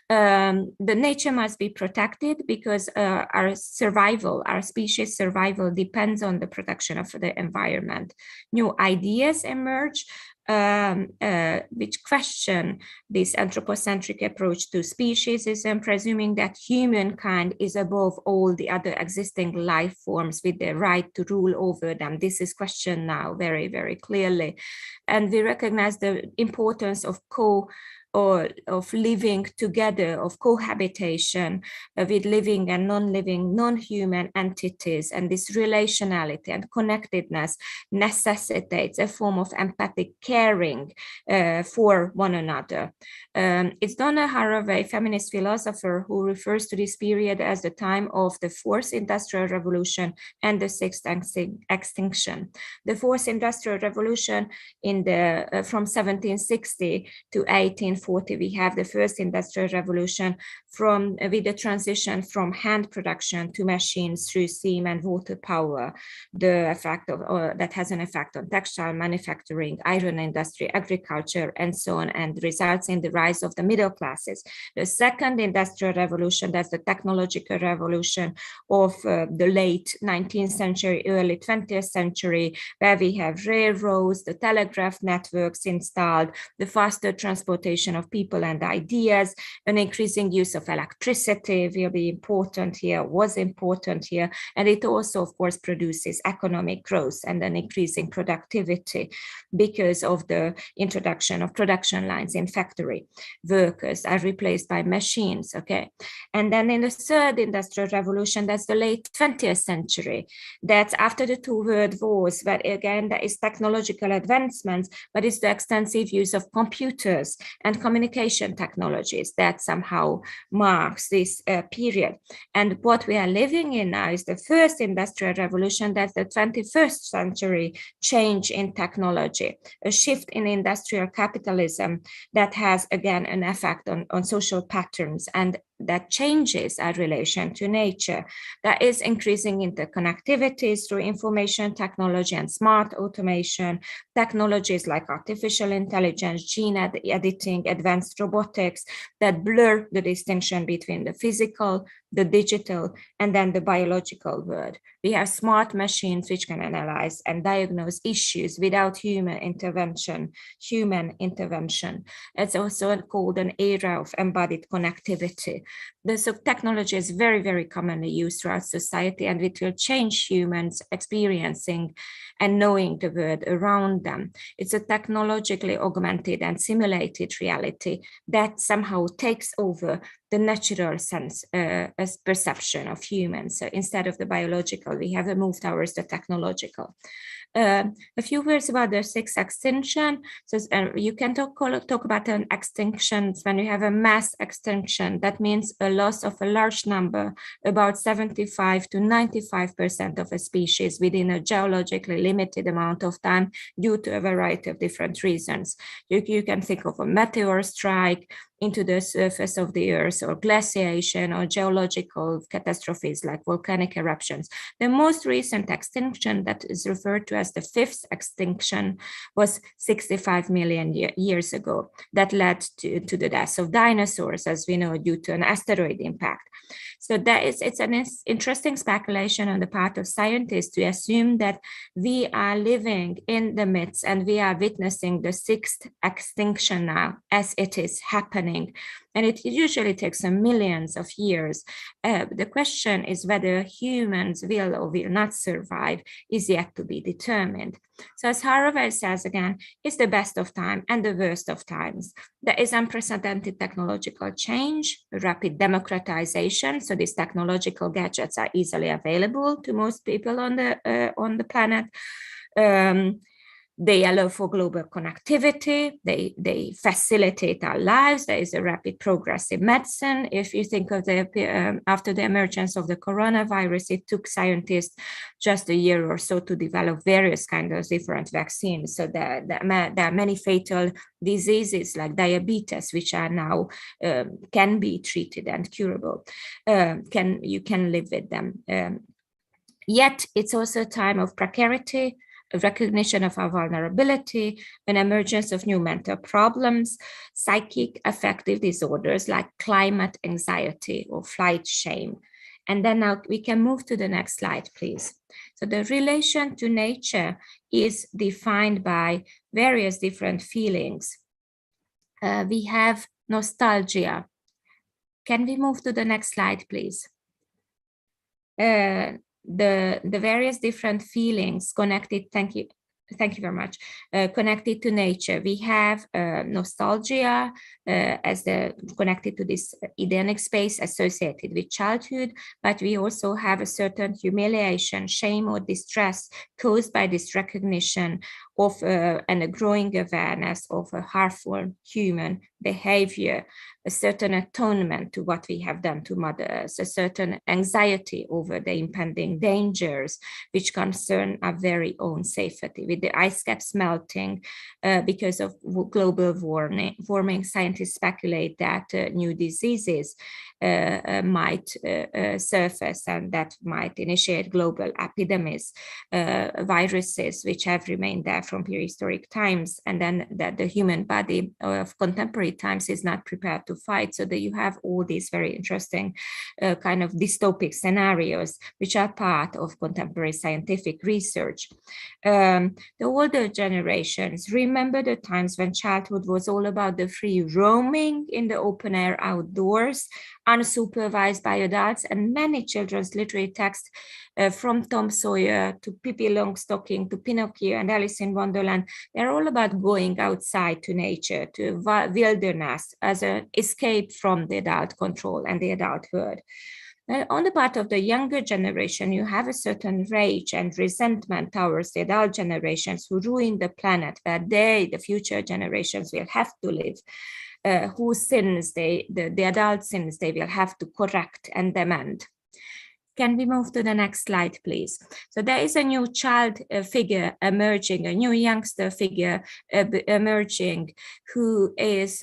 The nature must be protected because our species survival depends on the protection of the environment. New ideas emerge which question this anthropocentric approach to speciesism, presuming that humankind is above all the other existing life forms with the right to rule over them. This is questioned now very, very clearly. And we recognize the importance of living together, of cohabitation with living and non-living, non-human entities. And this relationality and connectedness necessitates a form of empathic caring for one another. It's Donna Haraway, feminist philosopher, who refers to this period as the time of the fourth industrial revolution and the sixth extinction. The fourth industrial revolution from 1760 to 1840 1940, we have the first industrial revolution with the transition from hand production to machines through steam and water power, the effect of that has an effect on textile manufacturing, iron industry, agriculture, and so on, and results in the rise of the middle classes. The second industrial revolution, that's the technological revolution of the late 19th century, early 20th century, where we have railroads, the telegraph networks installed, the faster transportation of people and ideas, an increasing use of electricity will be important here, was important here, and it also, of course, produces economic growth and an increasing productivity because of the introduction of production lines in factory. Workers are replaced by machines, okay? And then in the third industrial revolution, that's the late 20th century, that's after the two world wars, but again, there is technological advancements, but it's the extensive use of computers and communication technologies that somehow marks this period. And what we are living in now is the first industrial revolution, that's the 21st century change in technology, a shift in industrial capitalism that has, again, an effect on social patterns and that changes our relation to nature. That is increasing interconnectivities through information technology and smart automation, technologies like artificial intelligence, gene editing, advanced robotics that blur the distinction between the physical, the digital, and then the biological world. We have smart machines which can analyze and diagnose issues without human intervention. It's also called an era of embodied connectivity. So technology is very, very commonly used throughout society, and it will change humans experiencing and knowing the world around them. It's a technologically augmented and simulated reality that somehow takes over the natural sense as perception of humans. So instead of the biological, we have moved towards the technological. A few words about the sixth extinction. So you can talk about an extinction when you have a mass extinction. That means a loss of a large number, about 75 to 95% of a species within a geologically limited amount of time due to a variety of different reasons. You can think of a meteor strike into the surface of the earth, or glaciation, or geological catastrophes like volcanic eruptions. The most recent extinction that is referred to as the fifth extinction was 65 million years ago. That led to the death of dinosaurs, as we know, due to an asteroid impact. So it's an interesting speculation on the part of scientists to assume that we are living in the midst and we are witnessing the sixth extinction now as it is happening. And it usually takes millions of years. The question is whether humans will or will not survive is yet to be determined. So as Haraway says again, it's the best of time and the worst of times. There is unprecedented technological change, rapid democratization. So these technological gadgets are easily available to most people on the planet. They allow for global connectivity. They facilitate our lives. There is a rapid progress in medicine. If you think of after the emergence of the coronavirus, it took scientists just a year or so to develop various kinds of different vaccines. So there are many fatal diseases like diabetes, which are now can be treated and curable. You can live with them. Yet it's also a time of precarity, a recognition of our vulnerability, an emergence of new mental problems, psychic affective disorders like climate anxiety or flight shame. And then now we can move to the next slide, please. So the relation to nature is defined by various different feelings. We have nostalgia. Can we move to the next slide, please? The various different feelings connected, thank you very much, connected to nature. We have nostalgia as connected to this Edenic space associated with childhood, but we also have a certain humiliation, shame, or distress caused by this recognition of and a growing awareness of a harmful human behavior, a certain atonement to what we have done to mothers, a certain anxiety over the impending dangers which concern our very own safety. With the ice caps melting because of global warming, scientists speculate that new diseases might surface and that might initiate global epidemics, viruses which have remained there from prehistoric times, and then that the human body of contemporary times is not prepared to fight. So that you have all these very interesting kind of dystopic scenarios which are part of contemporary scientific research. The older generations remember the times when childhood was all about the free roaming in the open air outdoors, unsupervised by adults, and many children's literary texts from Tom Sawyer to Pippi Longstocking to Pinocchio and Alice in Wonderland, they're all about going outside to nature, to wilderness as an escape from the adult control and the adulthood. On the part of the younger generation, you have a certain rage and resentment towards the adult generations who ruin the planet where they, the future generations, will have to live. Whose sins the adult sins they will have to correct and amend. Can we move to the next slide, please? So there is a new child figure emerging, a new youngster figure emerging, who is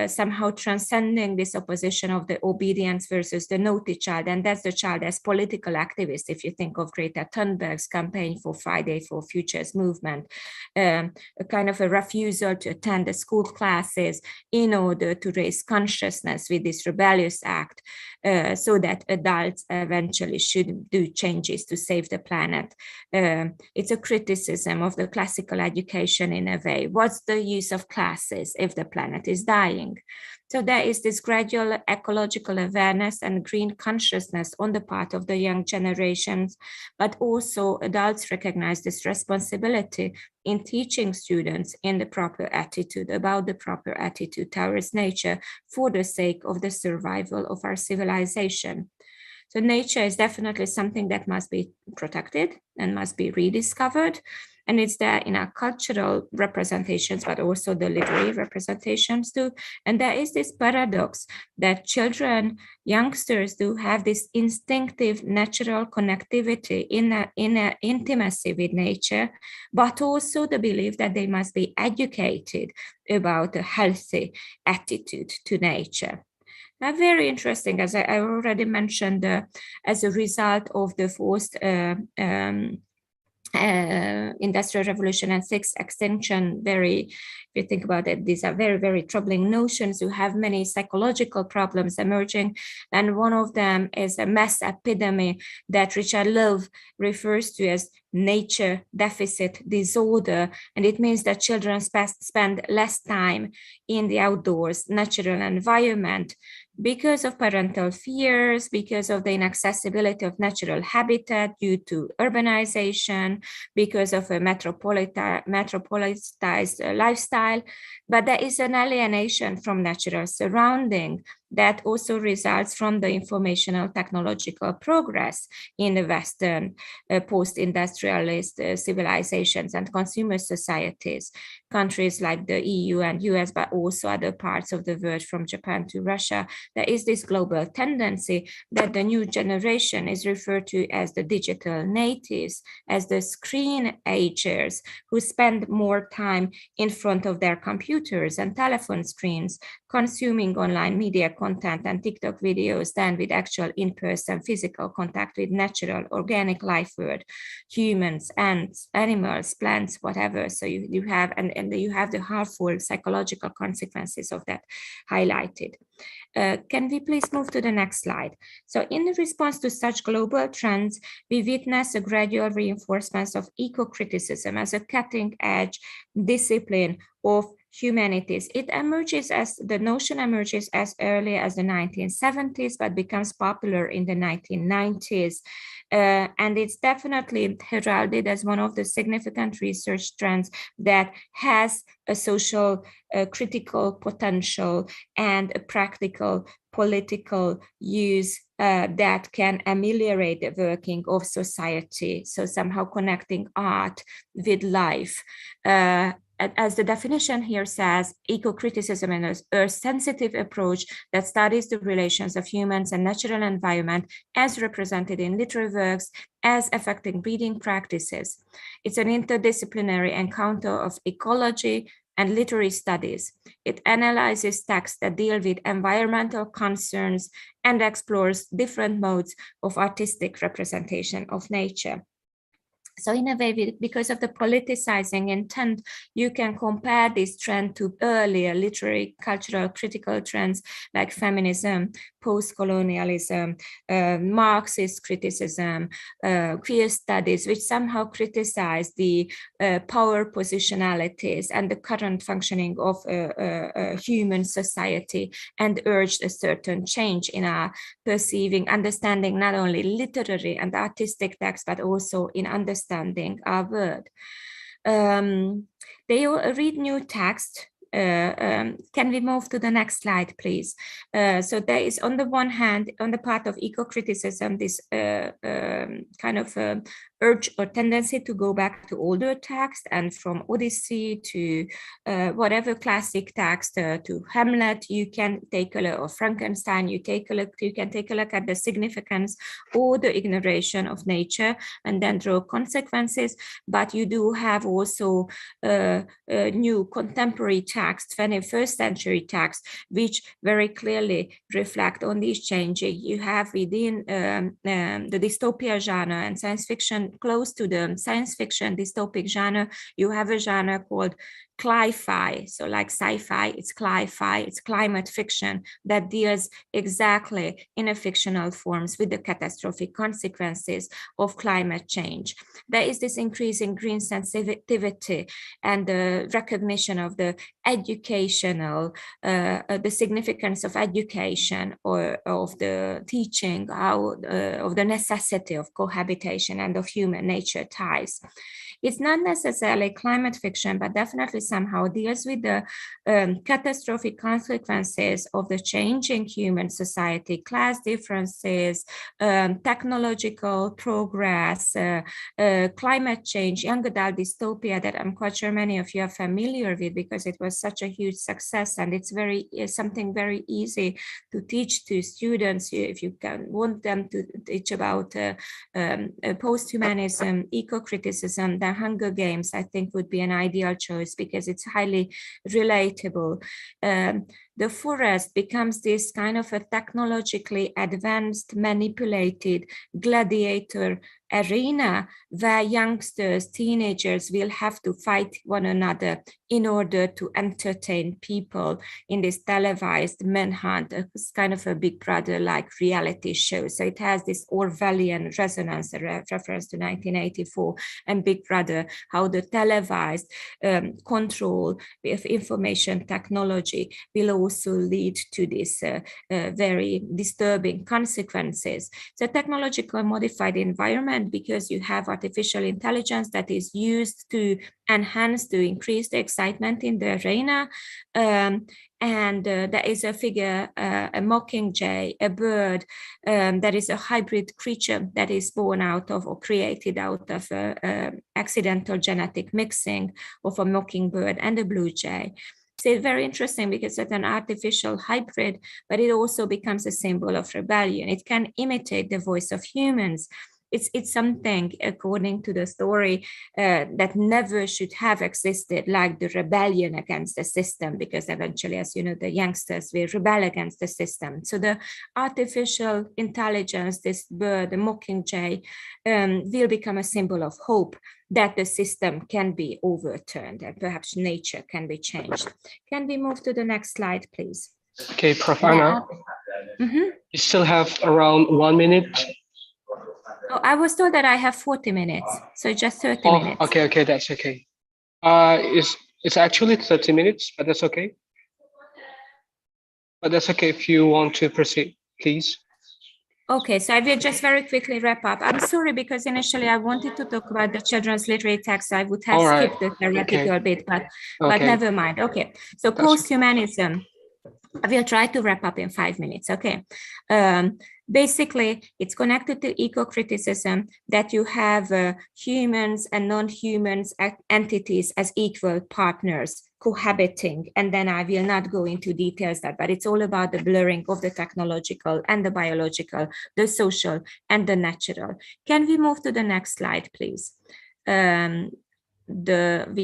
somehow transcending this opposition of the obedience versus the naughty child. And that's the child as political activist, if you think of Greta Thunberg's campaign for Friday for Futures movement, a kind of a refusal to attend the school classes in order to raise consciousness with this rebellious act, so that adults eventually should do changes to save the planet. It's a criticism of the classical education in a way. What's the use of classes if the planet is dying? So there is this gradual ecological awareness and green consciousness on the part of the young generations, but also adults recognize this responsibility in teaching students in the proper attitude, about the proper attitude towards nature for the sake of the survival of our civilization. So nature is definitely something that must be protected and must be rediscovered. And it's there in our cultural representations, but also the literary representations too. And there is this paradox that children, youngsters do have this instinctive natural connectivity in a intimacy with nature, but also the belief that they must be educated about a healthy attitude to nature. Now, very interesting, as I already mentioned, as a result of the forced Industrial Revolution and sixth extinction, if you think about it, these are very, very troubling notions. You have many psychological problems emerging, and one of them is a mass epidemic that Richard Louv refers to as nature deficit disorder, and it means that children spend less time in the outdoors, natural environment, because of parental fears, because of the inaccessibility of natural habitat due to urbanization, because of a metropolitized lifestyle. But there is an alienation from natural surrounding that also results from the informational technological progress in the Western post-industrialist civilizations and consumer societies, countries like the EU and US, but also other parts of the world from Japan to Russia. There is this global tendency that the new generation is referred to as the digital natives, as the screen agers who spend more time in front of their computers and telephone screens, consuming online media content and TikTok videos than with actual in-person physical contact with natural organic life world, humans, ants, animals, plants, whatever. So you have, and you have the harmful psychological consequences of that highlighted. Can we please move to the next slide? So in response to such global trends, we witness a gradual reinforcement of eco-criticism as a cutting-edge discipline of humanities. The notion emerges as early as the 1970s, but becomes popular in the 1990s. And it's definitely heralded as one of the significant research trends that has a social critical potential and a practical political use that can ameliorate the working of society. So somehow connecting art with life. As the definition here says, eco-criticism is a sensitive approach that studies the relations of humans and natural environment as represented in literary works as affecting reading practices. It's an interdisciplinary encounter of ecology and literary studies. It analyzes texts that deal with environmental concerns and explores different modes of artistic representation of nature. So in a way, because of the politicizing intent, you can compare this trend to earlier literary, cultural, critical trends like feminism, post-colonialism, Marxist criticism, queer studies, which somehow criticize the power positionalities and the current functioning of human society and urged a certain change in our perceiving, understanding not only literary and artistic texts, but also in understanding our world. They read new text. Can we move to the next slide, please? So there is, on the one hand, on the part of eco-criticism, this kind of urge or tendency to go back to older text, and from Odyssey to whatever classic text to Hamlet, you can take a look, or Frankenstein, you can take a look at the significance or the ignoration of nature and then draw consequences. But you do have also new contemporary text, 21st century text, which very clearly reflect on these changes. You have within the dystopia genre and science fiction, close to the science fiction dystopic genre, you have a genre called cli-fi. So like sci-fi, it's cli-fi, it's climate fiction that deals exactly in a fictional forms with the catastrophic consequences of climate change. There is this increasing green sensitivity and the recognition of the educational, the significance of education or of the teaching, of the necessity of cohabitation and of human nature ties. It's not necessarily climate fiction, but definitely somehow deals with the catastrophic consequences of the changing human society, class differences, technological progress, climate change, young adult dystopia that I'm quite sure many of you are familiar with because it was such a huge success, and it's something very easy to teach to students if you want them to teach about post-humanism, eco-criticism. The Hunger Games, I think, would be an ideal choice because it's highly relatable. The forest becomes this kind of a technologically advanced, manipulated gladiator arena where youngsters, teenagers will have to fight one another in order to entertain people in this televised manhunt. It's kind of a Big Brother-like reality show. So it has this Orwellian resonance, a reference to 1984 and Big Brother, how the televised control of information technology will also lead to this very disturbing consequences. So technologically modified environment, because you have artificial intelligence that is used to enhance, to increase the excitement in the arena. And there is a figure, a mockingjay, a bird that is a hybrid creature that is born out of or created out of accidental genetic mixing of a mockingbird and a blue jay. So it's very interesting because it's an artificial hybrid, but it also becomes a symbol of rebellion. It can imitate the voice of humans. It's something, according to the story, that never should have existed, like the rebellion against the system, because eventually, as you know, the youngsters will rebel against the system. So the artificial intelligence, this bird, the mockingjay, will become a symbol of hope that the system can be overturned and perhaps nature can be changed. Can we move to the next slide, please? Okay, Prof. Anna, you still have around 1 minute. Oh, I was told that I have 40 minutes, so just 30 minutes. Okay, that's okay. It's actually 30 minutes, but that's okay. But that's okay if you want to proceed, please. Okay, so I will just very quickly wrap up. I'm sorry, because initially I wanted to talk about the children's literary text. I would have skipped the theoretical bit, but never mind. Okay, so post-humanism. I will try to wrap up in 5 minutes. Okay. Basically, it's connected to eco-criticism that you have humans and non-humans entities as equal partners cohabiting. And then I will not go into details that, but it's all about the blurring of the technological and the biological, the social and the natural. Can we move to the next slide, please? We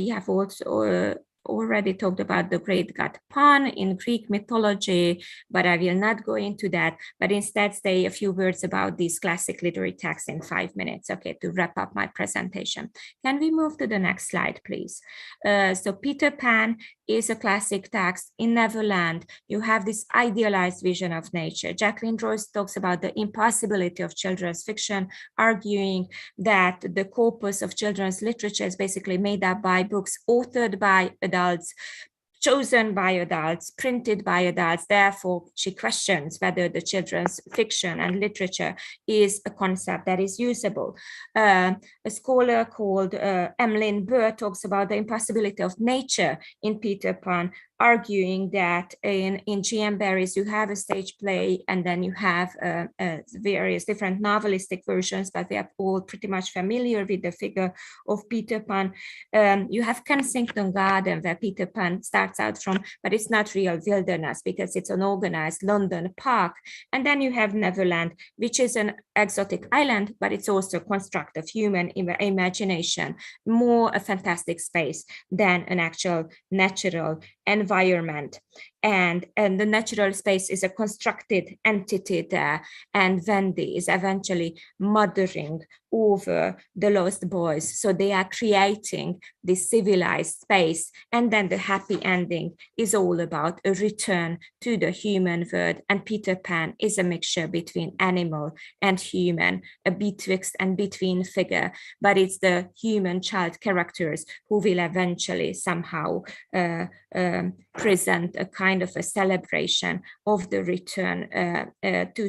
have also already talked about the great god Pan in Greek mythology, but I will not go into that, but instead say a few words about these classic literary texts in 5 minutes, okay, to wrap up my presentation. Can we move to the next slide, please? So Peter Pan is a classic text. In Neverland, you have this idealized vision of nature. Jacqueline Joyce talks about the impossibility of children's fiction, arguing that the corpus of children's literature is basically made up by books authored by adults, chosen by adults, printed by adults. Therefore, she questions whether the children's fiction and literature is a concept that is usable. A scholar called Emmeline Burr talks about the impossibility of nature in Peter Pan, arguing that in G.M. Barrie's you have a stage play and then you have various different novelistic versions, but we are all pretty much familiar with the figure of Peter Pan. You have Kensington Garden where Peter Pan starts out from, but it's not real wilderness because it's an organized London park. And then you have Neverland, which is an exotic island, but it's also a construct of human imagination, more a fantastic space than an actual natural environment. And the natural space is a constructed entity there, and Wendy is eventually mothering over the lost boys. So they are creating this civilized space, and then the happy ending is all about a return to the human world. And Peter Pan is a mixture between animal and human, a betwixt and between figure, but it's the human child characters who will eventually somehow present a kind of a celebration of the return to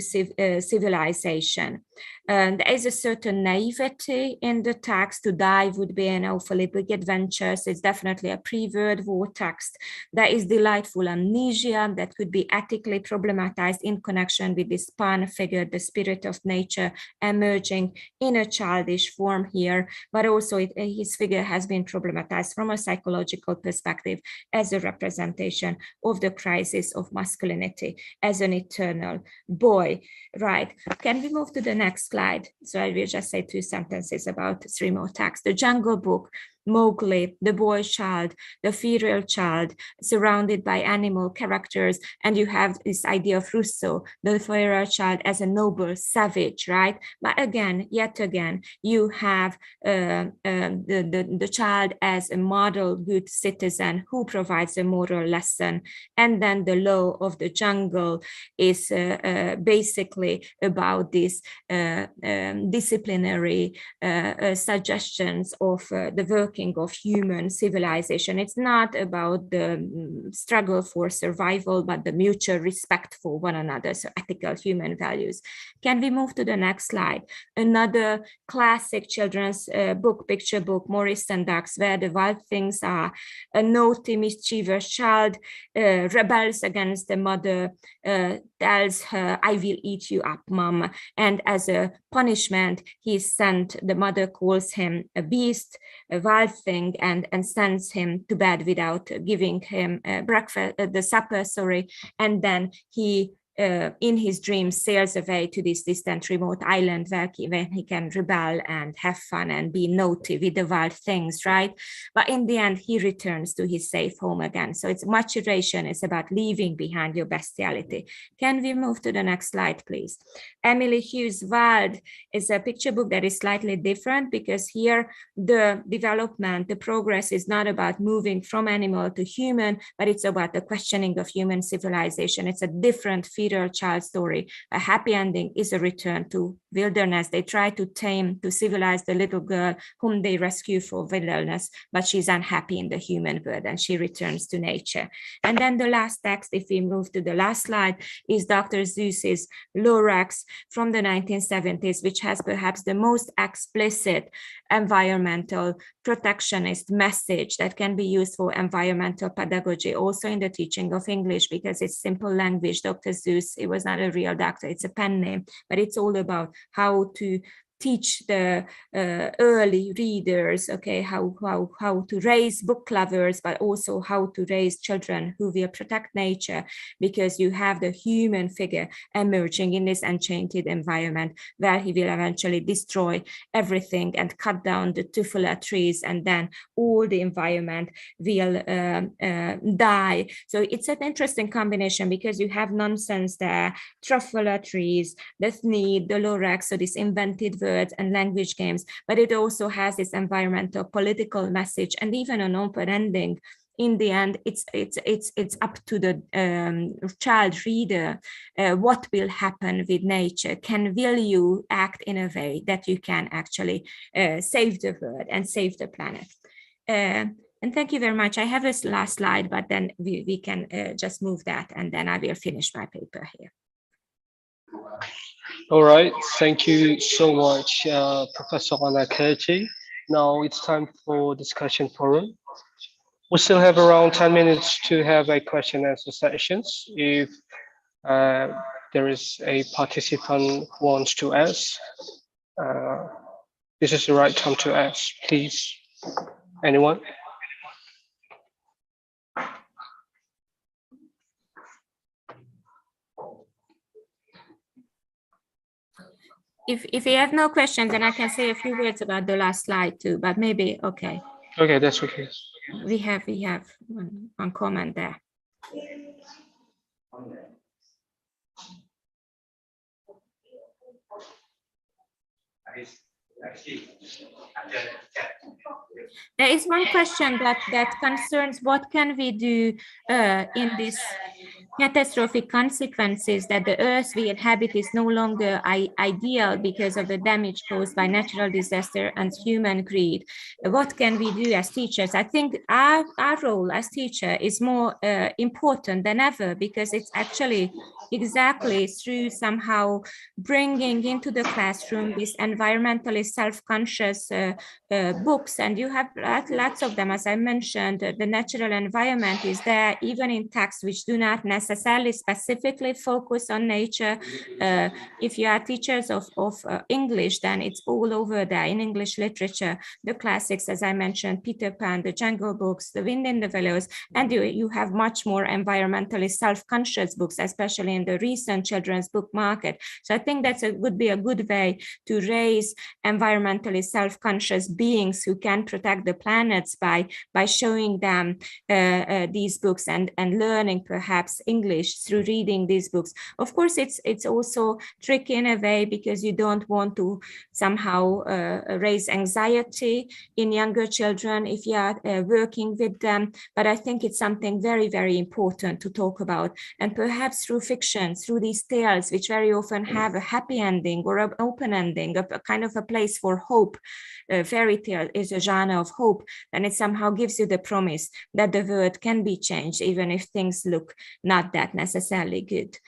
civilization. There is a certain naivety in the text. To die would be an awfully big adventure. So it's definitely a pre-World War text. There is delightful amnesia that could be ethically problematized in connection with this Pan figure, the spirit of nature emerging in a childish form here, but also his figure has been problematized from a psychological perspective as a representation of the crisis of masculinity as an eternal boy. Right, can we move to the next slide? So I will just say 2 sentences about 3 more texts. The Jungle Book, Mowgli, the boy child, the feral child, surrounded by animal characters, and you have this idea of Rousseau, the feral child as a noble savage, right? But again, yet again, you have the child as a model good citizen who provides a moral lesson, and then the law of the jungle is basically about this disciplinary suggestions of the working of human civilization. It's not about the struggle for survival, but the mutual respect for one another, so ethical human values. Can we move to the next slide? Another classic children's book, picture book, Maurice and Ducks, where the wild things are a naughty, mischievous child rebels against the mother, tells her, "I will eat you up, mom." And as a punishment, he's sent, the mother calls him a beast, a wild thing, and sends him to bed without giving him breakfast, the supper, sorry. And then he in his dreams sails away to this distant remote island where he can rebel and have fun and be naughty with the wild things, right? But in the end, he returns to his safe home again. So it's maturation, it's about leaving behind your bestiality. Can we move to the next slide, please? Emily Hughes Wild is a picture book that is slightly different because here the development, the progress is not about moving from animal to human, but it's about the questioning of human civilization. It's a different feeder child story. A happy ending is a return to wilderness. They try to tame, to civilize the little girl whom they rescue from wilderness, but she's unhappy in the human world and she returns to nature. And then the last text, if we move to the last slide, is Dr. Seuss's Lorax from the 1970s, which has perhaps the most explicit environmental protectionist message that can be used for environmental pedagogy, also in the teaching of English, because it's simple language. Dr. Zeus, it was not a real doctor, it's a pen name, but it's all about how to teach the early readers, okay, how to raise book lovers, but also how to raise children who will protect nature, because you have the human figure emerging in this enchanted environment where he will eventually destroy everything and cut down the tufula trees, and then all the environment will die. So it's an interesting combination, because you have nonsense there, truffula trees, the thneed, the lorax, so this invented words and language games, but it also has this environmental political message and even an open ending. In the end, it's up to the child reader what will happen with nature. Will you act in a way that you can actually save the world and save the planet? And thank you very much. I have this last slide, but then we can just move that, and then I will finish my paper here. All right, thank you so much, Professor Ana Keji. Now it's time for discussion forum. We still have around 10 minutes to have a question and answer sessions. If there is a participant who wants to ask, this is the right time to ask, please. Anyone? If you have no questions, then I can say a few words about the last slide too, but maybe, okay. Okay, that's okay. We have one comment there. There is one question that concerns what can we do in this catastrophic consequences that the earth we inhabit is no longer ideal because of the damage caused by natural disaster and human greed. What can we do as teachers? I think our role as teacher is more important than ever, because it's actually exactly through somehow bringing into the classroom these environmentally self-conscious books, and you have lots of them. As I mentioned, the natural environment is there even in texts which do not necessarily specifically focus on nature. If you are teachers of English, then it's all over there in English literature, the classics, as I mentioned, Peter Pan, the Jungle Books, The Wind in the Willows, and you have much more environmentally self-conscious books, especially in the recent children's book market. So I think that would be a good way to raise environmentally self-conscious beings who can protect the planets by showing them these books and learning perhaps English through reading these books. Of course, it's also tricky in a way, because you don't want to somehow raise anxiety in younger children if you are working with them, but I think it's something very, very important to talk about. And perhaps through fiction, through these tales, which very often have a happy ending or an open ending, a kind of a place for hope. Fairy tale is a genre of hope, and it somehow gives you the promise that the world can be changed, even if things look not that necessarily good.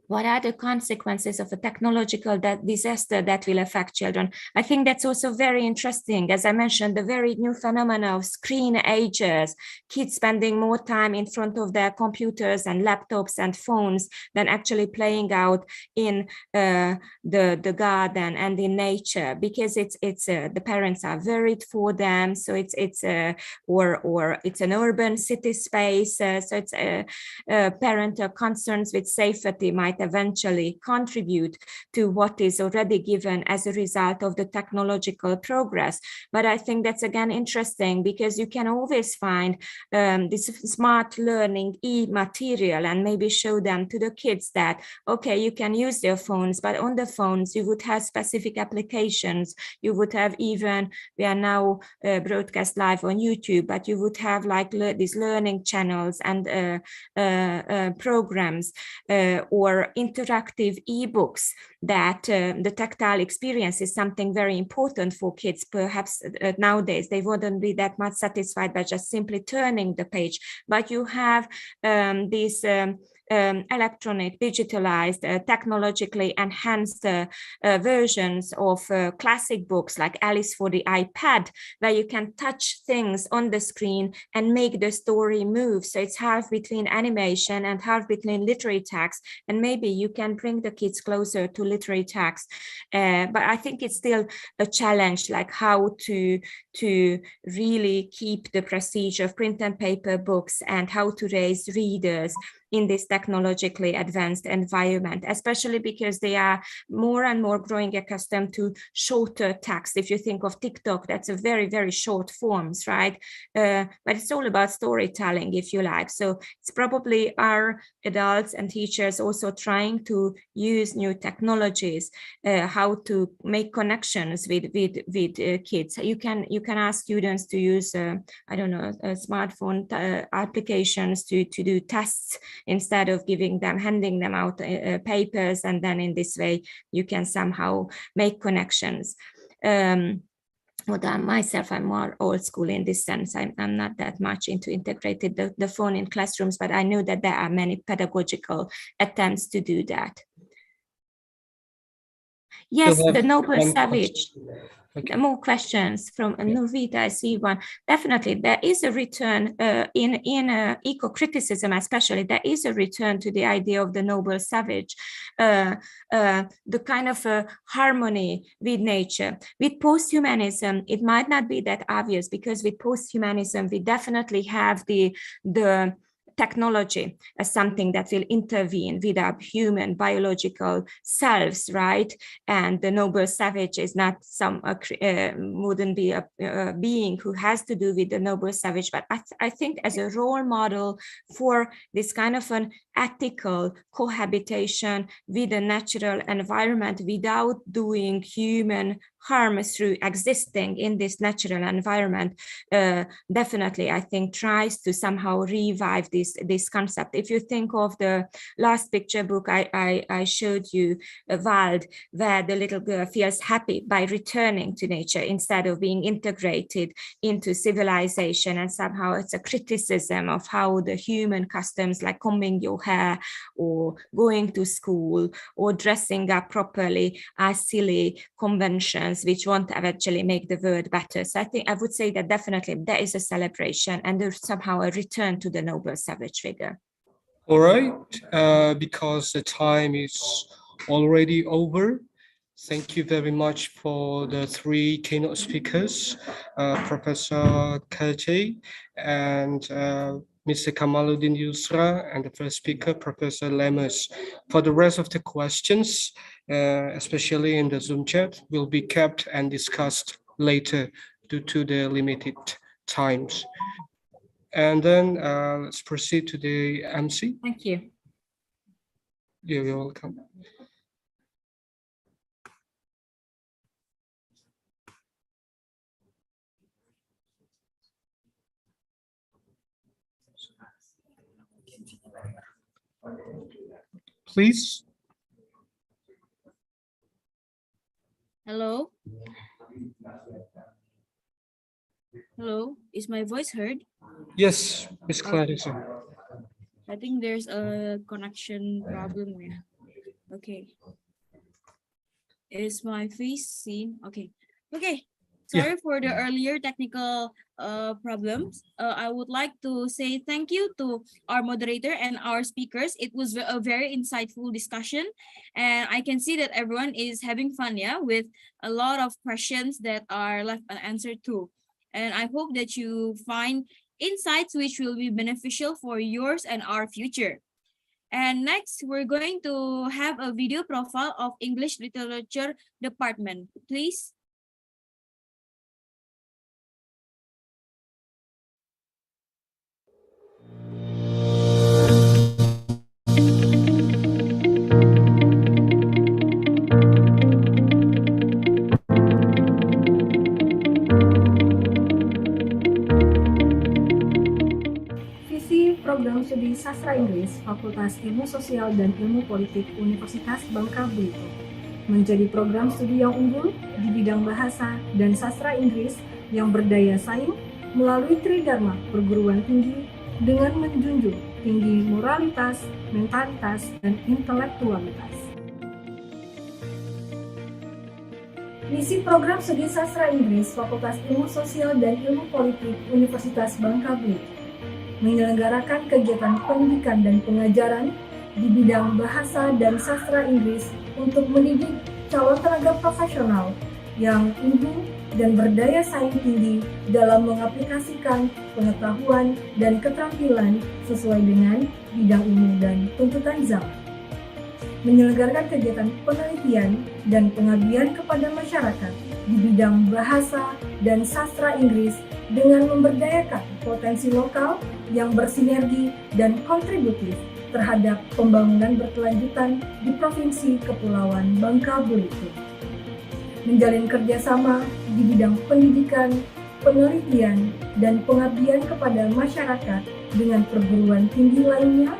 What are the consequences of a technological disaster that will affect children? I think that's also very interesting. As I mentioned, the very new phenomena of screen ages, kids spending more time in front of their computers and laptops and phones than actually playing out in the garden and in nature, because it's the parents are worried for them. So it's or it's an urban city space. So it's parental concerns with safety might eventually contribute to what is already given as a result of the technological progress. But I think that's again interesting, because you can always find this smart learning e-material and maybe show them to the kids that, okay, you can use their phones, but on the phones you would have specific applications. You would have even, we are now broadcast live on YouTube, but you would have like these learning channels and programs or interactive ebooks that the tactile experience is something very important for kids. Perhaps nowadays they wouldn't be that much satisfied by just simply turning the page, but you have these electronic, digitalized, technologically enhanced versions of classic books like Alice for the iPad, where you can touch things on the screen and make the story move. So it's half between animation and half between literary text, and maybe you can bring the kids closer to literary text. But I think it's still a challenge, like how to really keep the prestige of print and paper books and how to raise readers in this technologically advanced environment, especially because they are more and more growing accustomed to shorter text. If you think of TikTok, that's a very, very short forms, right? But it's all about storytelling, if you like. So it's probably our adults and teachers also trying to use new technologies, how to make connections with kids. You can ask students to use, I don't know, smartphone applications to do tests, instead of handing them out papers, and then in this way you can somehow make connections. Myself, I'm more old school in this sense. I'm not that much into integrated the phone in classrooms, but I know that there are many pedagogical attempts to do that. Yes, the noble savage. Okay. More questions from Nurvita. I see one. Definitely, there is a return in eco-criticism, especially. There is a return to the idea of the noble savage, the kind of harmony with nature. With post-humanism, it might not be that obvious, because with post-humanism, we definitely have the technology as something that will intervene with our human biological selves, right? And the noble savage is not wouldn't be a being who has to do with the noble savage, but I think as a role model for this kind of an ethical cohabitation with the natural environment without doing human harm through existing in this natural environment, definitely I think tries to somehow revive this concept. If you think of the last picture book I showed you, Wald, where the little girl feels happy by returning to nature instead of being integrated into civilization, and somehow it's a criticism of how the human customs like combing your hair or going to school or dressing up properly are silly conventions which won't eventually make the world better. So I would say that definitely there is a celebration and there's somehow a return to the noble savage figure. All right, because the time is already over. Thank you very much for the three keynote speakers, Professor Kaje and Mr. Kamaluddin Yusra, and the first speaker, Professor Lemos. For the rest of the questions, especially in the Zoom chat, will be kept and discussed later due to the limited times. And then let's proceed to the MC. Thank you. You're welcome. Please. Hello? Hello, is my voice heard? Yes, Ms. Clarissa. I think there's a connection problem here. Okay. Is my face seen? Okay. Okay. Sorry for the earlier technical problems. I would like to say thank you to our moderator and our speakers. It was a very insightful discussion, and I can see that everyone is having fun, yeah, with a lot of questions that are left unanswered too. And I hope that you find insights which will be beneficial for yours and our future. And next, we're going to have a video profile of English Literature Department, please. Program Studi Sastra Inggris Fakultas Ilmu Sosial dan Ilmu Politik Universitas Bangka Belitung menjadi program studi yang unggul di bidang bahasa dan sastra Inggris yang berdaya saing melalui Tridharma Perguruan Tinggi dengan menjunjung tinggi moralitas, mentalitas, dan intelektualitas. Misi program studi sastra Inggris Fakultas Ilmu Sosial dan Ilmu Politik Universitas Bangka Belitung menyelenggarakan kegiatan pendidikan dan pengajaran di bidang bahasa dan sastra Inggris untuk mendidik calon tenaga profesional yang unggul dan berdaya saing tinggi dalam mengaplikasikan pengetahuan dan keterampilan sesuai dengan bidang ilmu dan tuntutan zaman. Menyelenggarakan kegiatan penelitian dan pengabdian kepada masyarakat di bidang bahasa dan sastra Inggris dengan memberdayakan potensi lokal yang bersinergi dan kontributif terhadap pembangunan berkelanjutan di Provinsi Kepulauan Bangka Belitung. Menjalin kerjasama di bidang pendidikan, penelitian, dan pengabdian kepada masyarakat dengan perguruan tinggi lainnya,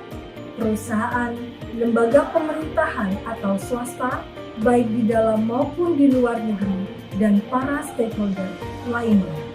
perusahaan, lembaga pemerintahan atau swasta, baik di dalam maupun di luar negeri, dan para stakeholder lainnya.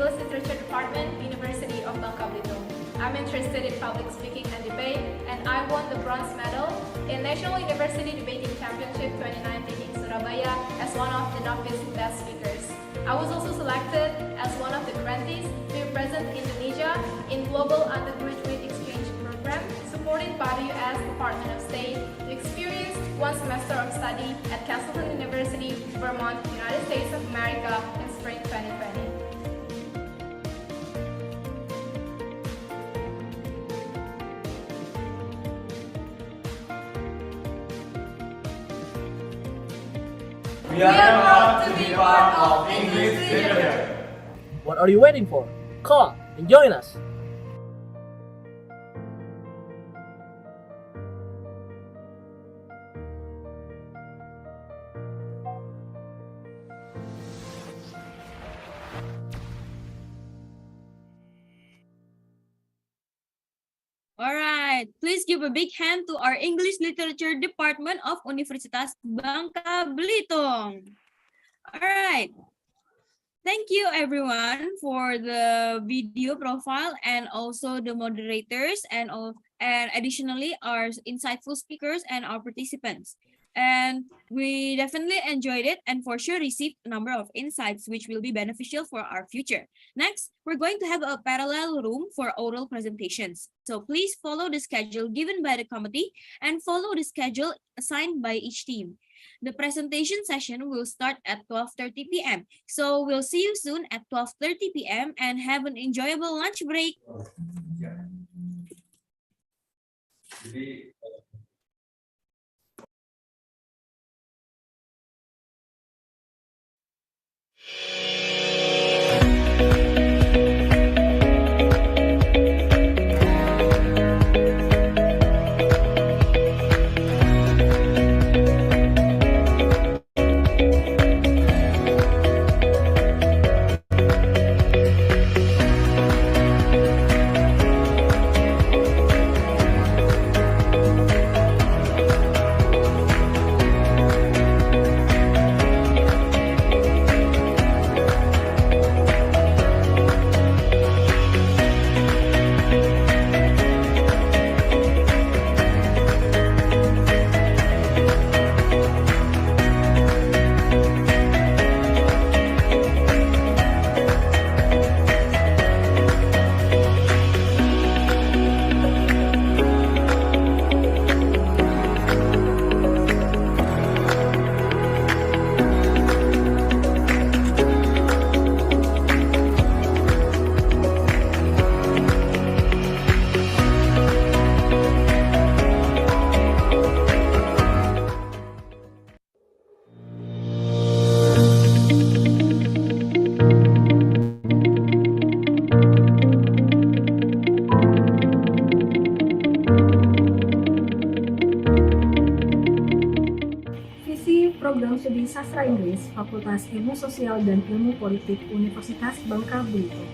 English Literature Department, University of Bangka Belitung. I'm interested in public speaking and debate, and I won the bronze medal in National University Debating Championship 2019 in Surabaya as one of the novice best speakers. I was also selected as one of the grantees to represent Indonesia in Global Undergraduate Exchange Program, supported by the U.S. Department of State, to experience one semester of study at Castleton University, Vermont, United States of America in spring 2020. We are proud to be part of English literature. What are you waiting for? Come and join us. All right, please give a big hand to our English Literature Department of Universitas Bangka Belitung. All right, thank you everyone for the video profile and also the moderators and additionally our insightful speakers and our participants. And we definitely enjoyed it and for sure received a number of insights which will be beneficial for our future. Next, we're going to have a parallel room for oral presentations. So please follow the schedule given by the committee and follow the schedule assigned by each team. The presentation session will start at 12:30 p.m. So we'll see you soon at 12:30 p.m. and have an enjoyable lunch break. Studi Sastra Inggris Fakultas Ilmu Sosial dan Ilmu Politik Universitas Bangka Belitung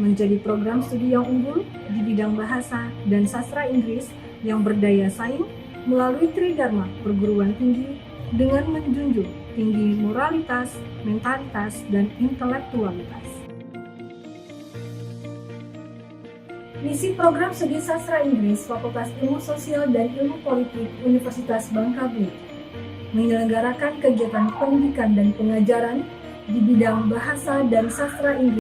menjadi program studi yang unggul di bidang bahasa dan sastra Inggris yang berdaya saing melalui Tridharma perguruan tinggi dengan menjunjung tinggi moralitas, mentalitas, dan intelektualitas. Misi program studi sastra Inggris Fakultas Ilmu Sosial dan Ilmu Politik Universitas Bangka Belitung menyelenggarakan kegiatan pendidikan dan pengajaran di bidang bahasa dan sastra Inggris